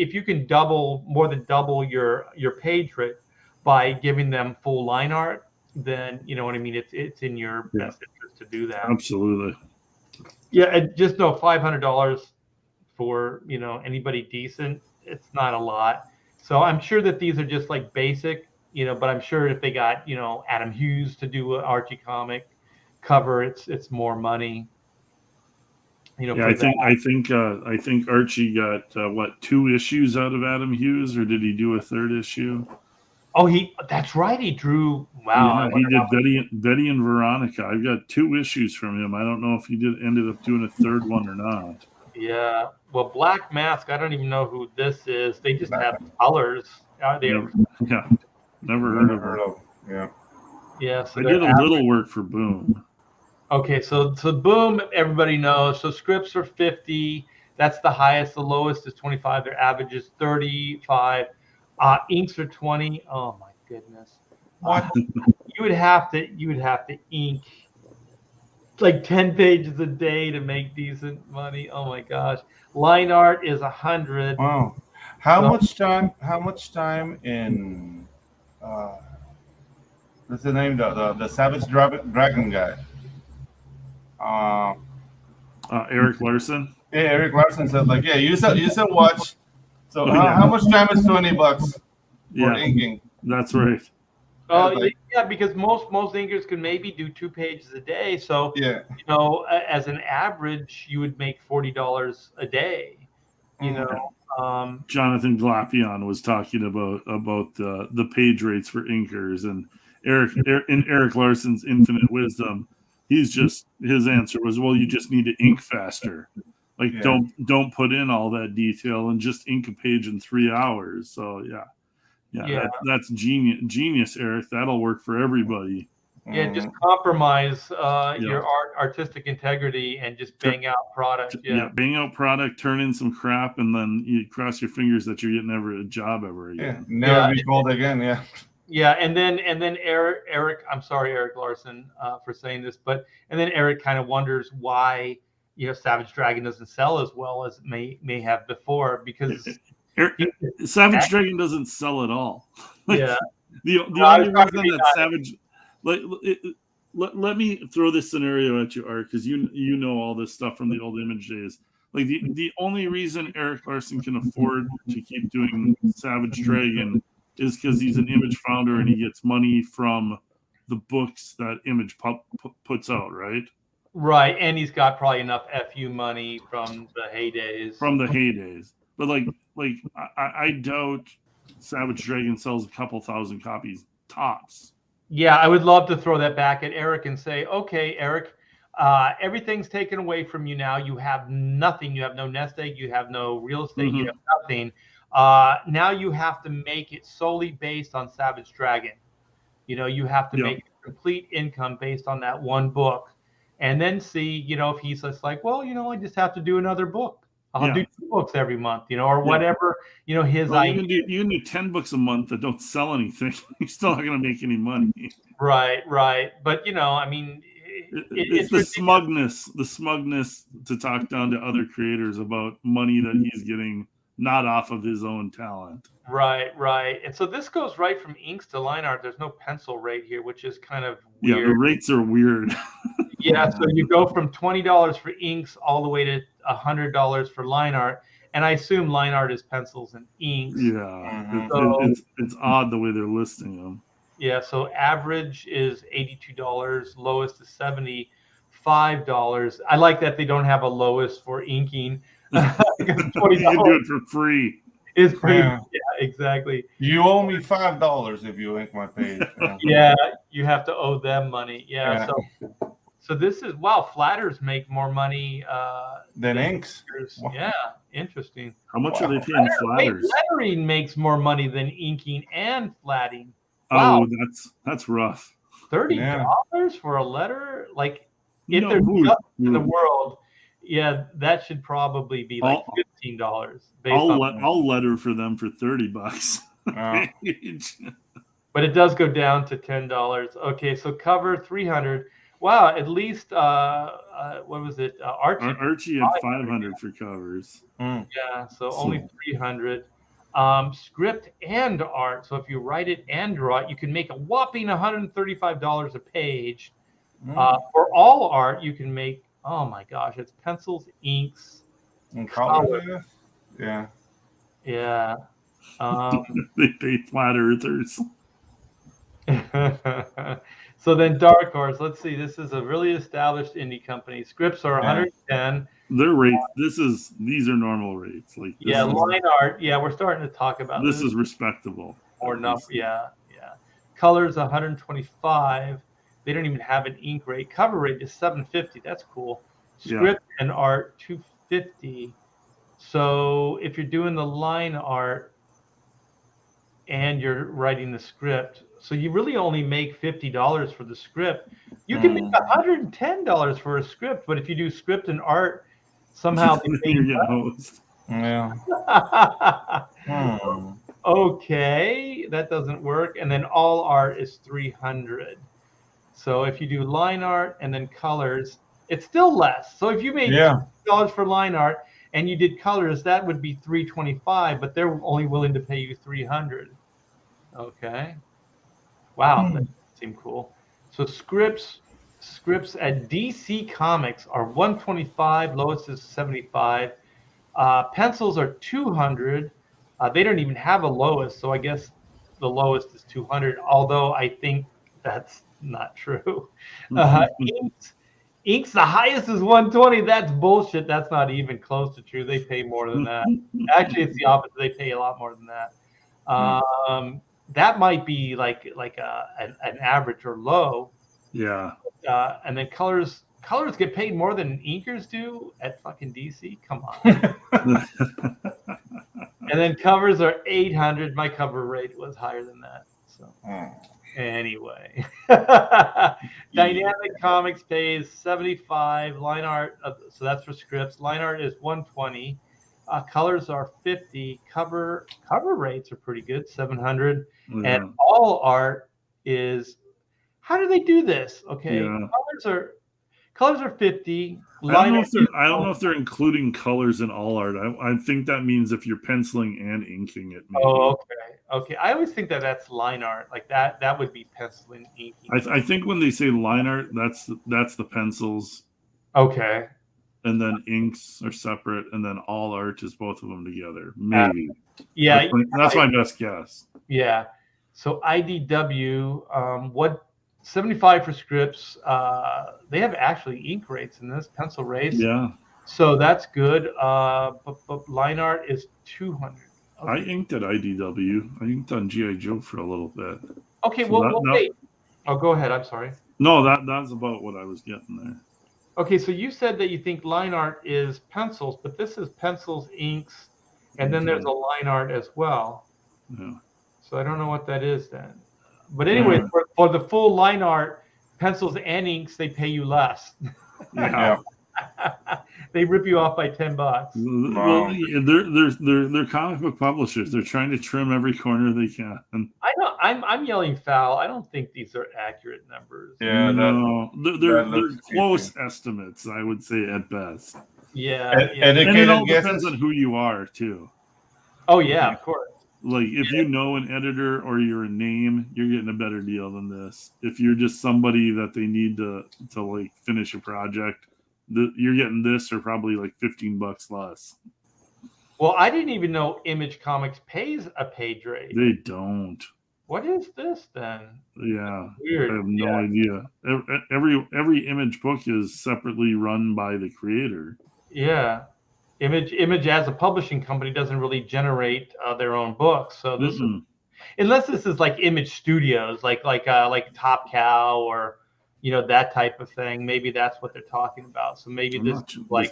S1: more than double your page rate by giving them full line art, then you know what I mean. It's in your best interest to do that.
S3: Absolutely.
S1: Yeah, and just know $500 for anybody decent, it's not a lot. So I'm sure that these are just like basic, but I'm sure if they got Adam Hughes to do an Archie comic cover, it's more money.
S3: I think Archie got 2 issues out of Adam Hughes, or did he do a 3rd issue?
S1: Oh, that's right. He drew. Wow.
S3: Yeah, he did Betty and Veronica. I've got 2 issues from him. I don't know if he ended up doing a 3rd one or not.
S1: Yeah. Well, Black Mask, I don't even know who this is. They just have colors.
S3: Never heard of her.
S1: Yeah. So
S3: I did a little work for Boom.
S1: Okay, so Boom, everybody knows. So scripts are $50. That's the highest. The lowest is 25. Their average is 35. Inks are 20. Oh my goodness.
S2: What?
S1: You would have to ink like 10 pages a day to make decent money. Oh my gosh. Line art is 100.
S2: Wow. How much time in what's the name? The Savage Dragon guy.
S3: Eric Larson.
S2: Yeah, Eric Larson said like, yeah, you said watch. So how much time is $20 for inking?
S3: That's right.
S1: Yeah, because most inkers can maybe do 2 pages a day. So
S2: yeah,
S1: as an average, you would make $40 a day.
S3: Jonathan Glapion was talking about the page rates for inkers, and Eric Larson's infinite wisdom. His answer was, well, you just need to ink faster. Like don't put in all that detail and just ink a page in 3 hours. So that's genius, Eric. That'll work for everybody.
S1: Yeah, just compromise your artistic integrity and just bang out product. Yeah,
S3: bang out product, turn in some crap, and then you cross your fingers that you're getting a job ever again.
S2: Never be called again. Yeah.
S1: Yeah, and then Eric, I'm sorry, Eric Larson, for saying this, and then Eric kind of wonders why Savage Dragon doesn't sell as well as it may have before, because
S3: Savage Dragon doesn't sell at all.
S1: The
S3: only reason that Savage, let me throw this scenario at you, Art, because you know all this stuff from the old Image days. Like the only reason Eric Larson can afford to keep doing Savage Dragon is because he's an Image founder and he gets money from the books that Image puts out, right?
S1: Right, and he's got probably enough FU money from the heydays. But I doubt Savage Dragon sells a couple thousand copies tops. Yeah, I would love to throw that back at Eric and say, okay, Eric, everything's taken away from you now. You have nothing. You have no nest egg. You have no real estate. You have nothing. Now you have to make it solely based on Savage Dragon. You have to make a complete income based on that one book, and then see, if he's just like, well, I just have to do another book. I'll do 2 books every month, or whatever, his idea.
S3: You can do 10 books a month that don't sell anything. You're still not going to make any money.
S1: Right. But, I mean,
S3: it's the smugness to talk down to other creators about money that he's getting not off of his own talent.
S1: Right. And so this goes right from inks to line art. There's no pencil rate here, which is kind of weird.
S3: Yeah, the rates are weird.
S1: Yeah, so you go from $20 for inks all the way to $100 for line art, and I assume line art is pencils and inks.
S3: Yeah, it's odd the way they're listing them. Yeah,
S1: so average is $82, lowest is $75. I like that they don't have a lowest for inking.
S3: You can do it for free.
S1: It's free. Yeah, exactly.
S2: You owe me $5 if you ink my page.
S1: Yeah, you have to owe them money. Yeah. So this is flatters make more money
S2: than inks.
S1: Wow. Yeah, interesting.
S3: How much are they paying flatters?
S1: Lettering makes more money than inking and flatting.
S3: Wow. Oh, that's rough.
S1: $30 for a letter? Like, if there's nothing in the world, that should probably be like $15.
S3: I'll letter for them for $30.
S1: But it does go down to $10. Okay, so cover 300. Wow, at least what was it?
S3: Archie had 500 for covers.
S1: Yeah, so only 300. Script and art. So if you write it and draw it, you can make a whopping $135 a page. For all art, you can make, oh my gosh, it's pencils, inks,
S2: and color. Yeah.
S3: They pay flat earthers.
S1: So then Dark Horse, let's see. This is a really established indie company. Scripts are 110.
S3: Their rates. These are normal rates. Like
S1: line art. Yeah, we're starting to talk about
S3: this. Is respectable.
S1: Or enough. Yeah. Colors 125. They don't even have an ink rate. Cover rate is 750. That's cool. Script and art 250. So if you're doing the line art and you're writing the script, so you really only make $50 for the script. You can make $110 for a script, but if you do script and art, Somehow they pay
S3: You're
S1: you
S3: getting hosed.
S2: Yeah.
S1: less. Okay, that doesn't work. And then all art is 300. So if you do line art and then colors, it's still less. So if you made
S2: Yeah.
S1: $2 for line art and you did colors, that would be 325, but they're only willing to pay you 300. Okay. Wow, that seemed cool. So scripts at DC Comics are 125, lowest is 75. Pencils are 200. They don't even have a lowest, so I guess the lowest is 200, although I think that's not true. Inks, the highest is 120. That's bullshit. That's not even close to true. They pay more than that. Actually, it's the opposite. They pay a lot more than that. That might be like an average or low.
S3: Yeah.
S1: And then colors get paid more than inkers do at fucking DC. Come on. And then covers are 800. My cover rate was higher than that. So anyway, Dynamic Comics pays 75. Line art, so that's for scripts. Line art is 120. Colors are 50. Cover rates are pretty good, 700.
S3: Yeah.
S1: And all art is. How do they do this? Okay,
S3: Yeah.
S1: colors are 50.
S3: I don't know if they're including colors in all art. I think that means if you're penciling and inking it. Maybe.
S1: Oh, okay. I always think that's line art. Like that would be penciling, inking.
S3: I think when they say line art, that's the pencils.
S1: Okay.
S3: And then inks are separate, and then all art is both of them together. Maybe.
S1: Yeah.
S3: That's my best guess.
S1: Yeah. So IDW, what 75 for scripts. They have actually ink rates in this, pencil rates.
S3: Yeah.
S1: So that's good. But line art is 200. Okay.
S3: I inked at IDW. I inked on G.I. Joe for a little bit.
S1: Okay,
S3: So
S1: well, wait. Oh, go ahead. I'm sorry.
S3: No, that's about what I was getting there.
S1: Okay, so you said that you think line art is pencils, but this is pencils, inks, and then there's a line art as well.
S3: Yeah.
S1: So I don't know what that is then. But anyway, for the full line art, pencils and inks, they pay you less.
S3: Yeah.
S1: They rip you off by $10.
S3: Well, they're comic book publishers. They're trying to trim every corner they can.
S1: I know. I'm yelling foul. I don't think these are accurate numbers.
S2: Yeah,
S3: no, they're close
S2: cheapy.
S3: estimates, I would say at best.
S1: Yeah.
S3: And it all
S2: guesses.
S3: depends on who you are too.
S1: Oh yeah, of course.
S3: Like if you know an editor or you're a name, you're getting a better deal than this. If you're just somebody that they need to like finish a project, you're getting this or probably like $15 less.
S1: Well, I didn't even know Image Comics pays a page rate.
S3: They don't.
S1: What is this then?
S3: Yeah,
S1: weird.
S3: I have no idea. Every Image book is separately run by the creator.
S1: Yeah, Image as a publishing company doesn't really generate their own books. So this, unless this is like Image Studios, like Top Cow or that type of thing. Maybe that's what they're talking about. So maybe does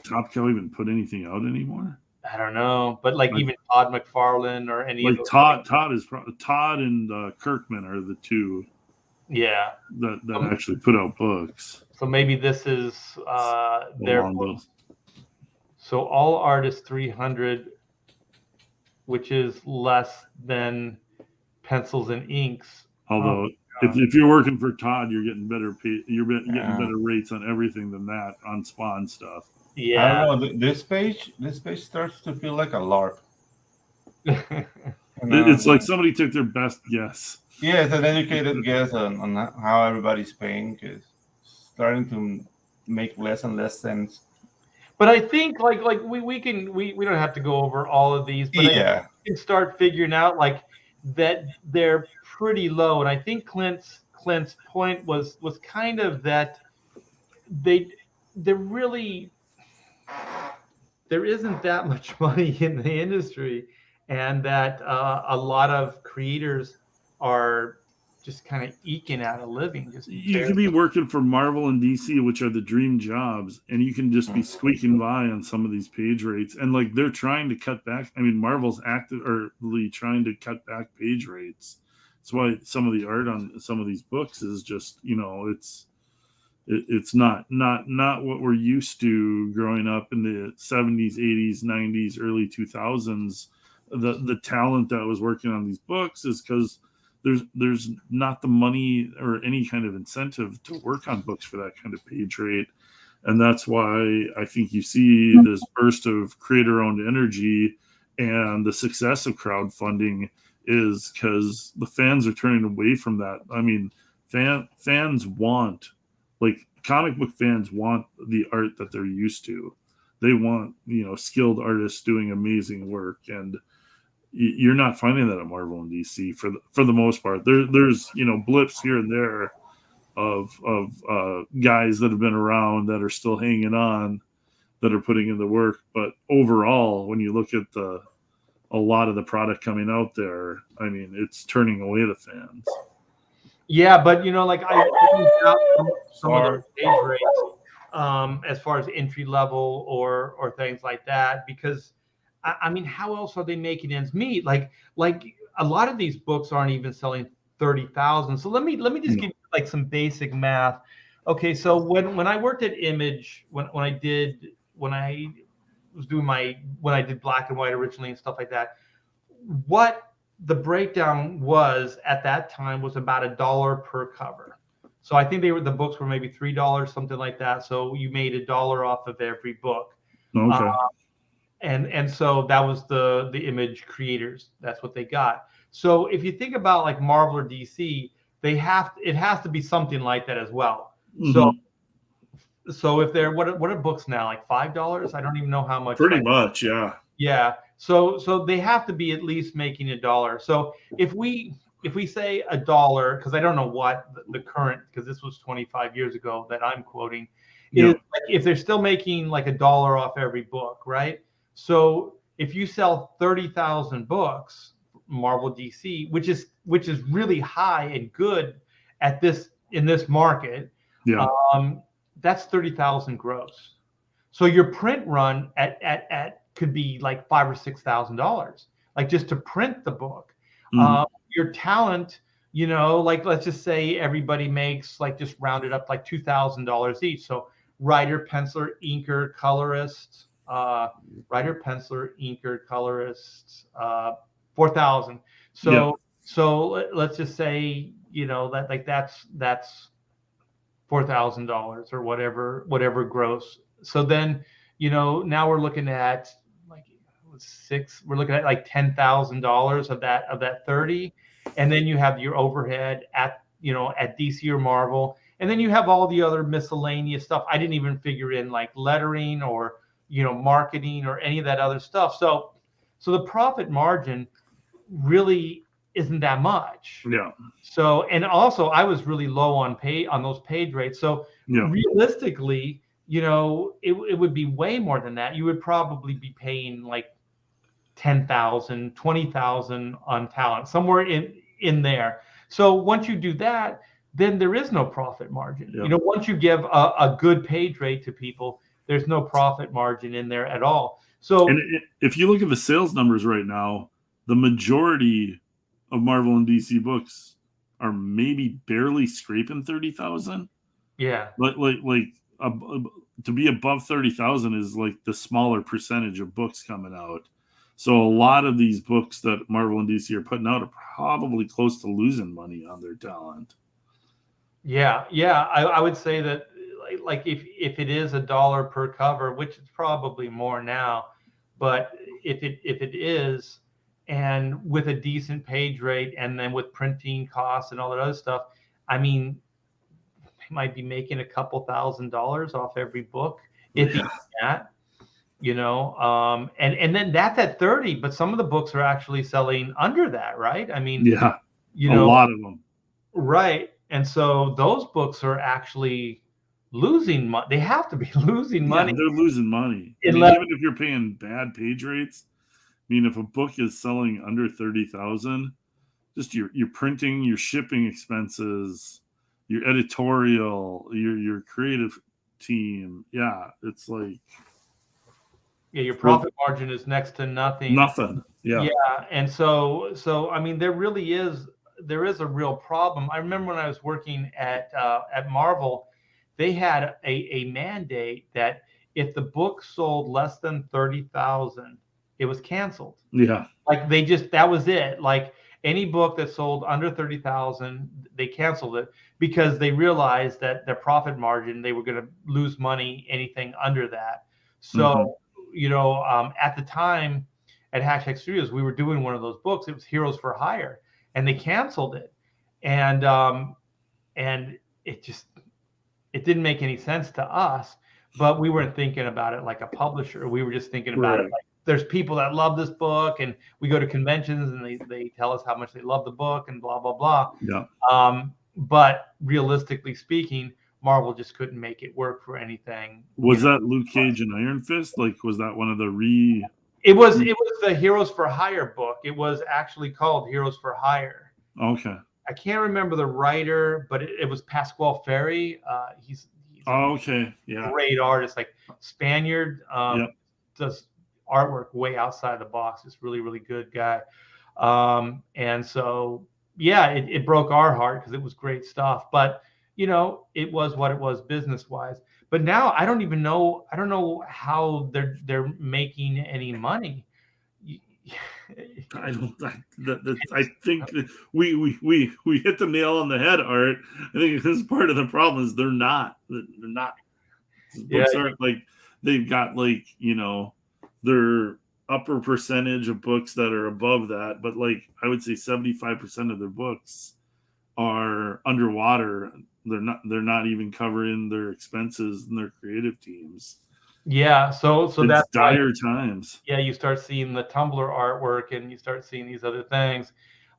S3: Top Cow even put anything out anymore?
S1: I don't know, but like even Todd McFarlane or any of those
S3: Todd and Kirkman are the two.
S1: Yeah,
S3: that actually put out books.
S1: So maybe this is their book. So all art is 300, which is less than pencils and inks.
S3: Although if you're working for Todd, you're getting better pay. You're getting better rates on everything than that on Spawn stuff.
S1: Yeah,
S2: I don't know. This page starts to feel like a LARP.
S3: It's like somebody took their best guess.
S2: Yeah, it's an educated guess on how everybody's paying. It's starting to make less and less sense.
S1: But I think like we don't have to go over all of these, but I think we can start figuring out like that they're pretty low. And I think Clint's point was kind of that there isn't that much money in the industry, and that a lot of creators are just kind of eking out a living.
S3: You can be working for Marvel and DC, which are the dream jobs, and you can just be squeaking by on some of these page rates. And like they're trying to cut back. I mean, Marvel's actively trying to cut back page rates. That's why some of the art on some of these books is just, It's not what we're used to growing up in the 70s, 80s, 90s, early 2000s. The talent that was working on these books is because there's not the money or any kind of incentive to work on books for that kind of page rate. And that's why I think you see this burst of creator-owned energy, and the success of crowdfunding is because the fans are turning away from that. I mean, fans want, like, comic book fans want the art that they're used to. They want, skilled artists doing amazing work, and you're not finding that at Marvel and DC for the most part. There's blips here and there of guys that have been around that are still hanging on, that are putting in the work. But overall, when you look at a lot of the product coming out there, I mean, it's turning away the fans.
S1: Yeah, but like I out some of those page rates as far as entry level or things like that, because I mean, how else are they making ends meet? Like a lot of these books aren't even selling 30,000. So let me just give you like some basic math. Okay, so when I worked at Image, when I did black and white originally and stuff like that, what the breakdown was at that time was about $1 per cover. So I think the books were maybe $3, something like that. So you made $1 off of every book.
S3: Okay.
S1: And so that was the Image creators. That's what they got. So if you think about like Marvel or DC, it has to be something like that as well.
S3: Mm-hmm.
S1: So if they're what are books now, like $5? I don't even know how much.
S3: Pretty much, yeah.
S1: Yeah. So they have to be at least making $1. So if we say $1, because I don't know what the current, because this was 25 years ago that I'm quoting, is like if they're still making like $1 off every book, right? So if you sell 30,000 books, Marvel DC, which is really high and good in this market, that's 30,000 gross. So your print run at could be like $5,000 or $6,000, like just to print the book. Your talent, like let's just say everybody makes, like, just round it up, like $2,000 each. So writer, penciler, inker, colorist, $4,000. So let's just say that like that's $4,000 or whatever gross. So then now we're looking at we're looking at like $10,000 of that 30, and then you have your overhead at DC or Marvel, and then you have all the other miscellaneous stuff. I didn't even figure in like lettering or marketing or any of that other stuff. So the profit margin really isn't that much.
S3: Yeah.
S1: So, and also I was really low on those page rates. So realistically, it would be way more than that. You would probably be paying like $10,000, $20,000 on talent, somewhere in there. So once you do that, then there is no profit margin. Once you give a good page rate to people, there's no profit margin in there at all. So,
S3: and if you look at the sales numbers right now, the majority of Marvel and DC books are maybe barely scraping 30,000.
S1: Yeah.
S3: To be above 30,000 is like the smaller percentage of books coming out. So a lot of these books that Marvel and DC are putting out are probably close to losing money on their talent.
S1: Yeah. I would say that like if it is $1 per cover, which is probably more now, but if it is, and with a decent page rate, and then with printing costs and all that other stuff, I mean, they might be making a couple $1,000s off every book, if even that, and then that's at 30, but some of the books are actually selling under that, right? I mean,
S3: a lot of them,
S1: right? And so those books are actually losing money. They have to be losing money.
S3: Yeah, they're losing money. I mean, even if you're paying bad page rates, I mean, if a book is selling under 30,000, just your printing, your shipping expenses, your editorial, your creative team, it's like
S1: your profit margin is next to nothing.
S3: Nothing. Yeah.
S1: And so I mean, there is a real problem. I remember when I was working at Marvel, they had a mandate that if the book sold less than 30,000, it was canceled.
S3: Yeah.
S1: Like that was it. Like any book that sold under 30,000, they canceled it because they realized that their profit margin, they were going to lose money anything under that. So, at the time at Hashtag Studios, we were doing one of those books. It was Heroes for Hire, and they canceled it. And it didn't make any sense to us, but we weren't thinking about it like a publisher. We were just thinking about it like, there's people that love this book, and we go to conventions and they tell us how much they love the book and blah, blah, blah.
S3: Yeah.
S1: But realistically speaking, Marvel just couldn't make it work for anything.
S3: Was that Luke Cage and Iron Fist? Like, was that one of the
S1: It was the Heroes for Hire book. It was actually called Heroes for Hire.
S3: Okay.
S1: I can't remember the writer, but it was Pasquale Ferry. He's
S3: okay. Yeah.
S1: Great artist, like Spaniard. Does artwork way outside the box. It's really, really good guy. And so, yeah, it broke our heart because it was great stuff. But, it was what it was business wise. But now I don't know how they're making any money.
S3: I think we hit the nail on the head, Art. I think this is part of the problem is they're not. Books aren't like they've got like their upper percentage of books that are above that, but like I would say 75% of their books are underwater. They're not even covering their expenses and their creative teams.
S1: Yeah, so
S3: it's
S1: that's
S3: dire times.
S1: Yeah, you start seeing the Tumblr artwork and you start seeing these other things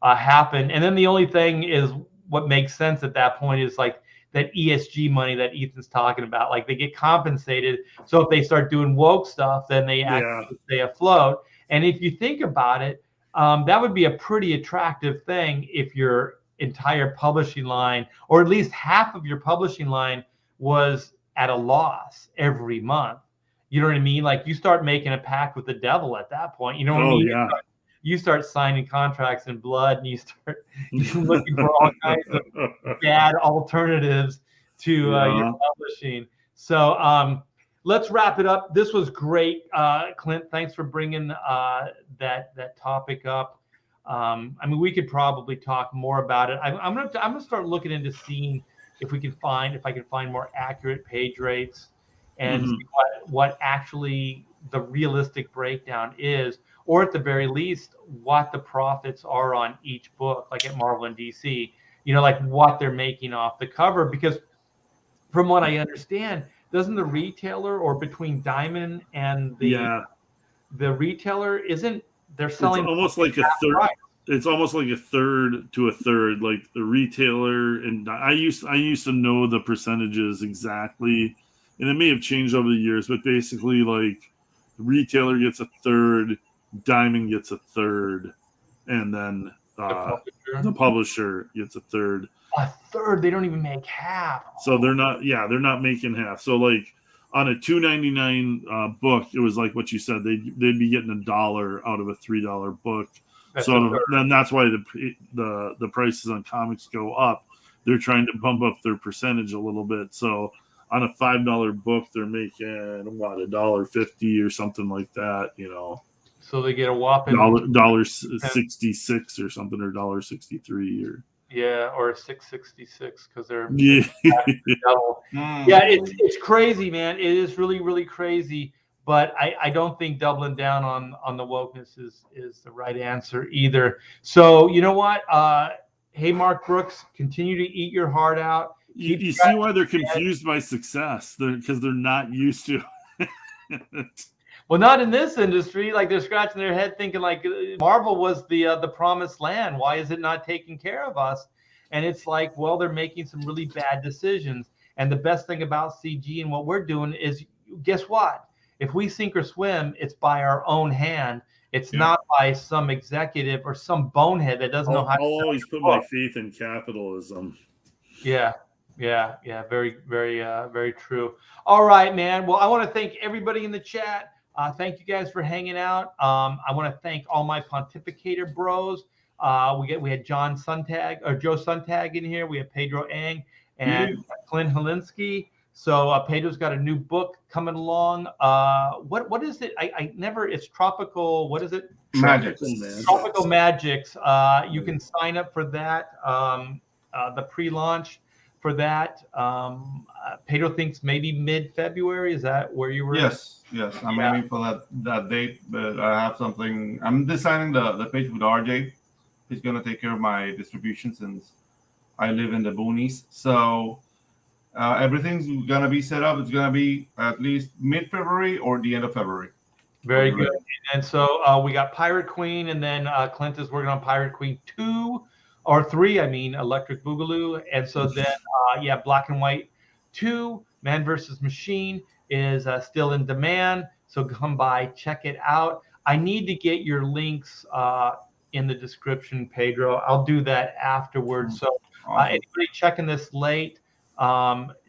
S1: happen. And then the only thing is what makes sense at that point is like that ESG money that Ethan's talking about. Like they get compensated. So if they start doing woke stuff, then they actually stay afloat. And if you think about it, that would be a pretty attractive thing if your entire publishing line, or at least half of your publishing line, was at a loss every month. You know what I mean? Like you start making a pact with the devil at that point. You know what I mean?
S3: Yeah.
S1: You start signing contracts in blood, and you start looking for all kinds of bad alternatives to your publishing. So let's wrap it up. This was great, Clint. Thanks for bringing that topic up. I mean, we could probably talk more about it. I'm gonna start looking into seeing if I can find more accurate page rates and see what actually the realistic breakdown is, or at the very least, what the profits are on each book, like at Marvel and DC, like what they're making off the cover. Because from what I understand, doesn't the retailer, or between Diamond and the retailer, they're selling
S3: almost like a third. Price. It's almost like a third to a third, like the retailer. And I used to know the percentages exactly, and it may have changed over the years, but basically like the retailer gets a third, Diamond gets a third, and then the publisher gets a third.
S1: A third? They don't even make half.
S3: So they're not making half. So like on a $2.99 book, it was like what you said, they'd be getting $1 out of a $3 book. So then that's why the prices on comics go up. They're trying to bump up their percentage a little bit. So on a $5 book, they're making $1.50 or something like that,
S1: So they get a whopping
S3: $1.66 or something, or $1.63 or
S1: or $6.66 because they're
S3: double.
S1: Yeah, it's crazy, man. It is really, really crazy. But I don't think doubling down on the wokeness is the right answer either. So you know what? Hey, Mark Brooks, continue to eat your heart out.
S3: You see why they're confused by success? Because they're not used to it.
S1: Well, not in this industry. Like they're scratching their head thinking like Marvel was the promised land. Why is it not taking care of us? And it's like, well, they're making some really bad decisions. And the best thing about CG and what we're doing is, guess what? If we sink or swim, it's by our own hand. It's not by some executive or some bonehead that doesn't know how.
S3: I'll always put my faith in capitalism.
S1: Yeah. Very, very, very true. All right, man. Well, I want to thank everybody in the chat. Thank you guys for hanging out. I want to thank all my Pontificator bros. We had Joe Suntag in here. We have Pedro Ang and Clint Holinsky. So Pedro's got a new book coming along. What is it? I never. It's tropical. What is it?
S2: Magic.
S1: Tropical Magics. You can sign up for that. The pre-launch for that. Pedro thinks maybe mid-February. Is that where you were?
S2: Yes. I'm aiming for that date, but I have something. I'm designing the page with RJ. He's gonna take care of my distribution since I live in the boonies. So everything's gonna be set up. It's gonna be at least mid-February or the end of February.
S1: Very good. And so we got Pirate Queen, and then Clint is working on Pirate Queen 2 or 3. I mean, Electric Boogaloo. And so then, Black and White 2, Man vs. Machine is still in demand. So come by, check it out. I need to get your links in the description, Pedro. I'll do that afterwards. So anybody checking this late,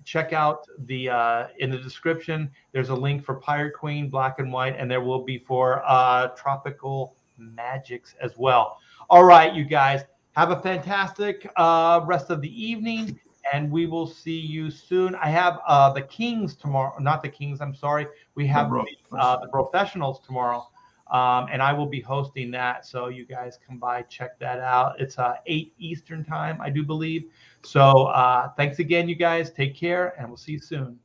S1: check out the in the description. There's a link for Pirate Queen, Black and White, and there will be for Tropical Magics as well. All right, you guys, have a fantastic rest of the evening, and we will see you soon. I have the Kings tomorrow. Not the Kings, I'm sorry. We have the Professionals tomorrow, and I will be hosting that. So you guys come by, check that out. It's 8 Eastern time, I do believe. So thanks again, you guys. Take care, and we'll see you soon.